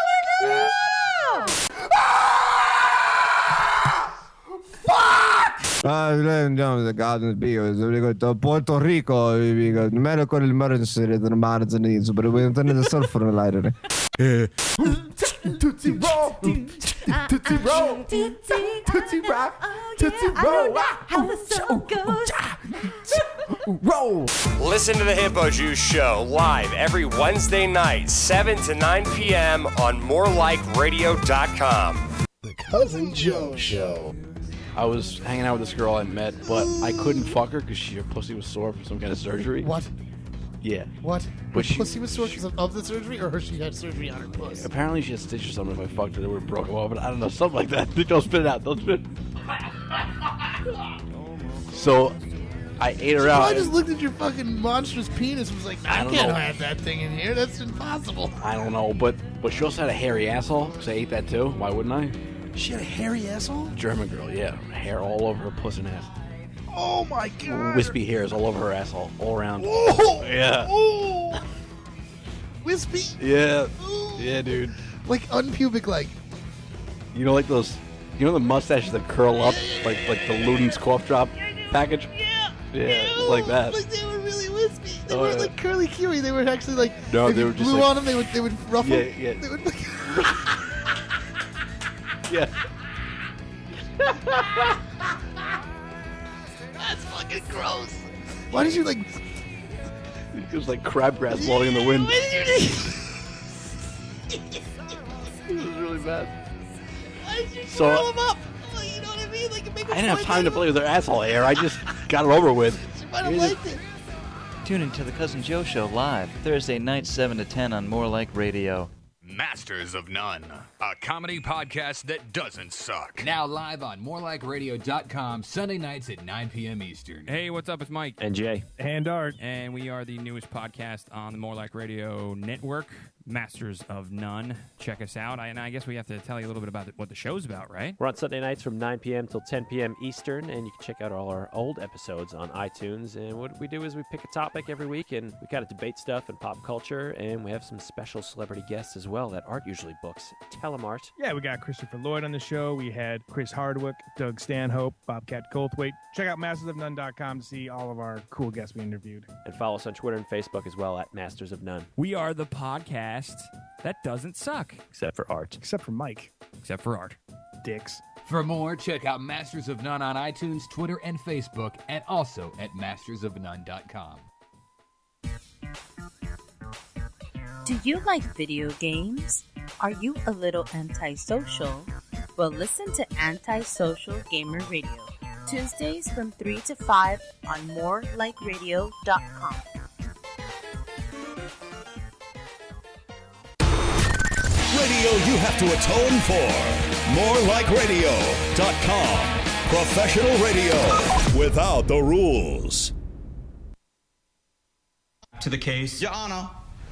The Gardens Beers. We go to Puerto Rico. We got medical emergency. The mountains needs, but we went into the sulfur lighter. Tootsie Roll! Tootsie Roll! Tootsie Roll! Tootsie Roll! How the song goes. Roll! Listen to the Hippo Juice Show live every Wednesday night, 7 to 9 p.m. on morelikeradio.com. The Cousin Joe Show. I was hanging out with this girl I met, but I couldn't fuck her because her pussy was sore from some kind of surgery. What? Yeah. What? But Her pussy was sore because of the surgery, or she had surgery on her pussy? Apparently she had stitches or something. If I fucked her, it would have broken off. But I don't know, something like that. Don't spit it out. Don't spit. So I ate her out. I just looked at your fucking monstrous penis and was like, I I don't can't know. have that thing in here. That's impossible. I don't know, but she also had a hairy asshole because I ate that too. Why wouldn't I? She had a hairy asshole? German girl, yeah. Hair all over her puss and ass. Oh my god. Wispy hairs all over her asshole, all around. Oh! Yeah. Oh! Wispy? Yeah. Yeah, dude. Like unpubic like. You know, like those, you know the mustaches that curl up, like the Luden's cough drop package? Yeah, like that. Like they were really wispy. They Oh, weren't yeah. like curly Cuey. They were actually like, No, if they you were just blew like- on them, they would ruffle. Yeah, yeah. They would Yeah. That's fucking gross. Why did you like? It was like crabgrass blowing in the wind. Why did you? It was really bad. Why did you So- curl them up? Like, you know what I mean? Like make I didn't have time to play with their asshole hair. I just got it over with. I don't like it. Tune in to the Cousin Joe Show live Thursday night 7 to 10 on More Like Radio. Masters of None, a comedy podcast that doesn't suck. Now live on morelikeradio.com Sunday nights at 9 p.m. Eastern. Hey, what's up? It's Mike. And Jay. And Art. And we are the newest podcast on the More Like Radio network, Masters of None. Check us out. And I guess we have to tell you a little bit about what the show's about, right? We're on Sunday nights from 9 p.m. till 10 p.m. Eastern, and you can check out all our old episodes on iTunes. And what we do is we pick a topic every week, and we kind of debate stuff and pop culture, and we have some special celebrity guests as well that Art usually books. Tell 'em, Art. Yeah, we got Christopher Lloyd on the show. We had Chris Hardwick, Doug Stanhope, Bobcat Goldthwait. Check out mastersofnone.com to see all of our cool guests we interviewed. And follow us on Twitter and Facebook as well at Masters of None. We are the podcast that doesn't suck. Except for Art. Except for Mike. Except for Art. Dicks. For more, check out Masters of None on iTunes, Twitter, and Facebook, and also at mastersofnone.com. Do you like video games? Are you a little antisocial? Well, listen to Antisocial Gamer Radio, Tuesdays from 3 to 5 on morelikeradio.com. Radio you have to atone for. Morelikeradio.com. Professional radio without the rules. To the case. Your Honor,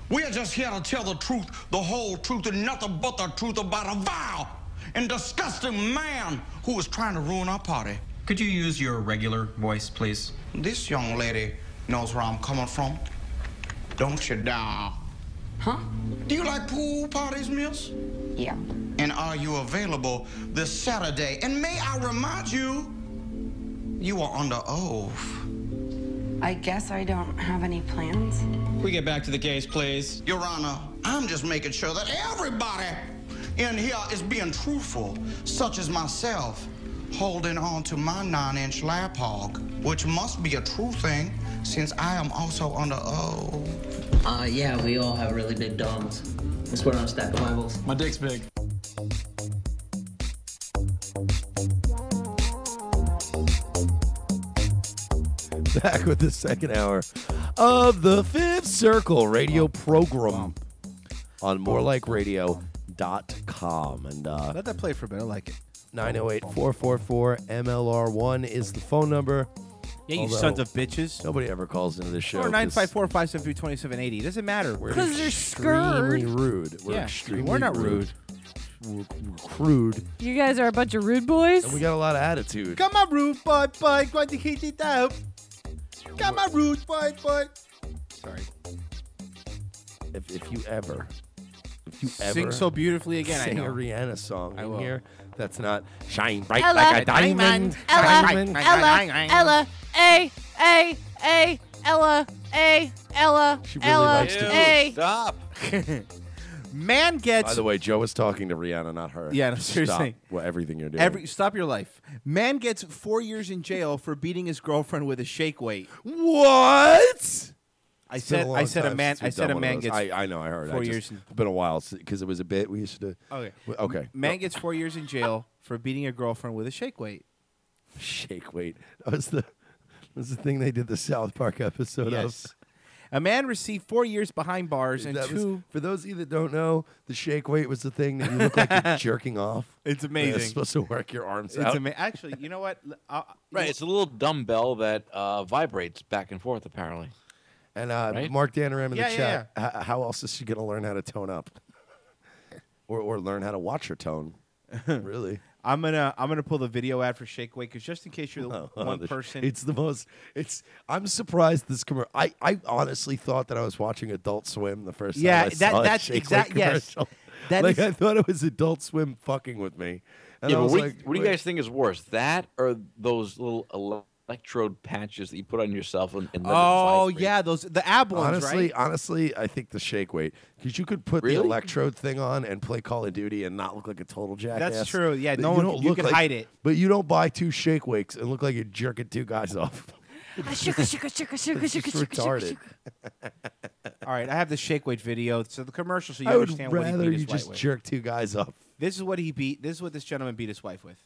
we are just here to tell the truth, the whole truth, and nothing but the truth about a vile and disgusting man who is trying to ruin our party. Could you use your regular voice, please? This young lady knows where I'm coming from. Don't you dare. Huh? Do you like pool parties, miss? Yeah. And are you available this Saturday? And may I remind you, you are under oath. I guess I don't have any plans. We get back to the case, please. Your Honor, I'm just making sure that everybody in here is being truthful, such as myself, holding on to my 9-inch lap hog, which must be a true thing since I am also under oath. Yeah, we all have really big dongs. I swear on a stack of Bibles. My dick's big. Back with the second hour of the Fifth Circle radio program on morelikeradio.com. And let that play for a bit. I like it. 908-444-MLR1 is the phone number. Yeah, you sons of bitches. Nobody ever calls into this show. Or 954-573-2780. Doesn't matter. Because they're extremely scared. rude. We're Yeah, extremely we're not rude. We're crude. You guys are a bunch of rude boys. And we got a lot of attitude. Come on, rude boy, going to hit it out. Come on, rude boy. Sorry. If you ever Sing so beautifully again, sing I know. a Rihanna song I in will. here, that's not shine bright Ella, like a diamond. Diamond. Ella, Ella, She really likes to A. Stop. Man gets. By the way, Joe was talking to Rihanna, not her. Yeah, no, Stop seriously. everything you're doing. Stop your life. Man gets 4 years in jail for beating his girlfriend with a shake weight. What? I said a man gets. I know. I heard. 4 years. It's been a while because it was a bit. We used to. Okay. Okay. Man gets 4 years in jail for beating a girlfriend with a shake weight. Shake weight. That was the thing they did the South Park episode Yes. of. A man received 4 years behind bars and That was- two. for those of you that don't know, the shake weight was the thing that you look like you're jerking off. It's And amazing. It's supposed to work your arms It's out. Actually, you know what? Right, it's a little dumbbell that vibrates back and forth, apparently. And Right? Mark Danaram in Yeah, the chat. How else is she going to learn how to tone up, or learn how to watch her tone? Really? I'm gonna pull the video ad for shake weight because just in case you're the one person. It's the most. I'm surprised this commercial. I honestly thought that I was watching Adult Swim the first time I saw that's Shake exact. Weight Yes, commercial. that like is- I thought it was Adult Swim fucking with me. And Yeah, I but was what, like, what do you guys think is worse, that or those little electrode patches that you put on yourself? And let it Oh vibrate? yeah, the ab ones, right? Honestly, I think the shake weight because you could put the Really? electrode thing on and play Call of Duty and not look like a total jackass. That's true. Yeah, But no you one don't you look can like- hide it. But you don't buy 2 shake weights and look like you're jerking 2 guys off. It's It's just retarded. All right, I have the shake weight video. So the commercial, so you I would understand what he rather beat you his wife just with. jerk 2 guys off. This is what he beat. This is what this gentleman beat his wife with.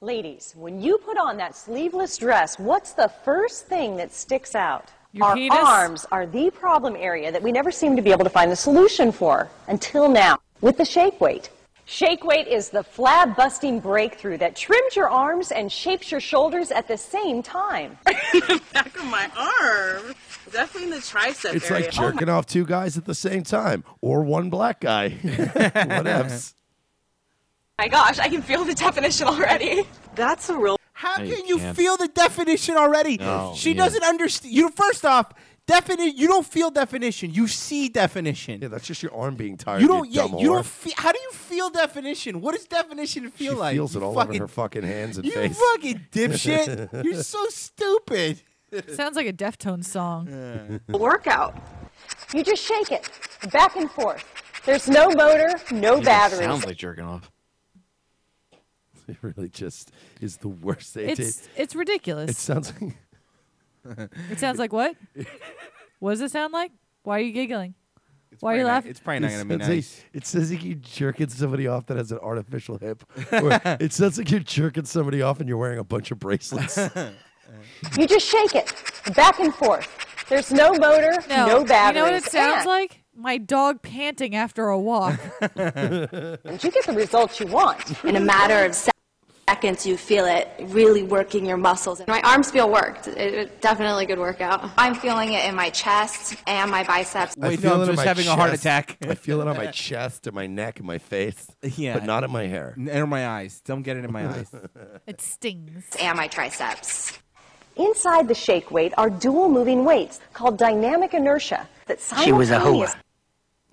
Ladies, when you put on that sleeveless dress, what's the first thing that sticks out? Your Our penis? arms are the problem area that we never seem to be able to find the solution for until now with the shake weight. Shake weight is the flab-busting breakthrough that trims your arms and shapes your shoulders at the same time. Back of my arm, definitely in the tricep It's area. like jerking off 2 guys at the same time, or 1 black guy. Whatevs. My gosh, I can feel the definition already. That's a real. How No, can you you can't. feel the definition already? No, She yeah. doesn't understand. You first off, you don't feel definition. You see definition. Yeah, that's just your arm being tired. You don't. dumb You whore. don't feel. How do you feel definition? What does definition feel She like? feels You it all fucking, over her fucking hands and you face. fucking dipshit. You're so stupid. Sounds like a Deftones song. Workout. You just shake it back and forth. There's no motor, no batteries. Sounds like jerking off. It really just is the worst thing. It's ridiculous. It sounds like. It sounds like what? What does it sound like? Why are you giggling? Why are you probably not- laughing? It's probably not going to be sounds like- nice. it says like you jerking somebody off that has an artificial hip. Or it sounds like you're jerking somebody off and you're wearing a bunch of bracelets. You just shake it back and forth. There's no motor, no batteries. You know what it sounds and- like? My dog panting after a walk. And you get the results you want in a matter of seconds. Seconds, you feel it really working your muscles. My arms feel worked. It's definitely a good workout. I'm feeling it in my chest and my biceps. Wait, no, I'm just having a heart attack. I feel it on my chest and my neck and my face. Yeah. But not in my hair. And my eyes. Don't get it in my eyes. It stings. And my triceps. Inside the shake weight are dual moving weights called dynamic inertia that simultaneously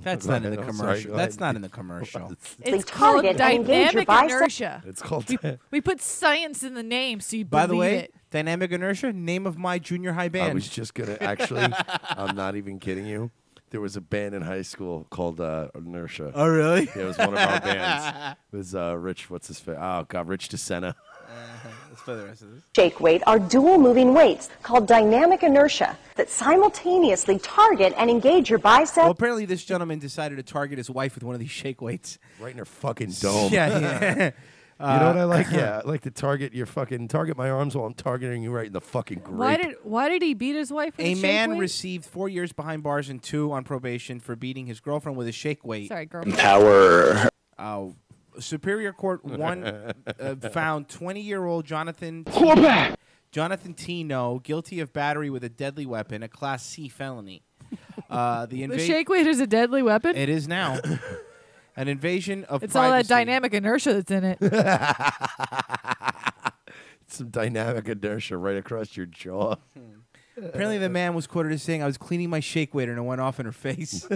That's not in the commercial. That's not in the commercial. It's called target and engage your dynamic bicep. inertia. It's called. We put science in the name, so you By the believe way, it. dynamic inertia, name of my junior high band. I was just gonna actually. I'm not even kidding you. There was a band in high school called Inertia. Oh, really? Yeah, it was one of our bands. It was Rich. What's his face? Oh God, Rich DeSena. Let's play the rest of this. Shake weight are dual moving weights called dynamic inertia that simultaneously target and engage your bicep. Well, apparently this gentleman decided to target his wife with one of these shake weights. Right in her fucking dome. Yeah. You know what I like? Yeah, I like to target my arms while I'm targeting you right in the fucking grape. Why did he beat his wife with A a shake man weight? received 4 years behind bars and 2 on probation for beating his girlfriend with a shake weight. Sorry, girlfriend. Power. Superior Court found 20-year-old Jonathan Tino guilty of battery with a deadly weapon, a Class C felony. The shake weight is a deadly weapon? It is now. An invasion of It's privacy. all that dynamic inertia that's in it. Some dynamic inertia right across your jaw. Apparently, the man was quoted as saying, "I was cleaning my shake weight and it went off in her face."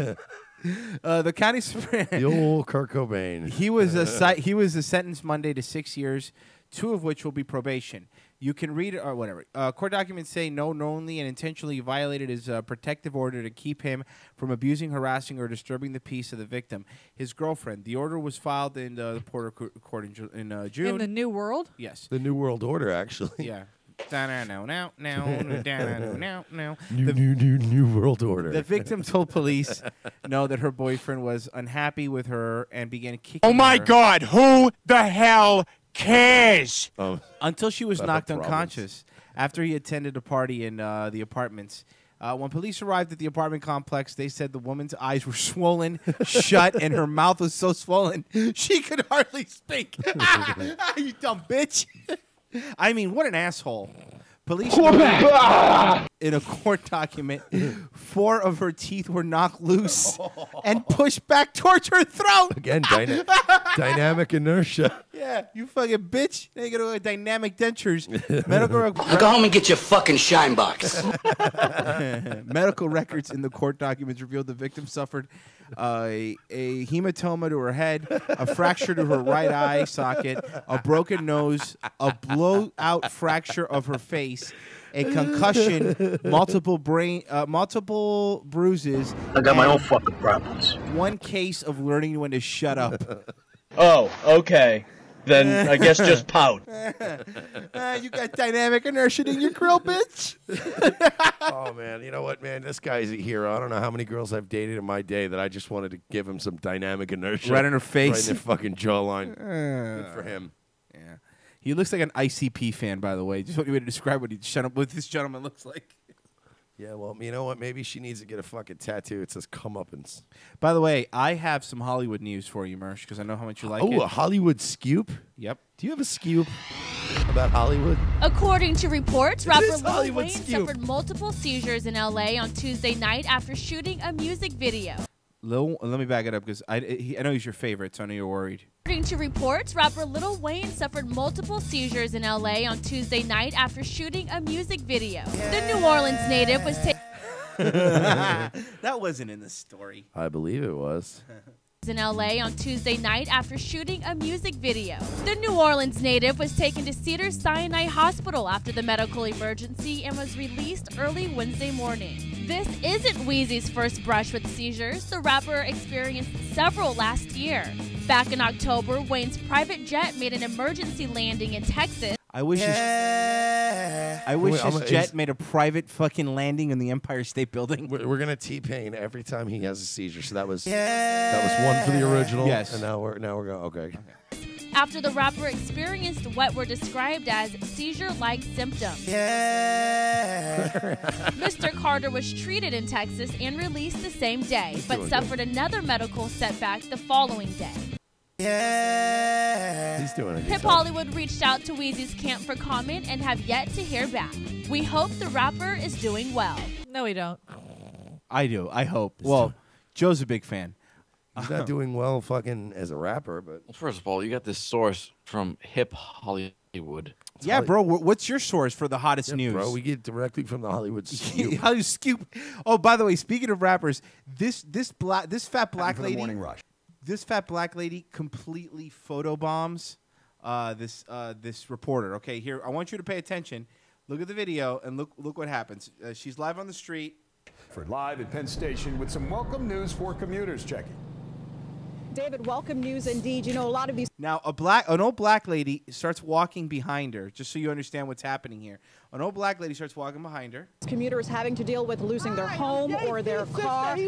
The county The old Kurt Cobain. He was sentenced Monday to 6 years, 2 of which will be probation. You can read it or whatever. Court documents say no knowingly and intentionally violated his protective order to keep him from abusing, harassing, or disturbing the peace of the victim, his girlfriend. The order was filed in the Porter Court in June. In the New World? Yes. The New World Order, actually. Yeah. New World Order. The victim told police that her boyfriend was unhappy with her and began kicking Oh my her. God, who the hell cares? Until she was About her knocked problems. unconscious after he attended a party in the apartments. When police arrived at the apartment complex, they said the woman's eyes were swollen shut and her mouth was so swollen she could hardly speak. You dumb bitch. I mean, what an asshole. Police in a court document, 4 of her teeth were knocked loose and pushed back towards her throat. Again, dynamic inertia. Yeah, you fucking bitch. They got to dynamic dentures. Medical Go home and get your fucking shine box. Medical records in the court documents revealed the victim suffered a hematoma to her head, a fracture to her right eye socket, a broken nose, a blowout fracture of her face, a concussion, multiple bruises. I got my and own fucking problems. 1 case of learning when to shut up. Oh, okay. Then I guess just pout. You got dynamic inertia in your grill, bitch. Oh, man. You know what, man? This guy's a hero. I don't know how many girls I've dated in my day that I just wanted to give him some dynamic inertia. Right in her face. Right in their fucking jawline. Good for him. Yeah. He looks like an ICP fan, by the way. Just what you way to describe what this gentleman looks like. Yeah, well, you know what? Maybe she needs to get a fucking tattoo. It says comeuppance. By the way, I have some Hollywood news for you, Mersh, because I know how much you like it. Oh, a Hollywood scoop? Yep. Do you have a scoop about Hollywood? According to reports, rapper is Lil Hollywood Wayne scoop. suffered multiple seizures in LA on Tuesday night after shooting a music video. Let me back it up because I know he's your favorite, so I know you're worried. According to reports, rapper Lil Wayne suffered multiple seizures in LA on Tuesday night after shooting a music video. The New Orleans native was That wasn't in the story. I believe it was. in LA on Tuesday night after shooting a music video. The New Orleans native was taken to Cedars-Sinai Hospital after the medical emergency and was released early Wednesday morning. This isn't Wheezy's first brush with seizures. The rapper experienced several last year. Back in October, Wayne's private jet made an emergency landing in Texas. I wish his jet made a private fucking landing in the Empire State Building. We're gonna T-Pain every time he has a seizure. So that was one for the original. Yes. And now we're going. Okay. After the rapper experienced what were described as seizure-like symptoms. Mr. Carter was treated in Texas and released the same day, but suffered another medical setback the following day. Yeah. He's doing it. Hip Hollywood reached out to Weezy's camp for comment and have yet to hear back. We hope the rapper is doing well. No, we don't. I do. I hope. Well, Joe's a big fan. He's not doing well fucking as a rapper, but... Well, first of all, you got this source from Hip Hollywood. Yeah, bro. What's your source for the hottest news? Bro, we get directly from the Hollywood Scoop. Hollywood Scoop. Oh, by the way, speaking of rappers, this fat black for the lady, morning rush. this fat black lady completely photobombs this reporter. Okay, here I want you to pay attention. Look at the video and look what happens. She's live on the street. For live at Penn Station with some welcome news for commuters checking. David, welcome news indeed. You know, a lot of these. Now, an old black lady starts walking behind her, just so you understand what's happening here. An old black lady starts walking behind her. Commuters having to deal with losing their home or their car.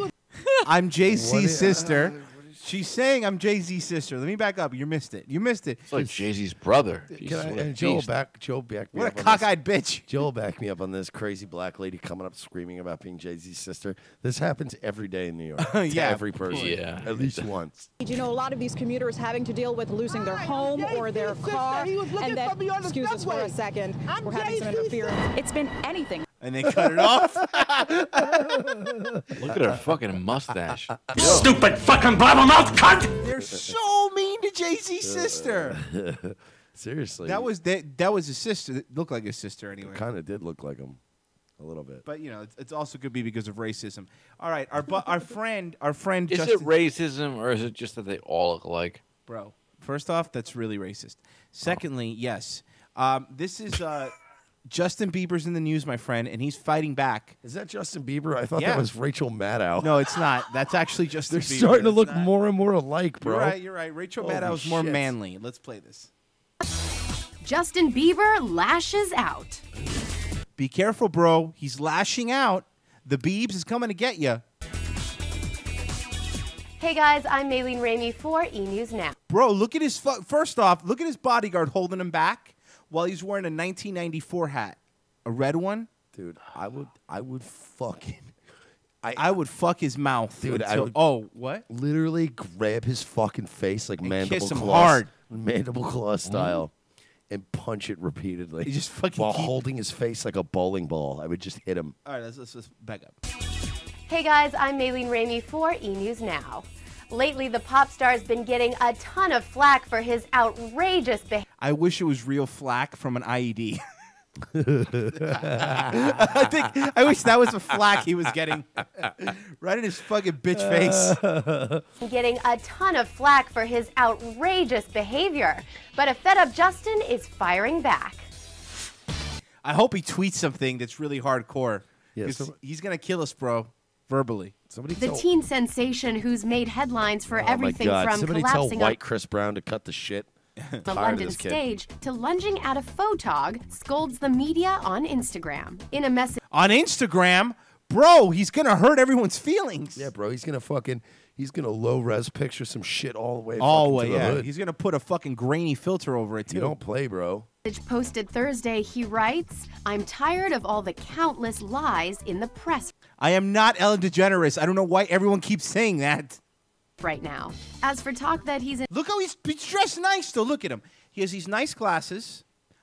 I'm Jay-Z's sister. She's saying I'm Jay-Z's sister. Let me back up. You missed it. You missed it. It's like Jay-Z's brother. Joel backed me What up. a on cockeyed bitch. Joel backed me up on this crazy black lady coming up screaming about being Jay-Z's sister. This happens every day in New York. To Yeah. every person. Yeah. At least once. You know, a lot of these commuters having to deal with losing their home or their car. And then, excuse us for a second, we're having some interference. It's been anything. And they cut it off. Look at her fucking mustache. Stupid fucking blabbermouth cunt! They're so mean to Jay-Z's sister. Seriously. That was his sister. It looked like his sister anyway. Kind of did look like him. A little bit. But you know, it's also could be because of racism. All right, our friend Is Justin, it racism or is it just that they all look alike? bro. First off, that's really racist. Secondly, yes, this is Justin Bieber's in the news, my friend, and he's fighting back. Is that Justin Bieber? I thought Yeah. that was Rachel Maddow. No, it's not. That's actually Justin They're Bieber. starting to It's look not. more and more alike, bro. You're right. Rachel Holy Maddow is more shit. manly. Let's play this. Justin Bieber lashes out. Be careful, bro. He's lashing out. The Biebs is coming to get you. Hey guys, I'm Maylene Ramey for E! News Now. Bro, look at his first off, look at his bodyguard holding him back while he's wearing a 1994 hat. A red one? Dude, I would fucking I would fuck his mouth. Dude, I until- would what? Literally grab his fucking face like And mandible kiss him claw, hard. mandible claw style, and punch it repeatedly. You just fucking while keep- holding his face like a bowling ball. I would just hit him. All right, let's back up. Hey guys, I'm Maylene Ramey for E! News Now. Lately, the pop star's been getting a ton of flack for his outrageous behavior. I wish it was real flack from an IED. I wish that was the flack he was getting right in his fucking bitch face. Getting a ton of flack for his outrageous behavior. But a fed-up Justin is firing back. I hope he tweets something that's really hardcore. Yeah, 'Cause he's gonna kill us, bro, verbally. Somebody The teen sensation who's made headlines for Oh my everything God! from Somebody tell collapsing white on Chris Brown to cut the shit. the Tired of London this kid. stage to lunging at a photog, scolds the media on Instagram. In a message On Instagram, bro, he's gonna hurt everyone's feelings. Yeah, bro. He's gonna low res picture some shit all the way. All the fucking way, to the yeah. hood. He's gonna put a fucking grainy filter over it too. You don't play, bro. posted Thursday, he writes, I'm tired of all the countless lies in the press I am not Ellen DeGeneres. I don't know why everyone keeps saying that. right now. As for talk that he's in Look how he's dressed nice though. Look at him. He has these nice glasses,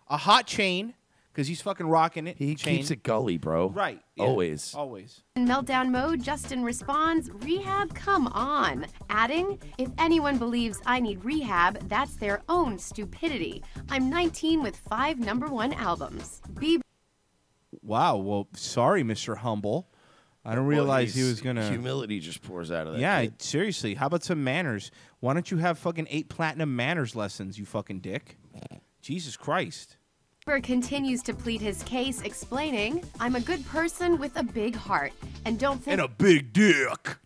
a hot chain, because he's fucking rocking it. He keeps it gully, bro. Right. yeah. Always. Always. In meltdown mode, Justin responds, rehab, come on. Adding, if anyone believes I need rehab, that's their own stupidity. I'm 19 with 5 #1 albums. Bieber Wow. Well, sorry, Mr. Humble. I don't realize he was gonna. Humility just pours out of that. Yeah, kid. seriously. How about some manners? Why don't you have fucking 8 platinum manners lessons, you fucking dick? Jesus Christ. continues to plead his case, explaining, I'm a good person with a big heart, and don't think And a big dick.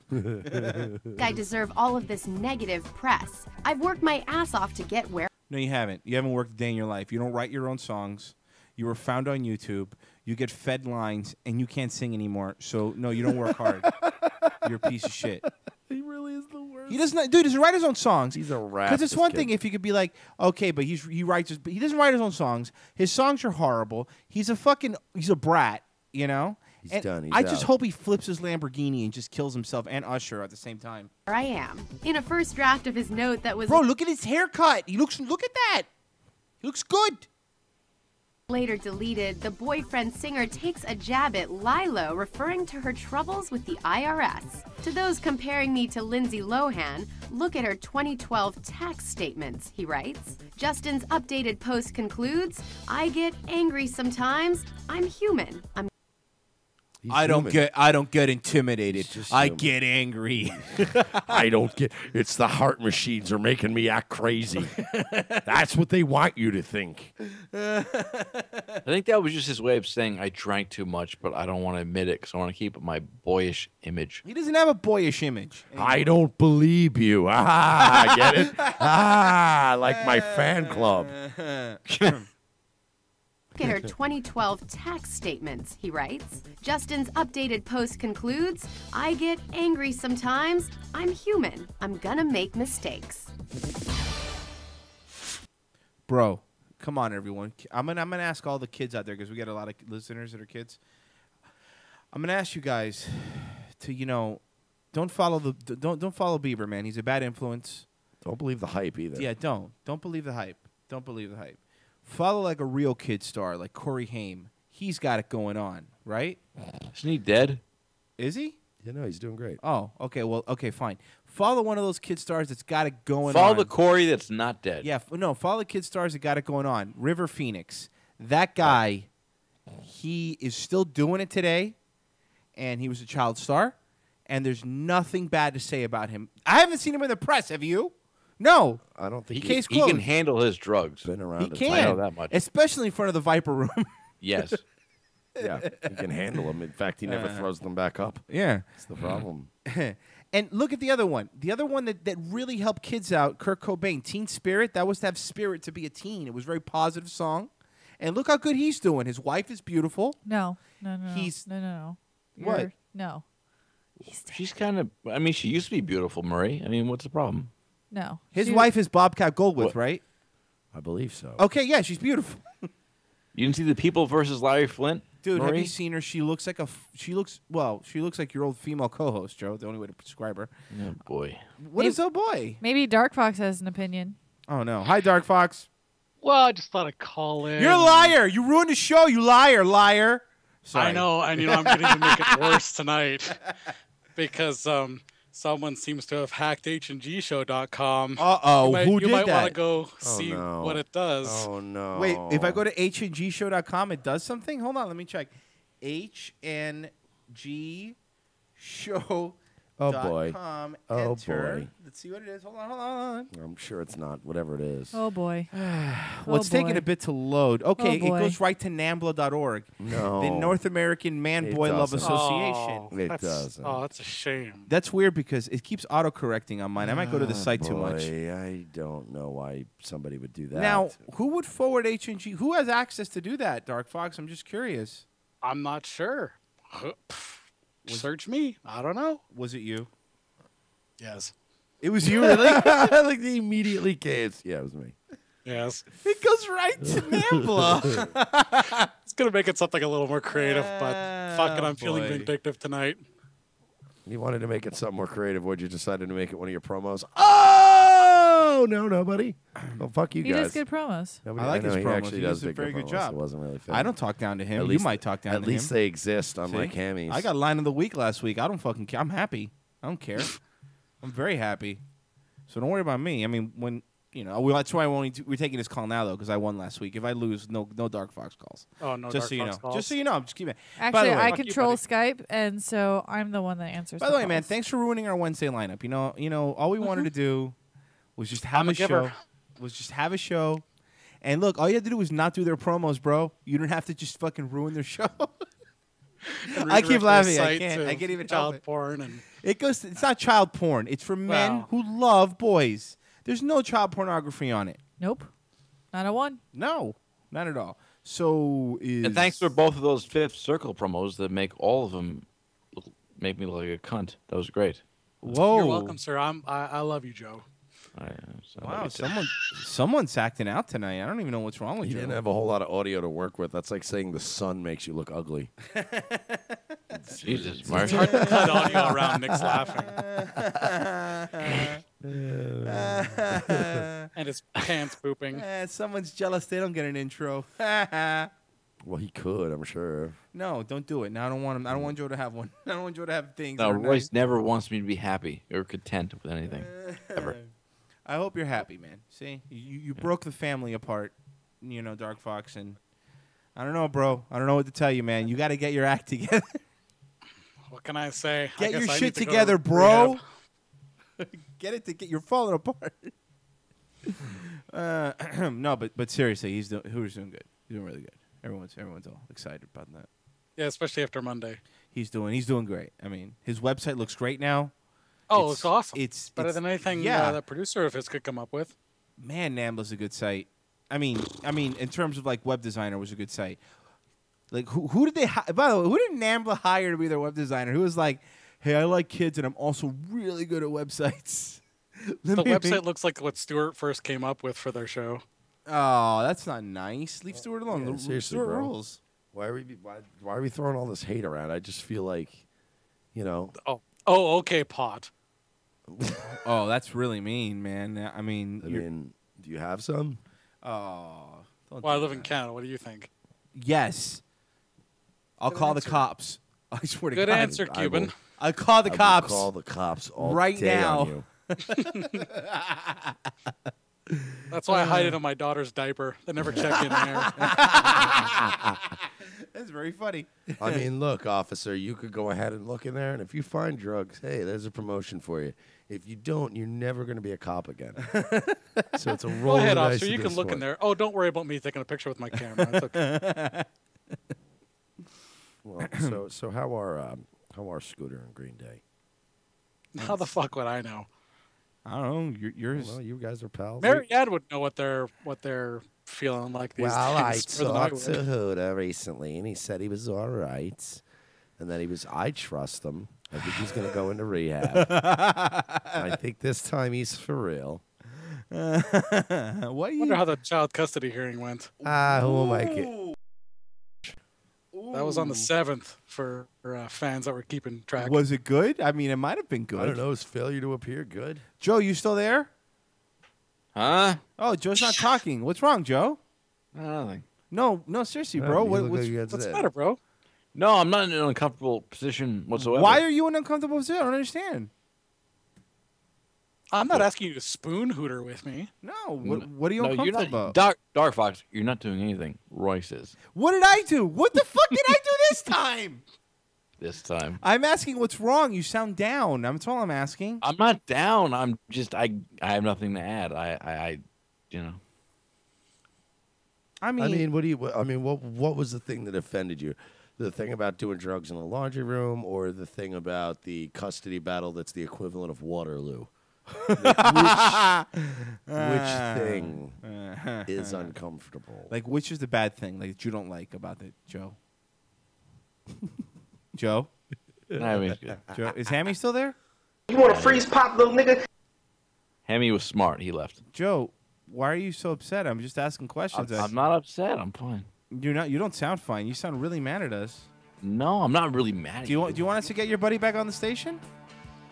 I deserve all of this negative press. I've worked my ass off to get where No, you haven't. You haven't worked a day in your life. You don't write your own songs. You were found on YouTube. You get fed lines, and you can't sing anymore. So, no, you don't work hard. You're a piece of shit. He really is the worst. He doesn't, dude. He doesn't write his own songs. He's a rat. Because it's this one kid. thing if you could be like, okay, but he writes his, but he doesn't write his own songs. His songs are horrible. He's a brat, you know. He's done. He's I just out. hope he flips his Lamborghini and just kills himself and Usher at the same time. Here I am. In a first draft of his note that was Bro, look at his haircut. Look at that. He looks good. later deleted, the boyfriend singer takes a jab at Lilo, referring to her troubles with the IRS. To those comparing me to Lindsay Lohan, look at her 2012 tax statements, he writes. Justin's updated post concludes, I get angry sometimes. I'm human. I don't get intimidated. I get angry. I don't get. It's the heart machines are making me act crazy. That's what they want you to think. I think that was just his way of saying I drank too much, but I don't want to admit it because I want to keep my boyish image. He doesn't have a boyish image. I don't believe you. Ah, get it? Ah, like my fan club. Look at her 2012 tax statements, he writes. Justin's updated post concludes, I get angry sometimes. I'm human. I'm gonna make mistakes. Bro, come on, everyone. I'm gonna ask all the kids out there because we got a lot of listeners that are kids. I'm gonna ask you guys to, don't follow Bieber, man. He's a bad influence. Don't believe the hype either. Yeah, don't believe the hype. Don't believe the hype. Follow like a real kid star, like Corey Haim. He's got it going on, right? Isn't he dead? Is he? Yeah, no, he's doing great. Oh, okay. Well, okay, fine. Follow one of those kid stars that's got it going on. Follow the Corey that's not dead. Yeah, no, follow the kid stars that got it going on. River Phoenix. That guy, he is still doing it today, and he was a child star, and there's nothing bad to say about him. I haven't seen him in the press. Have you? No. I don't think case he closed. can handle his drugs. Been around. He can. I know that much. Especially in front of the Viper Room. Yes. Yeah, he can handle them. In fact, he never throws them back up. Yeah. That's the problem. And look at the other one. The other one that really helped kids out, Kurt Cobain, Teen Spirit. That was to have spirit to be a teen. It was a very positive song. And look how good he's doing. His wife is beautiful. No. He's No. What? You're- No. She's kind of, she used to be beautiful, Marie. What's the problem? No. His wife is Bobcat Goldthwait, right? I believe so. Okay, yeah, she's beautiful. You didn't see The People versus Larry Flint? Dude, have Marie? you seen her? She looks like she looks like your old female co-host, Joe. The only way to describe her. Oh, boy. What is oh boy? Maybe Dark Fox has an opinion. Oh, no. Hi, Dark Fox. Well, I just thought I'd call in. You're a liar. You ruined the show, you liar. Sorry. I know, and I'm going to make it worse tonight because someone seems to have hacked HandGshow.com. Uh-oh, who you did might that? want to go see what it does. Oh, no. Wait, if I go to HandGshow.com, it does something? Hold on, let me check. HandGshow.com. Oh, boy. Oh, Enter. boy. Let's see what it is. Hold on. I'm sure it's not whatever it is. Oh, boy. Well, it's taking a bit to load. Okay, it boy. goes right to NAMBLA.org. No. The North American Man It Boy Love doesn't. Association. It doesn't. Oh, that's a shame. That's weird because it keeps auto-correcting on mine. I might go to the site too much. I don't know why somebody would do that. Now, who would forward HNG? Who has access to do that, Dark Fox? I'm just curious. I'm not sure. Search me. I don't know. Was it you? Yes. It was you, really? Like he immediately caves. Yeah, it was me. Yes. It goes right to NAMBLA. It's going to make it something a little more creative, but fuck it, I'm feeling boy. vindictive tonight. You wanted to make it something more creative. Why'd you decide to make it one of your promos? Oh, no, nobody. Well, fuck you He guys. does good promos. Nobody, I like his know, promos. He actually He does does a big very good promos. job. It wasn't really fair. I don't talk down to him. At You least- might talk down to him. At least they exist, unlike See? Hammy's. I got line of the week last week. I don't fucking care. I'm happy. I don't care. I'm very happy. So don't worry about me. When that's why we're taking this call now though, because I won last week. If I lose, no Dark Fox calls. Oh, no Just Dark so you Fox know. calls. Just so you know, I'm just keeping. Actually, By the way, I control Skype, and so I'm the one that answers. By the way, calls. man, thanks for ruining our Wednesday lineup. You know, all we wanted to do was just have I'm a a giver. show. Was just have a show. And look, all you had to do was not do their promos, bro. You didn't have to just fucking ruin their show. I keep laughing. I can't even help it. Porn and It's not child porn. It's for men who love boys. There's no child pornography on it. Nope. Not a one. No, not at all. So And thanks for both of those Fifth Circle promos that make all of them make me look like a cunt. That was great. Whoa. You're welcome, sir. I love you, Joe. Wow, someone's acting out tonight. I don't even know what's wrong with You you. didn't have a whole lot of audio to work with. That's like saying the sun makes you look ugly. Jesus, It's hard to cut audio around Nick's laughing. And his pants pooping. Someone's jealous they don't get an intro. Well, he could, I'm sure. No, don't do it. Now I don't want him. I don't want Joe to have one. I don't want Joe to have things. No, that are Royce nice. never wants me to be happy or content with anything ever. I hope you're happy, man. See, you broke the family apart, you know, Dark Fox, and I don't know, bro. I don't know what to tell you, man. You got to get your act together. What can I say? Get I guess your I shit need to go together, to bro. rehab. You're falling apart. No, but seriously, Hooter's doing good. He's doing really good. Everyone's all excited about that. Yeah, especially after Monday. He's doing great. I mean, his website looks great now. Oh, it's awesome. It's better than anything that producer of his could come up with. Man, Nambla's a good site. I mean, in terms of like web designer, was a good site. Like, who did they? By the way, who did Nambla hire to be their web designer? Who was like, hey, I like kids, and I'm also really good at websites. The website looks like what Stewart first came up with for their show. Oh, that's not nice. Leave Stewart alone. Yeah, seriously, Stewart bro. rules. Why are we throwing all this hate around? I just feel like, you know. Oh, okay, Pot. Oh, that's really mean, man. I mean, do you have some? Oh, don't Well, I do live in that. Canada. What do you think? Yes. I'll call the cops. I swear to God. Good answer, Cuban. I'll call the cops. Call the cops all right day now. on you. That's why I hide it on my daughter's diaper. They never check in there. That's very funny. I mean, look, officer, you could go ahead and look in there, and if you find drugs, hey, there's a promotion for you. If you don't, you're never going to be a cop again. So it's a roll Go ahead, of the dice officer. at You can this look in point. there. Oh, don't worry about me taking a picture with my camera. It's okay. Well, so how are Scooter and Greenday? How the fuck would I know? I don't know. Yours. Well, you guys are pals. Marianne would know what they're feeling like these Well, I days. more than I talked to would. Huda recently, and he said he was all right, and that I trust him. I think he's going to go into rehab. I think this time he's for real. What? Wonder how the child custody hearing went. Who am I kidding? That was on the 7th for fans that were keeping track. Was it good? I mean, it might have been good. I don't know. Is failure to appear good? Joe, you still there? Huh? Oh, Joe's not talking. What's wrong, Joe? Nothing. No, seriously, bro. What's the matter, bro? No, I'm not in an uncomfortable position whatsoever. Why are you in an uncomfortable position? I don't understand. I'm not asking you to spoon Hooter with me. No, what are you No, uncomfortable you're not, about? Dark Fox, you're not doing anything. Royce is What did I do? What the fuck did I do this time? this time. I'm asking what's wrong. You sound down. That's all I'm asking. I'm not down. I'm just I have nothing to add. I you know. I mean, what was the thing that offended you? The thing about doing drugs in the laundry room, or the thing about the custody battle that's the equivalent of Waterloo? Which thing is uncomfortable? Like, which is the bad thing that you don't like about it, Joe? Joe? Hammy's good. Joe? Is Hammy still there? You want to freeze pop, little nigga? Hammy was smart. He left. Joe, why are you so upset? I'm just asking questions. I'm not upset. I'm fine. You're not. You don't sound fine. You sound really mad at us. No, I'm not really mad at Do you want us to get your buddy back on the station?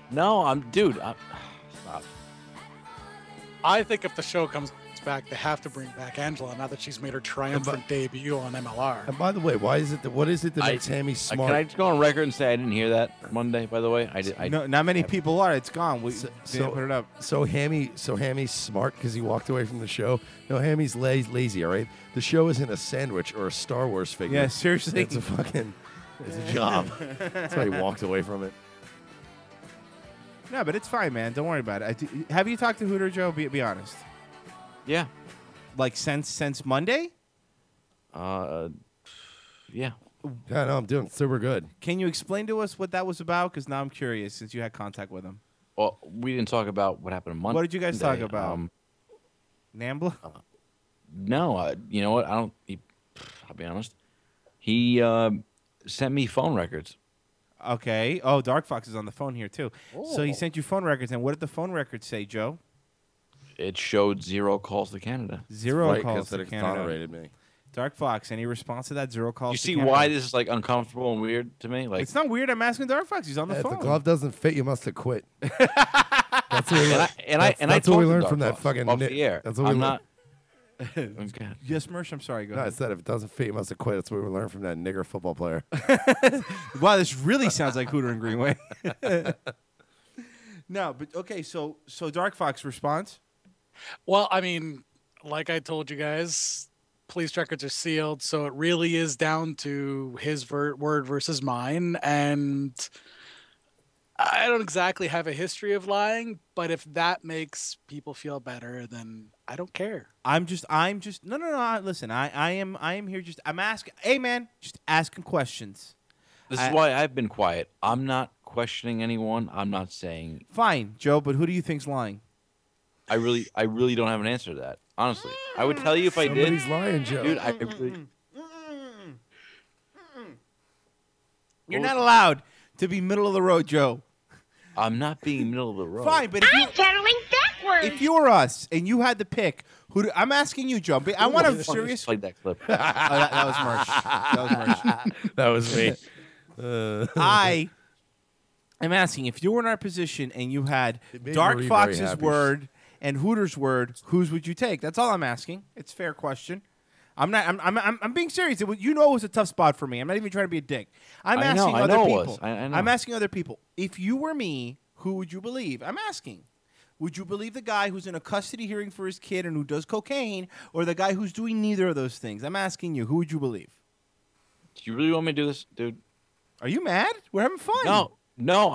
No, dude. Stop. I think if the show comes back, they have to bring back Angela now that she's made her triumphant debut on MLR. And by the way, what is it that makes Hammy smart? Can I just go on record and say I didn't hear that Monday? By the way, No, not many people are. It's gone. We didn't put it up. So Hammy's smart because he walked away from the show. No, Hammy's lazy. All right, the show isn't a sandwich or a Star Wars figure. Yeah, seriously. it's a job. That's why he walked away from it. No, but it's fine, man. Don't worry about it. Have you talked to Hooter, Joe? Be honest. Yeah. Like since Monday? Yeah. Yeah, no, I'm doing super good. Can you explain to us what that was about? Because now I'm curious since you had contact with him. Well, we didn't talk about what happened on Monday. What did you guys talk about? Nambla? No, you know what? I'll be honest. He sent me phone records. Okay. Oh, Dark Fox is on the phone here too. So he Oh. sent you phone records, and what did the phone records say, Joe? It showed 0 calls to Canada. Zero Right, calls 'cause it to Canada. exonerated me. Dark Fox, any response to that? 0 calls. You to see Canada? why this is like uncomfortable and weird to me? Like It's not weird. I'm asking Dark Fox. He's on the If phone. the glove doesn't fit, you must have quit. That's what we And learned. I That's what we talked to learned Dark from that Fox fucking off Nick. the air. That's what we I'm learned. not. Okay. Yes, Mersh. I'm sorry. Go No, I ahead. said if it doesn't fit, you must have quit. That's what we learned from that nigger football player. Wow, this really sounds like Hooter and Greenway. No, but okay. So Dark Fox response. Well, I mean, like I told you guys, police records are sealed, so it really is down to his word versus mine. And I don't exactly have a history of lying, but if that makes people feel better, then I don't care. I'm just no. Listen, I am here just I'm asking. Hey man, just asking questions. This is why I've been quiet. I'm not questioning anyone. I'm not saying. Fine, Joe, but who do you think's lying? I really don't have an answer to that. Honestly, I would tell you if I did. Somebody's lying, Joe. Dude, I really. You're not allowed to be middle of the road, Joe. I'm not being middle of the road. Fine, but if you were us and you had to pick, I'm asking you, Joe. I want a serious. Played that clip. That was Merch. That was Merch. That was me. I am asking if you were in our position and you had made Dark Marie very Fox's happy. word and Hooter's word, whose would you take? That's all I'm asking. It's a fair question. I'm not. I'm being serious. You know, it was a tough spot for me. I'm not even trying to be a dick. I'm asking other it people. was. I know. I'm asking other people. If you were me, who would you believe? I'm asking. Would you believe the guy who's in a custody hearing for his kid and who does cocaine, or the guy who's doing neither of those things? I'm asking you. Who would you believe? Do you really want me to do this, dude? Are you mad? We're having fun. No,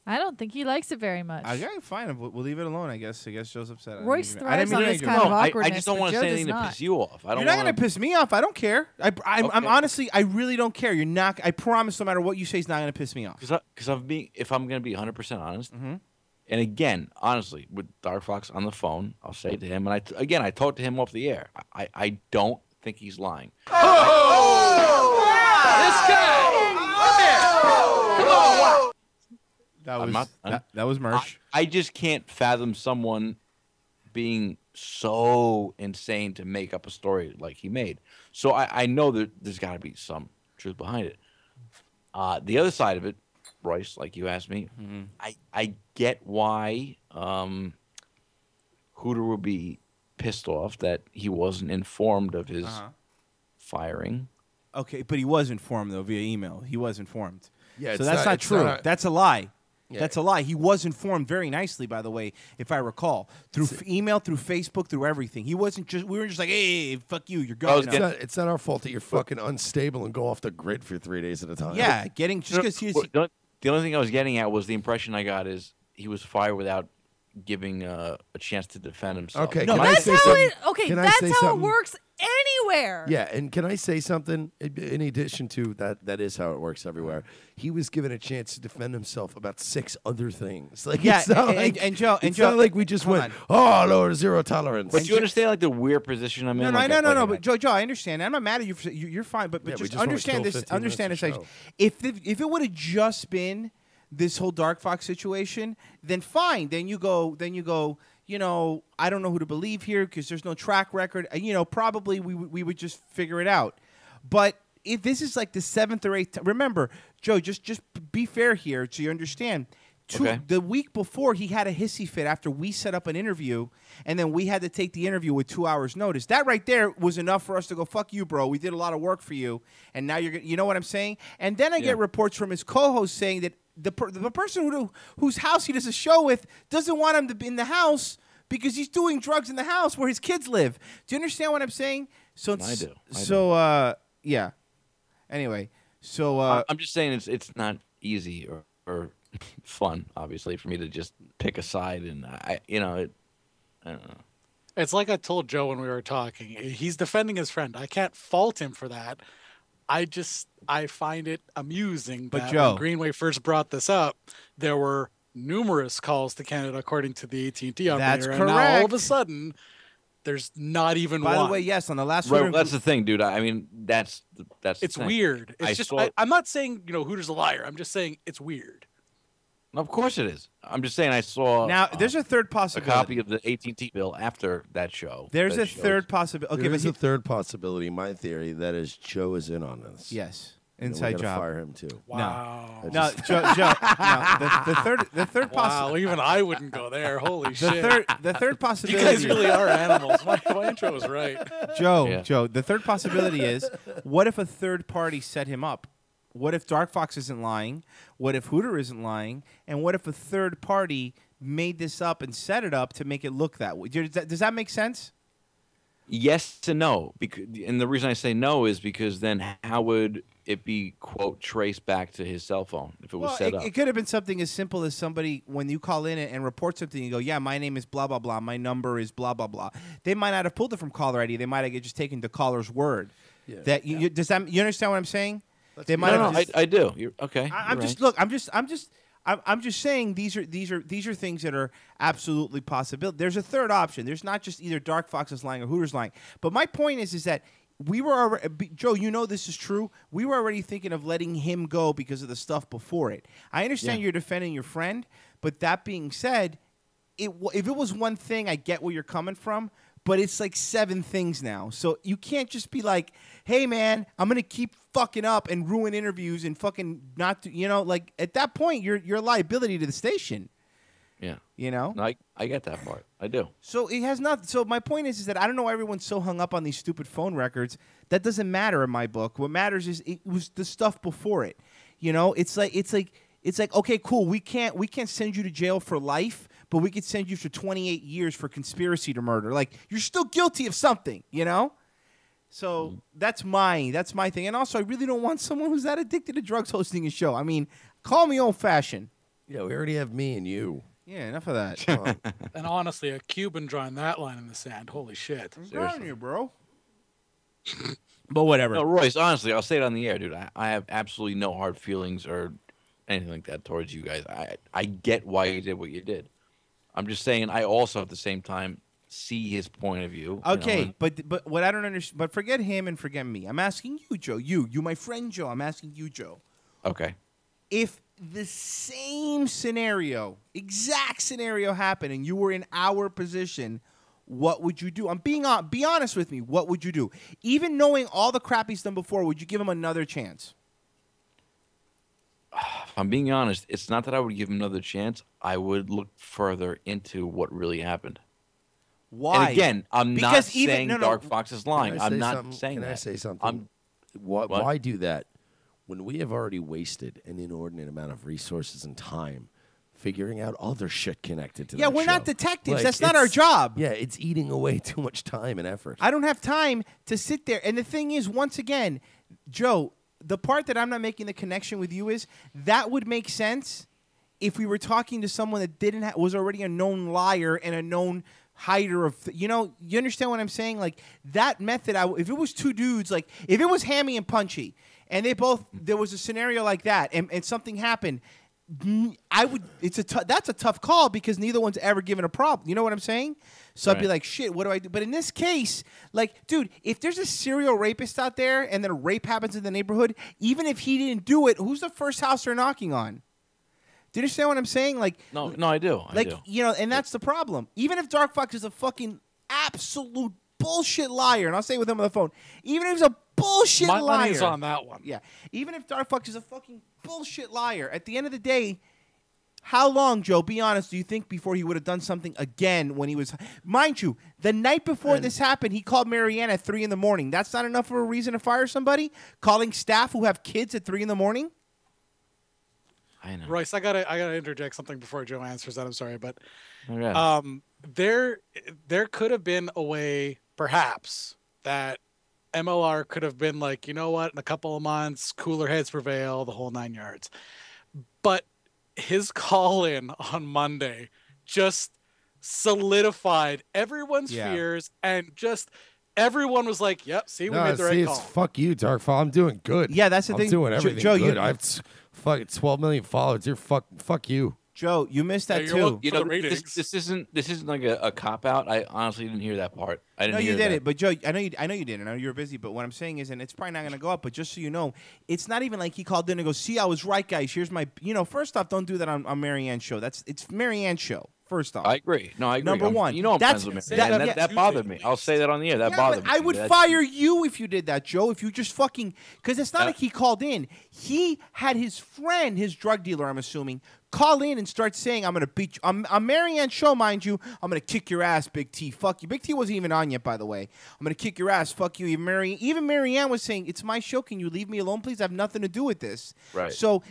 I don't think he likes it very much. Okay, fine. We'll leave it alone. I guess Joe's upset. Royce I thrives didn't on mean this to kind of I awkwardness. just don't but want to Joe say does anything to not. piss you off. I don't. You're not wanna... going to piss me off. I don't care. I'm Okay. honestly, I really don't care. You're not. I promise, no matter what you say, is not going to piss me off. Because if I'm going to be 100% honest, Mm-hmm. and again, honestly, with Dark Fox on the phone, I'll say to him, and I talked to him off the air. I don't think he's lying. This guy! Come on! That was Mersh. I just can't fathom someone being so insane to make up a story like he made. So I know that there's got to be some truth behind it. The other side of it, Royce, like you asked me, I get why Hooter would be pissed off that he wasn't informed of his firing. Okay, but he was informed though via email. He was informed. Yeah, so that's not true. That's a lie. Yeah. That's a lie. He was informed very nicely, by the way, if I recall, through email, through Facebook, through everything. He wasn't just. We were just like, hey, fuck you, you're going. It's not our fault that you're fucking unstable and go off the grid for 3 days at a time. Yeah, getting just because he's. The only thing I was getting at was the impression I got is he was fired without giving a chance to defend himself. Okay, No, can I that's say how something? it. Okay, Can I that's say how something? it works anywhere. Yeah, and can I say something? In addition to that, that is how it works everywhere. He was given a chance to defend himself about 6 other things. Like, Yeah, it's not and- like, and Joe- it's not like we just hold went, on. oh, no, zero tolerance. But you understand like the weird position I'm in? No, Like, no. But Joe, I understand. I'm not mad at you. You're fine. But Yeah, we just just wanna understand kill this. 15 Understand this. minutes of If it would have just been this whole Dark Fox situation, then fine. Then you go. You know, I don't know who to believe here because there's no track record. You know, probably we would just figure it out. But if this is like the 7th or 8th, remember, Joe, just be fair here so you understand. The week before, he had a hissy fit after we set up an interview, and then we had to take the interview with 2 hours' notice. That right there was enough for us to go, fuck you, bro. We did a lot of work for you, and now you know what I'm saying? And then I get reports from his co-host saying that the person whose house he does a show with doesn't want him to be in the house because he's doing drugs in the house where his kids live. Do you understand what I'm saying? So I do. Yeah. Anyway, so I'm just saying it's not easy or fun, obviously, for me to just pick a side, and I don't know. It's like I told Joe when we were talking. He's defending his friend. I can't fault him for that. I find it amusing But that Joe- when Greenway first brought this up, there were numerous calls to Canada, according to the AT&T operator. That's And now all of a correct. sudden, there's not even by one. the way, yes, on the last Right, one, that's the thing, dude. I mean, that's It's the thing. weird. I It's just saw- I'm not saying Hooter's a liar. I'm just saying it's weird. Of course it is. I'm just saying I saw Now, there's a third a possibility. copy of the AT&T bill after that show. There's that a shows- third possibility. Okay, There's but a third possibility. My theory that is Joe is in on this. yes, And inside we gotta job. Fire him too. Wow. No, Joe. No, the third Wow, possibility. even I wouldn't go there. Holy shit. The third You possibility. guys really are animals. My intro was right. Joe. The third possibility is: what if a third party set him up? What if Dark Fox isn't lying? What if Hooter isn't lying? And what if a third party made this up and set it up to make it look that way? Does that make sense? Yes and no. And the reason I say no is because then how would it be, quote, traced back to his cell phone if it was set up? It could have been something as simple as somebody, when you call in and report something, you go, yeah, my name is blah, blah, blah. My number is blah, blah, blah. They might not have pulled it from caller ID. They might have just taken the caller's word. Yeah. That you understand what I'm saying? They might No, have just, I do. You're, okay. I'm you're just right. look. I'm just saying these are things that are absolutely possible. There's a third option. There's not just either Dark Fox is lying or Hooter's lying. But my point is that we were already, Joe. You know this is true. We were already thinking of letting him go because of the stuff before it. I understand you're defending your friend, but that being said, if it was one thing, I get where you're coming from. But it's like 7 things now. So you can't just be like, hey, man, I'm going to keep fucking up and ruin interviews and fucking not do, like at that point, you're a liability to the station. Yeah. You know? No, I get that part. I do. So it has not. So my point is that I don't know why everyone's so hung up on these stupid phone records. That doesn't matter in my book. What matters is it was the stuff before it. It's like okay, cool. We can't send you to jail for life, but we could send you for 28 years for conspiracy to murder. Like you're still guilty of something, So that's my thing. And also, I really don't want someone who's that addicted to drugs hosting a show. I mean, call me old fashioned. Yeah, we already have me and you. Yeah, enough of that. And honestly, a Cuban drawing that line in the sand. Holy shit. I'm telling you, bro. But whatever. No, Royce, honestly, I'll say it on the air, dude. I have absolutely no hard feelings or anything like that towards you guys. I get why you did what you did. I'm just saying I also at the same time see his point of view. Okay, but what I don't understand, but forget him and forget me. I'm asking you, Joe. You my friend Joe. I'm asking you, Joe. Okay. If the same scenario, exact scenario happened and you were in our position, what would you do? Be honest with me. What would you do? Even knowing all the crap he's done before, would you give him another chance? If I'm being honest, it's not that I would give him another chance. I would look further into what really happened. Why? And again, I'm not saying Dark Fox is lying. I'm not something? saying that. Can I say something? Why do that when we have already wasted an inordinate amount of resources and time figuring out other shit connected to that we're not show? detectives. Like, That's not our job. Yeah, it's eating away too much time and effort. I don't have time to sit there. And the thing is, once again, Joe, the part that I'm not making the connection with you is that would make sense if we were talking to someone that was already a known liar and a known hider of, you understand what I'm saying? Like that method, if it was two dudes, like if it was Hammy and Punchy and there was a scenario like that and something happened, that's a tough call because neither one's ever given a problem. You know what I'm saying? So I'd be like, shit, what do I do? But in this case, like, dude, if there's a serial rapist out there and then a rape happens in the neighborhood, even if he didn't do it, who's the first house they're knocking on? Do you understand what I'm saying? Like, no, I do. I do. And that's the problem. Even if Dark Fox is a fucking absolute bullshit liar, and I'll say it with him on the phone, even if he's a bullshit liar. My money's on that one. Yeah. Even if Dark Fox is a fucking bullshit liar, at the end of the day, how long, Joe, be honest, do you think before he would have done something again when he was... Mind you, the night before this happened, he called Marianne at 3 in the morning. That's not enough of a reason to fire somebody? Calling staff who have kids at 3 in the morning? I know. Royce, I gotta interject something before Joe answers that. I'm sorry, but Okay. there could have been a way, perhaps, that MLR could have been like, you know what, in a couple of months, cooler heads prevail, the whole 9 yards. But his call in on Monday just solidified everyone's fears, and just everyone was like, "Yep, see, we made the right call." Fuck you, Darkfall. I'm doing good. Yeah, that's the I'm thing. doing everything Joe, good. I have fucking 12 million followers. You're fuck you. Joe, you missed that you're too. looking for the ratings. This isn't like a cop out. I honestly didn't hear that part. I didn't. No, hear you did that. it, but Joe, I know you didn't. I know you were busy, but what I'm saying is, and it's probably not going to go up. But just so you know, it's not even like he called in and goes, "See, I was right, guys. Here's my." First off, don't do that on Marianne's show. It's Marianne's show. First off, I agree. No, I agree. Number one, you know I'm friends with me. That bothered me. I'll say that on the air. That bothered me. I would fire you if you did that, Joe. If you just fucking, because it's not like he called in. He had his friend, his drug dealer, I'm assuming, call in and start saying, "I'm gonna beat you." On Marianne's show, mind you, I'm gonna kick your ass, Big T. Fuck you. Big T wasn't even on yet, by the way. I'm gonna kick your ass. Fuck you. Even Marianne was saying, "It's my show. Can you leave me alone, please? I have nothing to do with this." Right. So,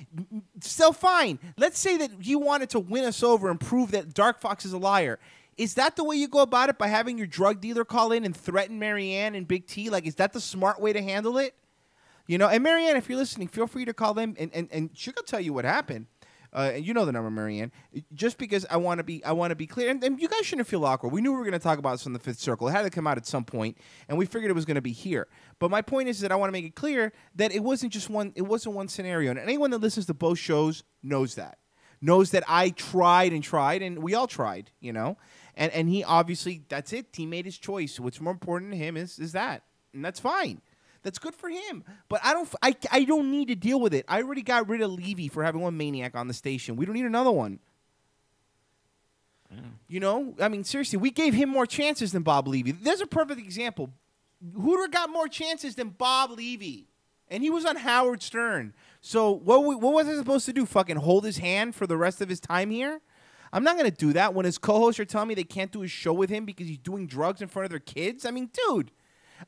still fine. Let's say that he wanted to win us over and prove that Dark Fox is a liar. Is that the way you go about it, by having your drug dealer call in and threaten Marianne and Big T? Like, is that the smart way to handle it? And Marianne, if you're listening, feel free to call them, and she could tell you what happened. And you know the number, Marianne. Just because I want to be clear, and you guys shouldn't feel awkward. We knew we were going to talk about this on the Fifth Circle. It had to come out at some point, and we figured it was going to be here. But my point is that I want to make it clear that it wasn't just one. It wasn't one scenario, and anyone that listens to both shows knows that. Knows that I tried, and we all tried, And he obviously, that's it. He made his choice. What's more important to him is that, and that's fine. That's good for him. But I don't need to deal with it. I already got rid of Levy for having one maniac on the station. We don't need another one. I mean, seriously, we gave him more chances than Bob Levy. There's a perfect example. Hooter got more chances than Bob Levy, and he was on Howard Stern. So what was I supposed to do? Fucking hold his hand for the rest of his time here? I'm not going to do that when his co-hosts are telling me they can't do his show with him because he's doing drugs in front of their kids. I mean, dude.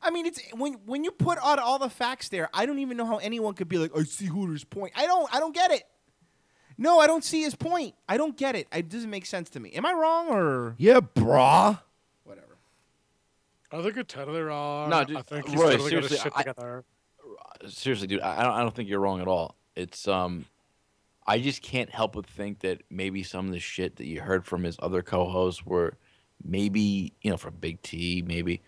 It's when you put out all the facts there, I don't even know how anyone could be like, I see Hooter's point. I don't get it. No, I don't see his point. I don't get it. It doesn't make sense to me. Am I wrong or? Yeah, brah. Whatever. I think you're totally wrong. No, dude, I think he's Roy, totally got his seriously, shit together. Seriously, dude, I don't think you're wrong at all. It's I just can't help but think that maybe some of the shit that you heard from his other co-hosts were maybe, from Big T, maybe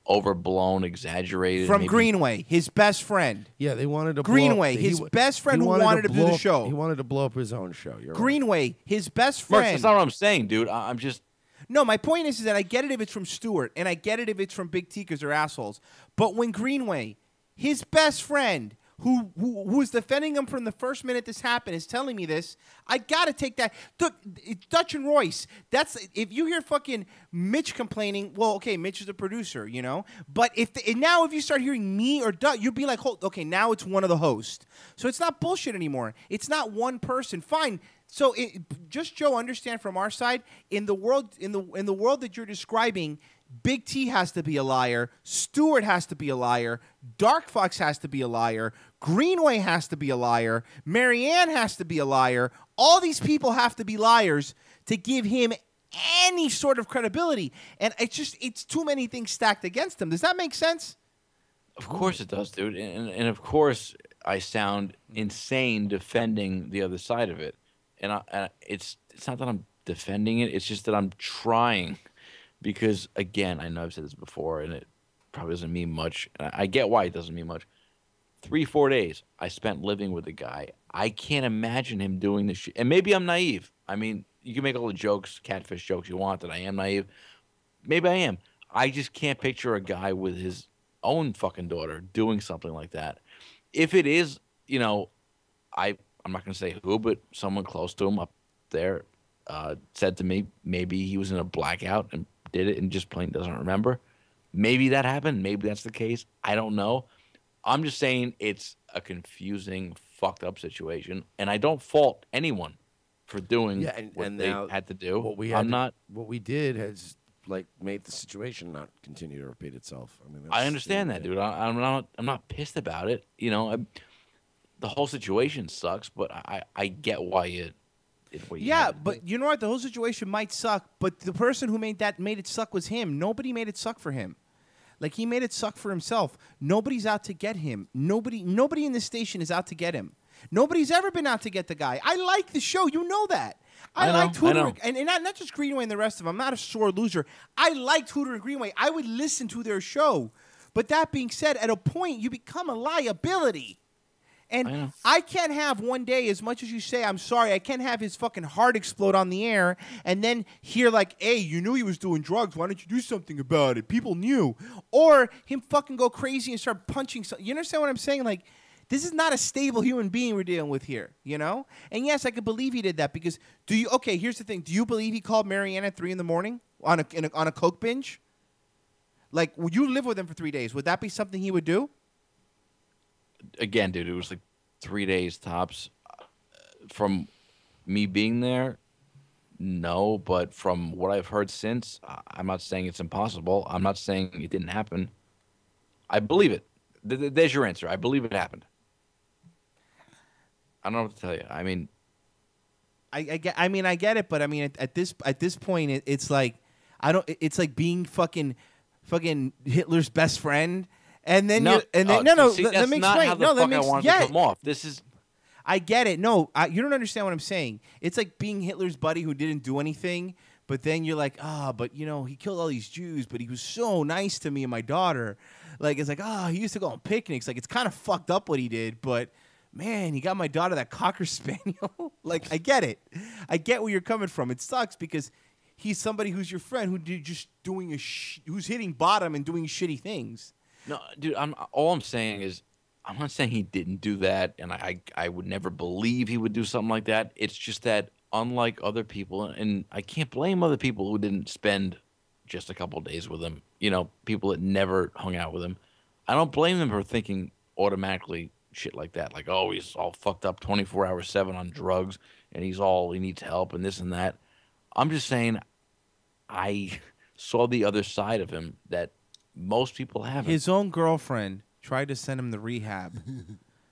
overblown, exaggerated. From maybe. Greenway, his best friend. Yeah, they wanted to Greenway, blow up, his best friend who wanted to do the show. He wanted to blow up his own show. You're Greenway, his best friend. Mark, that's not what I'm saying, dude. I'm just. No, my point is that I get it if it's from Stewart, and I get it if it's from Big T because they're assholes. But when Greenway, his best friend, who was defending him from the first minute this happened, is telling me this, I gotta take that. Look, it's Dutch and Royce. That's if you hear fucking Mitch complaining. Well, okay, Mitch is the producer, But if you start hearing me or Dutch, you'll be like, okay, now it's one of the hosts. So it's not bullshit anymore. It's not one person. Fine. So just Joe, understand from our side, in the world that you're describing, Big T has to be a liar. Stewart has to be a liar. Dark Fox has to be a liar. Greenway has to be a liar. Marianne has to be a liar. All these people have to be liars to give him any sort of credibility. And it's too many things stacked against him. Does that make sense? Of course it does, dude. And of course I sound insane defending the other side of it. And it's not that I'm defending it. It's just that I'm trying. Because, again, I know I've said this before, and it probably doesn't mean much. And I get why it doesn't mean much. 3-4 days I spent living with the guy. I can't imagine him doing this shit. And maybe I'm naive. I mean, you can make all the jokes, catfish jokes you want, that I am naive. Maybe I am. I just can't picture a guy with his own fucking daughter doing something like that. If it is, I'm not going to say who, but someone close to him up there said to me maybe he was in a blackout and did it and just plain doesn't remember. Maybe that happened. Maybe that's the case. I don't know. I'm just saying it's a confusing, fucked up situation, and I don't fault anyone for doing what they had to do. What we did has made the situation not continue to repeat itself. I mean, I understand that, dude. I'm not pissed about it. The whole situation sucks, but I get why it. Yeah, but you know what? The whole situation might suck, but the person who made it suck was him. Nobody made it suck for him. Like, he made it suck for himself. Nobody's out to get him. Nobody in this station is out to get him. Nobody's ever been out to get the guy. I like the show. You know that. I liked Hooter, and not just Greenway and the rest of them. I'm not a sore loser. I liked Hooter and Greenway. I would listen to their show. But that being said, at a point, you become a liability. And I can't have one day, as much as you say, I'm sorry, I can't have his fucking heart explode on the air and then hear like, hey, you knew he was doing drugs. Why don't you do something about it? People knew. Or him fucking go crazy and start punching. You understand what I'm saying? Like, this is not a stable human being we're dealing with here, you know? And yes, I could believe he did that because okay, here's the thing. Do you believe he called Marianne at 3 in the morning on a coke binge? Like, would you live with him for 3 days? Would that be something he would do? Again, dude, it was like 3 days tops. From me being there, no. But from what I've heard since, I'm not saying it's impossible. I'm not saying it didn't happen. I believe it. There's your answer. I believe it happened. I don't know what to tell you. I mean, I get it, but I mean, at this point, it's like it's like being fucking Hitler's best friend. And then let me explain. Let me come off. This is. I get it. No, you don't understand what I'm saying. It's like being Hitler's buddy who didn't do anything, but then you're like, but you know, he killed all these Jews, but he was so nice to me and my daughter. Like, it's like, he used to go on picnics. Like, it's kind of fucked up what he did, but man, he got my daughter that Cocker Spaniel. Like, I get it. I get where you're coming from. It sucks because he's somebody who's your friend who's hitting bottom and doing shitty things. No, dude, all I'm saying is I'm not saying he didn't do that, and I would never believe he would do something like that. It's just that unlike other people, and I can't blame other people who didn't spend just a couple days with him, you know, people that never hung out with him. I don't blame them for thinking automatically shit like that. Like, oh, he's all fucked up 24/7 on drugs, and he needs help and this and that. I'm just saying I saw the other side of him that most people haven't. His own girlfriend tried to send him to rehab.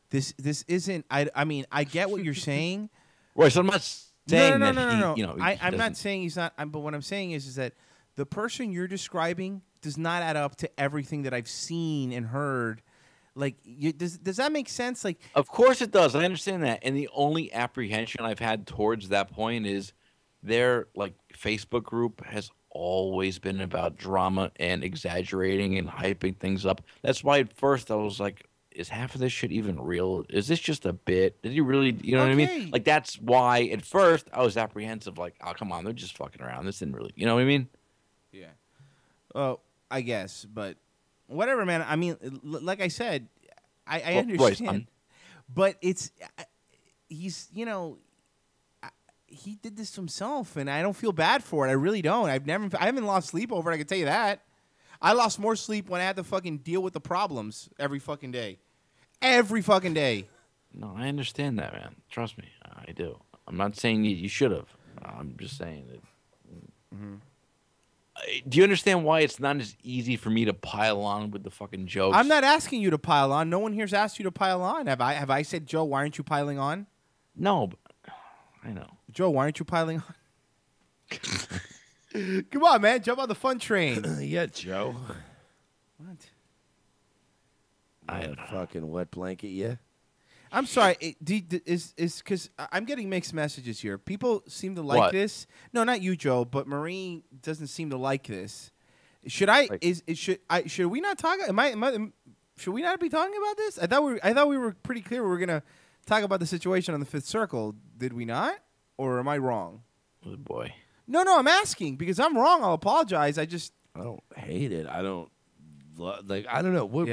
This isn't. I mean, I get what you're saying. Right. So I'm not saying no. You know, I'm not saying he's not. But what I'm saying is that the person you're describing does not add up to everything that I've seen and heard. Like, does that make sense? Like, of course it does. I understand that. And the only apprehension I've had towards that point is their like Facebook group has always been about drama and exaggerating and hyping things up. That's why at first I was like, is half of this shit even real? Is this just a bit? Did he really, you know what I mean? Like, that's why at first I was apprehensive, like, oh, come on, they're just fucking around. This didn't really, you know what I mean? Yeah. Oh, I guess, but whatever, man. I mean, like I said, I understand. But he's, you know, he did this to himself, and I don't feel bad for it. I really don't. I haven't lost sleep over it. I can tell you that. I lost more sleep when I had to fucking deal with the problems every fucking day. Every fucking day. No, I understand that, man. Trust me, I do. I'm not saying you should have. I'm just saying that. Mm-hmm. Do you understand why it's not as easy for me to pile on with the fucking jokes? I'm not asking you to pile on. No one here's asked you to pile on. Have I said, Joe, why aren't you piling on? No, but I know. Joe, why aren't you piling on? Come on, man. Jump on the fun train. Yeah, Joe. What? I fucking wet blanket, yeah. I'm sorry. Is because I'm getting mixed messages here. People seem to like this. No, not you, Joe, but Marie doesn't seem to like this. Should I? Should we not talk? Should we not be talking about this? I thought we were pretty clear. We were gonna talk about the situation on the Fifth Circle. Did we not? Or am I wrong? Oh boy. No, I'm asking because I'm wrong. I'll apologize. I don't hate it. I don't know. What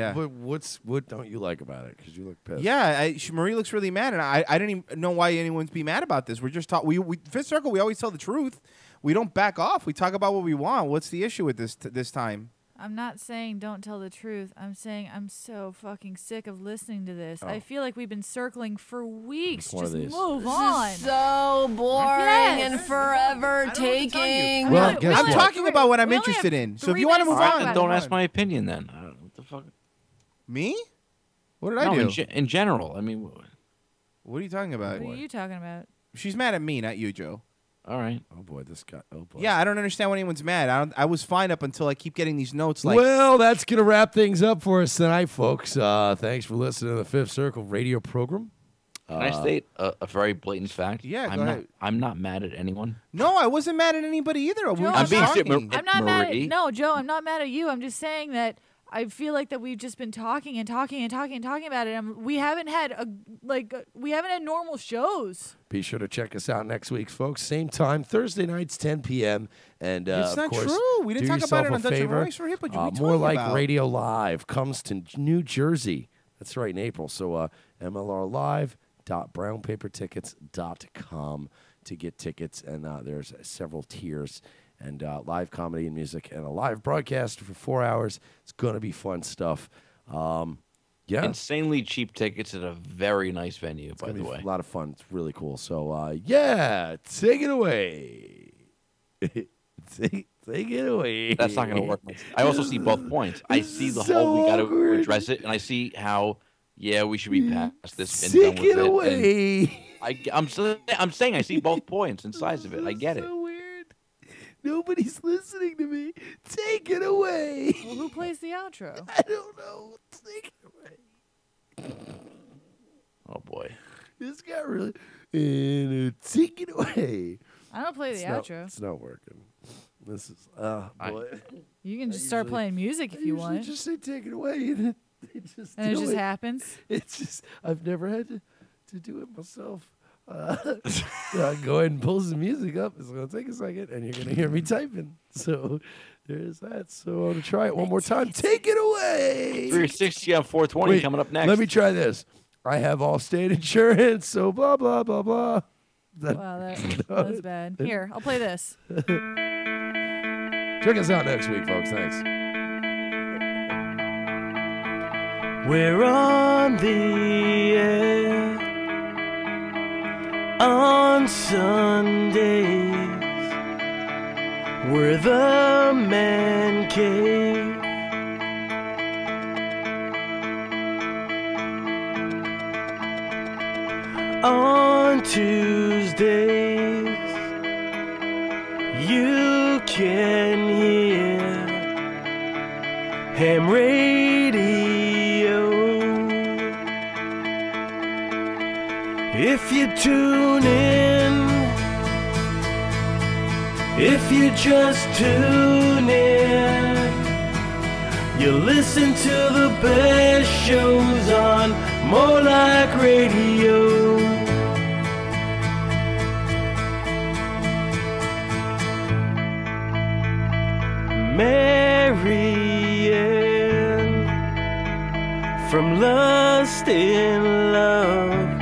don't you like about it? Because you look pissed. Yeah, Marie looks really mad, and I didn't even know why anyone's be mad about this. We're just we Fifth Circle. We always tell the truth. We don't back off. We talk about what we want. What's the issue with this time? I'm not saying don't tell the truth. I'm saying I'm so fucking sick of listening to this. Oh. I feel like we've been circling for weeks. One of Just these. move on. This is so boring and forever taking. Well, guess I'm what? talking about what I'm interested in. So if you want to move All right, on, then don't ask my opinion then. What the fuck? Me? What did I do? In general, I mean. What are you talking about? What are you talking about? She's mad at me, not you, Joe. All right. Oh boy, this guy. Oh boy. Yeah, I don't understand why anyone's mad. I was fine up until I keep getting these notes. Like, well, that's gonna wrap things up for us tonight, folks. Thanks for listening to the Fifth Circle radio program. Can I state a very blatant fact? Yeah, I'm go not. ahead. I'm not mad at anyone. No, I wasn't mad at anybody either. Joe, I'm being I'm not Marie. mad at, no, Joe, I'm not mad at you. I'm just saying that I feel like that we've just been talking and talking and talking and talking about it. And we haven't had normal shows. Be sure to check us out next week, folks. Same time, Thursday nights, 10 p.m. And It's of not course, true. We didn't do talk about yourself it on a Dutch and favor. Royce or Hippo. What are you More talking Like about? Radio Live comes to New Jersey. That's right, in April. So MLRlive.brownpapertickets.com to get tickets. And there's several tiers. And live comedy and music and a live broadcast for 4 hours. It's going to be fun stuff. Yeah. Insanely cheap tickets at a very nice venue, by the way. A lot of fun. It's really cool. So, yeah, take it away. take it away. That's not going to work. I also see both points. I see the whole we got to address it, and I see how, we should be past this and done with Take it away. I'm saying I see both points and sides of it. I get it. Nobody's listening to me. Take it away. Well, who plays the outro? I don't know. Take it away. Oh, boy. This guy really... take it away. I don't play the outro. It's not working. This is... boy. You can just start playing music if you want. Just say take it away. And it just happens. It's just... I've never had to do it myself. Go ahead and pull some music up. It's going to take a second, and you're going to hear me typing. So there's that. So I'm going to try it one more time. Take it away. 360 on 420 coming up next. Let me try this. I have Allstate insurance, so blah, blah, blah, blah. Wow, that was bad. Here, I'll play this. Check us out next week, folks. Thanks. We're on the air on Sundays. We're the Man Cave. On Tuesdays, you can hear Ham Radio. If you tune in, if you just tune in, you listen to the best shows on More Like Radio. Marianne from Lust in Love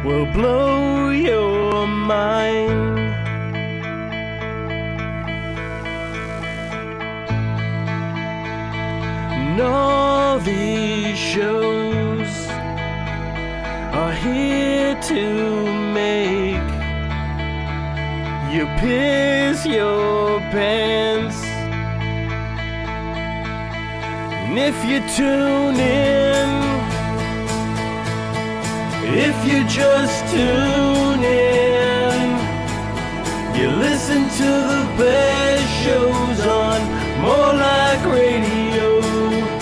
will blow your mind. And all these shows are here to make you piss your pants. And if you tune in, if you just tune in, you listen to the best